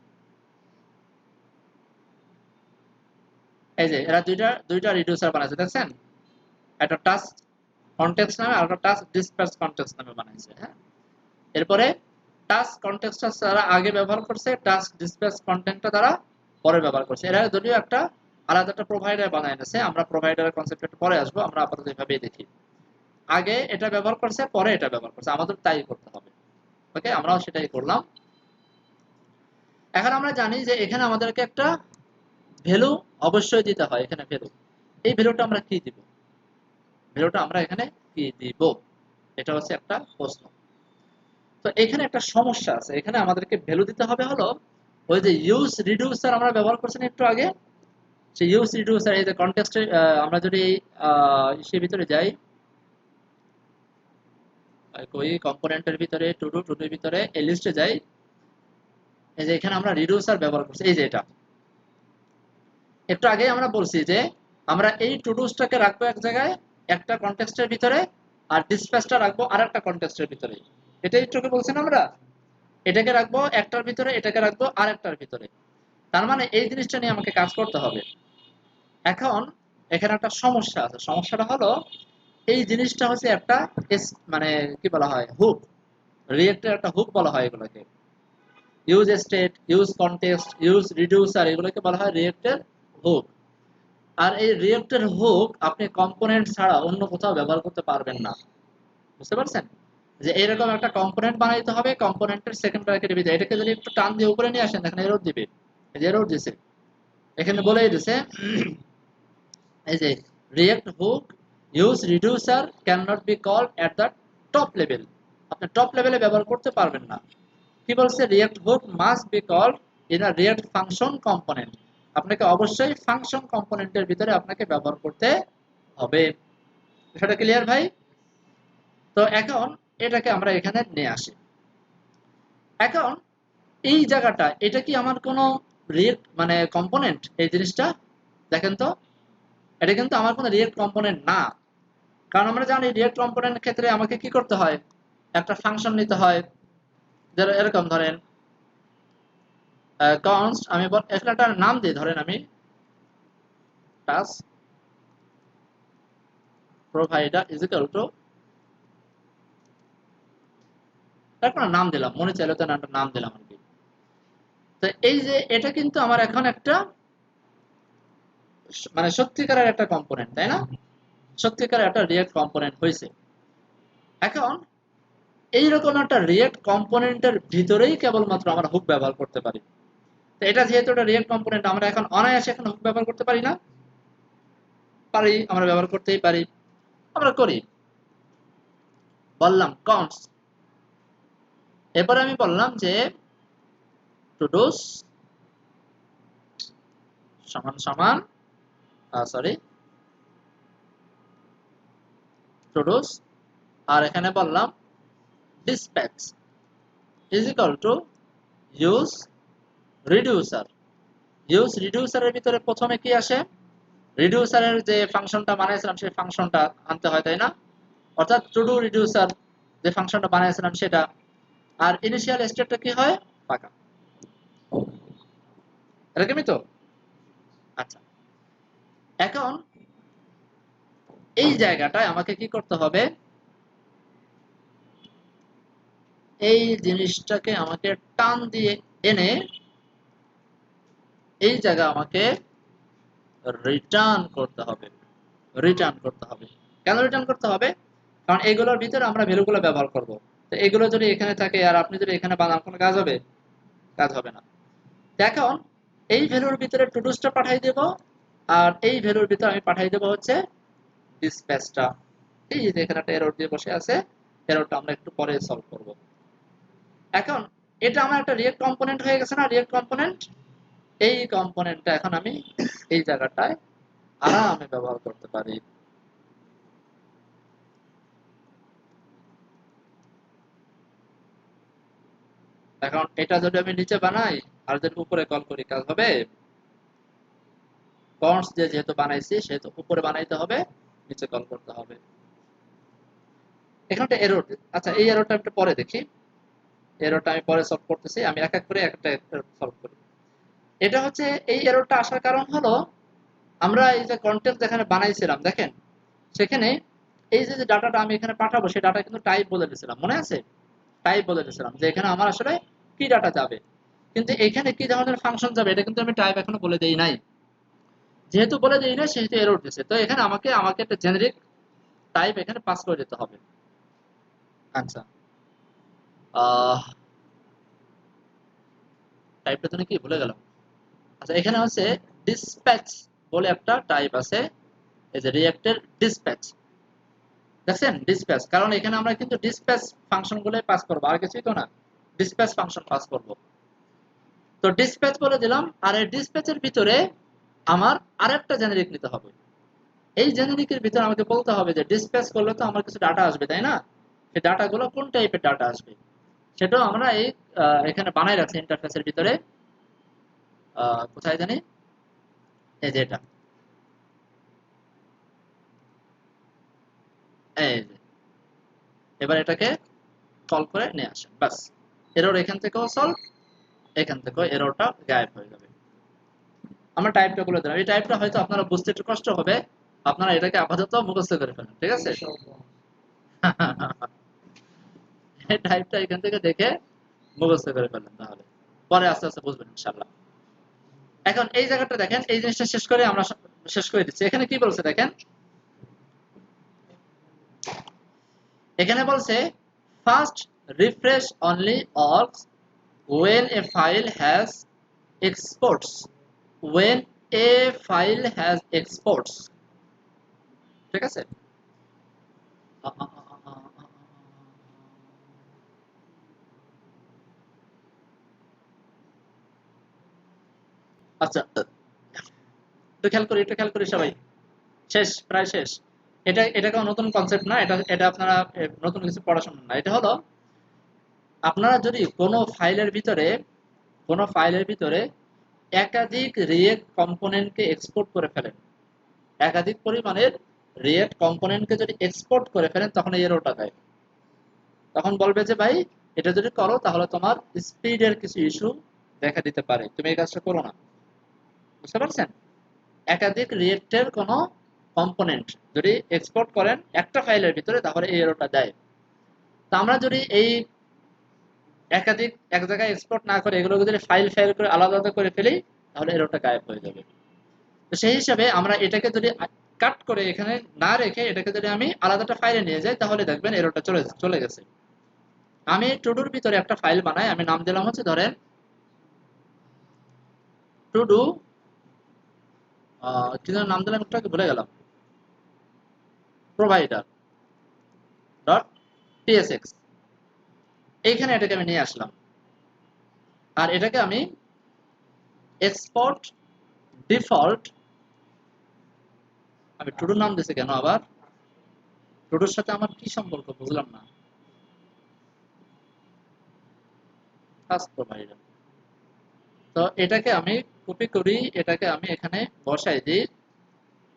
এই যে এরা দুইটা দুইটা রিডিউসার বানাইছে দেখছেন, একটা টাস্ক কনটেক্সট নামে আর একটা টাস্ক ডিসপ্যাচ কনটেক্সট নামে বানাইছে। হ্যাঁ, এরপরে টাস্ক কনটেক্সটটা তারা আগে ব্যবহার করছে, টাস্ক ডিসপ্যাচ কন্টেন্টটা তারা পরে ব্যবহার করছে। এরা যদিও একটা আলাদা একটা প্রোভাইডার বানায় নিয়েছে, আমরা প্রোভাইডারের কনসেপ্ট একটু পরে আসবো, আমরা আপাতত এইভাবেই দেখি। আগে এটা ব্যবহার করছে, পরে এটা ব্যবহার করছে, আমাদের তাই করতে হবে। ওকে, আমরাও সেটাই করলাম। এখন আমরা জানি যে এখানে আমাদেরকে একটা ভ্যালু অবশ্যই দিতে হয়, এখানে ভ্যালু, এই ভ্যালুটা আমরা কি দিব, ভ্যালুটা আমরা এখানে কি দিব, এটা হচ্ছে একটা প্রশ্ন। তো এখানে একটা সমস্যা আছে, এখানে আমাদেরকে ভ্যালু দিতে হবে হলো ওই যে ইউজ রিডিউসার আমরা ব্যবহার করছেন একটু আগে, সেই ইউজ রিডিউসার এই যে কনটেক্সটে আমরা যদি ইসের ভিতরে যাই, ওই কম্পোনেন্টের ভিতরে টু ডু টু ডুর ভিতরে এই লিস্টে যাই, এই যে এখানে আমরা রিডিউসার ব্যবহার করছি, এই যে এটা একটু আগে আমরা বলছি যে আমরা এই টু ডুসটাকে রাখবো এক জায়গায় একটা কনটেক্সটের ভিতরে, আর ডিসপ্যাচটা রাখবো আরেকটা কনটেক্সটের ভিতরে, এটাই একটু আগে বলছেন আমরা, এটাকে রাখবো একটার ভিতরে, এটাকে রাখবো আরেকটার ভিতরে। তার মানে এই জিনিসটা নিয়ে আমাকে কাজ করতে হবে। এখন এখানে একটা সমস্যা আছে, সমস্যাটা হলো এই জিনিসটা হচ্ছে একটা মানে কি বলা হয় হুক, রিয়েক্টের একটা হুক বলা হয় এগুলোকে, use state, use context, use reducer, এগুলোকে বলা হয় রিয়েক্টের হুক। আর এই রিয়েক্টের হুক আপনি কম্পোনেন্ট ছাড়া অন্য কোথাও ব্যবহার করতে পারবেন না। বুঝতে পারছেন? যে এরকম একটা কম্পোনেন্ট বানাইতে হবে, কম্পোনেন্টের সেকেন্ড ব্র্যাকেটের ভিতরে এটাকে যদি একটু টান দিয়ে উপরে নিয়ে আসেন, এখানে এরর দিবে। এই যে এরর দিছে, এখানে বলেই দিছে এই যে React hook use reducer can not be called at the top level. আপনি টপ লেভেলে ব্যবহার করতে পারবেন না। কি বলছে? React hook must be called in a React function component. আপনাকে অবশ্যই ফাংশন কম্পোনেন্টের ভিতরে আপনাকে ব্যবহার করতে হবে। সেটা ক্লিয়ার ভাই? তো এখন এটাকে আমরা এখানে নিয়ে আসি। এখন এই জায়গাটা এটা কি আমার কোনো রিয়েক্ট মানে কম্পোনেন্ট? এই জিনিসটা দেখেন তো, এটা কিন্তু আমার কোনো রিয়েক্ট কম্পোনেন্ট না। কারণ আমরা জানি রিয়েক্ট কম্পোনেন্টের ক্ষেত্রে আমাকে কি করতে হয়, একটা ফাংশন নিতে হয়। যারা এরকম ধরেন কনস্ট, আমি এখানে একটা নাম দিই, ধরেন আমি task provider is equal two, একটা নাম দিলাম, মনে চাইলে তো একটা নাম দিলাম আর কি। তো এই যে এটা কিন্তু আমার এখন একটা মানে সত্যিকারের একটা কম্পোনেন্ট, তাই না? সত্যিকারের একটা রিয়েক্ট কম্পোনেন্ট হয়েছে। এখন এইরকম একটা রিয়েক্ট কম্পোনেন্টের ভিতরেই কেবলমাত্র আমরা হুক ব্যবহার করতে পারি। তো এটা যেহেতু একটা রিয়েক্ট কম্পোনেন্ট, আমরা এখন অনায়াসে এখন হুক ব্যবহার করতে পারি না? পারি, আমরা ব্যবহার করতেই পারি, আমরা করি। বললাম কনস্ট, এরপরে আমি বললাম যে টুডুস সমান সমান সরি টুডুস, আর এখানে বললাম dispatch is equal to use reducer. Use রিডিউসারের ভিতরে প্রথমে কি আসে? রিডিউসারের যে ফাংশনটা বানিয়েছিলাম সেই ফাংশনটা আনতে হয়, তাই না? অর্থাৎ টু ডু রিডিউসার যে ফাংশনটা বানিয়েছিলাম সেটা। আর ইনিশিয়াল স্টেটটা কি হয়? ফাঁকা। এরকমই তো? আচ্ছা, এখন এই জায়গাটায় আমাকে কি করতে হবে? এই জিনিসটাকে আমাকে টান দিয়ে এনে এই জায়গা আমাকে রিটার্ন করতে হবে। রিটার্ন করতে হবে। কেন রিটার্ন করতে হবে? কারণ এগুলোর ভিতরে আমরা ভ্যালুগুলো ব্যবহার করব। তো এগুলো যদি এখানে থাকে আর আপনি যদি এখানে বানান, কোনো কাজ হবে? কাজ হবে না। এখন এই ভ্যালুর ভিতরে টুডুসটা পাঠাই দেব, আর এই ভ্যালুর ভিতরে আমি পাঠাই দেব হচ্ছে ডিসপ্যাচটা। এই যে এখানে একটা এরর দিয়ে বসে আছে, এররটা আমরা একটু পরে সলভ করব। এখন এটা আমার একটা রিয়েক্ট কম্পোনেন্ট হয়ে গেছে না? React component. এই কম্পোনেন্টটা এখন আমি এই জায়গাটায় আরামে ব্যবহার করতে পারি। এখন এটা যদি আমি নিচে বানাই আর যদি উপরে কল করি, কাজ হবে? কনস দিয়ে যেহেতু বানাইছি সেহেতু উপরে বানাইতে হবে, নিচে কল করতে হবে। এখানে একটা এরর। আচ্ছা, এই এররটা একটু পরে দেখি। এররটা আমি পরে সলভ করতেছি, আমি এক এক করে একটা সলভ করি। এটা হচ্ছে এই এররটা আসার কারণ হলো আমরা এই যে কন্টেন্ট যেখানে বানাইছিলাম দেখেন, সেখানে এই যে ডাটাটা আমি এখানে পাঠাবো সেই ডাটা কিন্তু টাইপ বলে দিয়েছিলাম, মনে আছে? টাইপ বলে দিয়েছিলাম যে এখানে আমার আসলে কি ডাটা যাবে, কিন্তু এখানে কি ধরনের ফাংশন যাবে এটা কিন্তু আমি টাইপ এখনো বলে দেই নাই। যেহেতু বলে দেই না সেহেতু এরর দিচ্ছে। তো এখানে আমাকে আমাকে একটা জেনারিক টাইপ এখানে পাস করে দিতে হবে। আচ্ছা, টাইপটা তো কি ভুলে গেলাম। আচ্ছা, এখানে হচ্ছে ডিসপ্যাচ বলে একটা টাইপ আছে, এই যে রিঅ্যাক্টের ডিসপ্যাচ। দেখছেন ডিসপ্যাচ, কারণ এখানে আমরা কিন্তু ডিসপ্যাচ ফাংশন গুলো পাস করব, আর কিছুই তো না, ডিসপ্যাচ ফাংশন পাস করব। তো ডিসপ্যাচ বলে দিলাম, আর এই ডিসপ্যাচের ভিতরে আমার আরেকটা জেনারিক নিতে হবে। এই জেনারিকের ভিতরে আমাকে বলতে হবে যে ডিসপ্যাচ করলে তো আমার কিছু ডাটা আসবে, তাই না? সেই ডাটাগুলো কোন টাইপের ডাটা আসবে সেটাও আমরা এই এখানে বানাই রাখছি ইন্টারফেসের ভিতরে। কোথায় জানি, এই যে এটা, এই যে এবার এটাকে কল করে নিয়ে আসেন, বাস। এরর এখান থেকেও সলভ, এখান থেকেও এররটা গায়েব হয়ে যাবে। আমরা টাইপটা বলে দিলাম। এই টাইপটা হয়তো আপনারা বুঝতে একটু কষ্ট হবে, আপনারা এটাকে আপাতত মুখস্থ করে ফেলেন, ঠিক আছে? এই টাইপটা এখান থেকে দেখে মুখস্থ করে ফেলেন, তাহলে পরে আস্তে আস্তে বুঝবেন ইনশাআল্লাহ। এখন এই জায়গাটা দেখেন, এই জিনিসটা শেষ করে আমরা শেষ করে দিচ্ছি। এখানে কি বলছে দেখেন, এখানে বলছে first refresh only works when a file has exports, when a file has exports, ঠিক আছে। আচ্ছা, একটু খেয়াল করি সবাই, শেষ, প্রায় শেষ। এটা কোনো নতুন কনসেপ্ট না, এটা আপনারা নতুন কিছু পড়াশোনা না, এটা হলো আপনারা যদি কোনো ফাইলের ভিতরে একাধিক রিয়েক্ট কম্পোনেন্টকে এক্সপোর্ট করে ফেলেন, একাধিক পরিমাণের রিয়েক্ট কম্পোনেন্টকে যদি এক্সপোর্ট করে ফেলেন, তখন এই এররটা দেয়। তখন বলবে যে ভাই এটা যদি করো তাহলে তোমার স্পিডের কিছু ইস্যু দেখা দিতে পারে, তুমি এই কাজটা করো না। বুঝতে পারছেন? একাধিক রিয়েক্টের কোনো কম্পোনেন্ট যদি এক্সপোর্ট করেন একটা ফাইলের ভিতরে, তাহলে এই এররটা দেয়। তো আমরা যদি এই একাধিক এক জায়গায় এক্সপোর্ট না করে এগুলোকে যদি ফাইল ফাইল করে আলাদা আলাদা করে ফেলি, তাহলে এররটা গায়েব হয়ে যাবে। তো সেই হিসাবে আমরা এটাকে যদি কাট করে এখানে না রেখে এটাকে যদি আমি আলাদা একটা ফাইলে নিয়ে যাই, তাহলে দেখবেন এররটা চলে গেছে। আমি টুডুর ভিতরে একটা ফাইল বানাই, আমি নাম দিলাম হচ্ছে ধরেন টুডু, কি যেন নাম দিলাম একটু আগে ভুলে গেলাম, প্রোভাইডার ডট psx। এইখানে এটাকে আমি নিয়ে আসলাম, আর এটাকে আমি এক্সপোর্ট ডিফল্ট, আমি টুডুর নাম দিয়েছি কেন আবার, টুডুর সাথে আমার কি সম্পর্ক বুঝলাম না। টাস্ক প্রোভাইডার, তো এটাকে আমি কপি করি, এটাকে আমি এখানে বসাই দিই।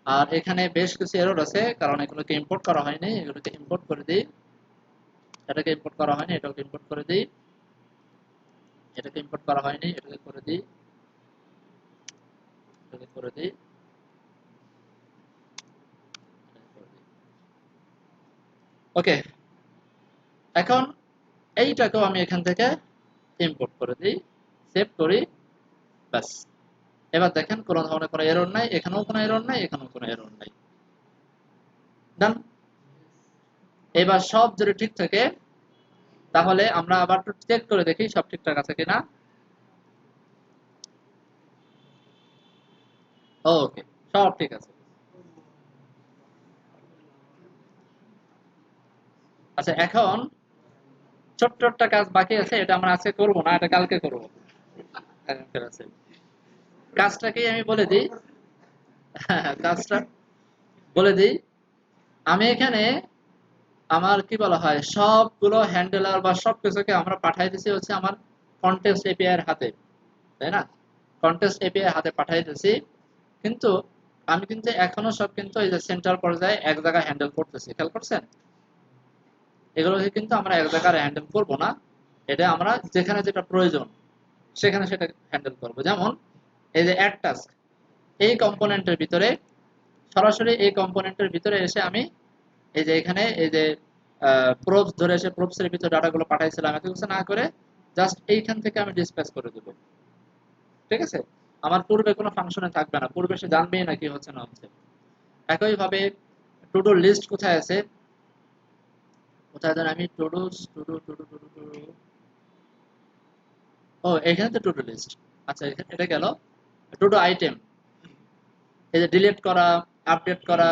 আর এখানে বেশ কিছু এরর আছে, কারণ এগুলোকে ইম্পোর্ট করা হয়নি, এগুলোকে ইম্পোর্ট করে দিই। এটাকে ইম্পোর্ট করা হয়নি, এটাকে ইম্পোর্ট করে দিই। এটাকে ইম্পোর্ট করা হয়নি, এটাকে করে দিই, এটাকে করে দিই। ওকে, এখন এইটাকেও আমি এখান থেকে ইম্পোর্ট করে দিই, সেভ করি, ব্যাস। এবার দেখেন কোনো ধরনের কোনো এরর নাই, এখানেও কোনো এরর নাই, এখানেও কোনো এরর নাই। ডান। এবার সব যদি ঠিক থাকে, তাহলে আমরা আবার একটু চেক করে দেখি সব ঠিকঠাক আছে কিনা। ওকে, সব ঠিক আছে। আচ্ছা, এখন ছোট্ট একটা কাজ বাকি আছে, এটা আমরা আজকে করবো না, এটা কালকে করবো। কাজটাকেই আমি বলে দিই। কাজটা বলে দিই, আমি এখানে আমার কি বলা হয় সবগুলো হ্যান্ডেলার বা সবকিছুকে আমরা পাঠাই দিছি হচ্ছে আমার কন্টেক্সট এপিআই এর হাতে, তাই না? কন্টেক্সট এপিআই হাতে পাঠাই দিছি, কিন্তু আমি কিন্তু এখনো সব কিন্তু এই যে সেন্টার পর্যায়ে এক জায়গায় হ্যান্ডেল করতেছি, খেয়াল করছেন? এগুলোকে কিন্তু আমরা এক জায়গায় হ্যান্ডেল করব না, এটা আমরা যেখানে যেটা প্রয়োজন সেখানে সেটা হ্যান্ডেল করব। যেমন এই যে অ্যাড টাস্ক, এই কম্পোনেন্টের ভিতরে সরাসরি এই কম্পোনেন্টের ভিতরে এসে আমি এই যে এখানে এই যে প্রোবস ধরে এসে প্রোবস এর ভিতরে ডাটাগুলো পাঠাইছিলাম, এত কিছু না করে জাস্ট এইখান থেকে আমি ডিসপ্যাচ করে দেব। ঠিক আছে? আমার পূর্বে কোনো ফাংশনে থাকবে না, পূর্বে সে জানবেই না কি হচ্ছে না হচ্ছে। একই ভাবে টু ডু লিস্ট কোথায় আছে, কোথায় দেন আমি to do to do to do to do to do, ও এখানে তো টু ডু লিস্ট। আচ্ছা, এখানে এটা গেল টু ডু আইটেম, এই যে ডিলিট করা, আপডেট করা,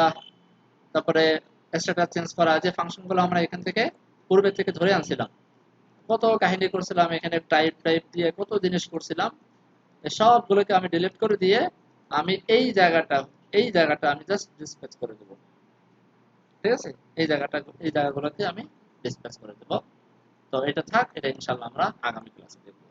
তারপরে স্ট্যাটাস চেঞ্জ করা, যে ফাংশনগুলো আমরা এখান থেকে পূর্বে থেকে ধরে আনছিলাম, কত কাহিনী করছিলাম এখানে, টাইপ টাইপ দিয়ে কত জিনিস করছিলাম, সবগুলোকে আমি ডিলিট করে দিয়ে আমি এই জায়গাটা আমি জাস্ট ডিসপ্যাচ করে দেবো। ঠিক আছে? এই জায়গাগুলোকে আমি ডিসপ্যাচ করে দেবো। তো এটা থাক, এটা ইনশাল্লাহ আমরা আগামী ক্লাসে দেখবো।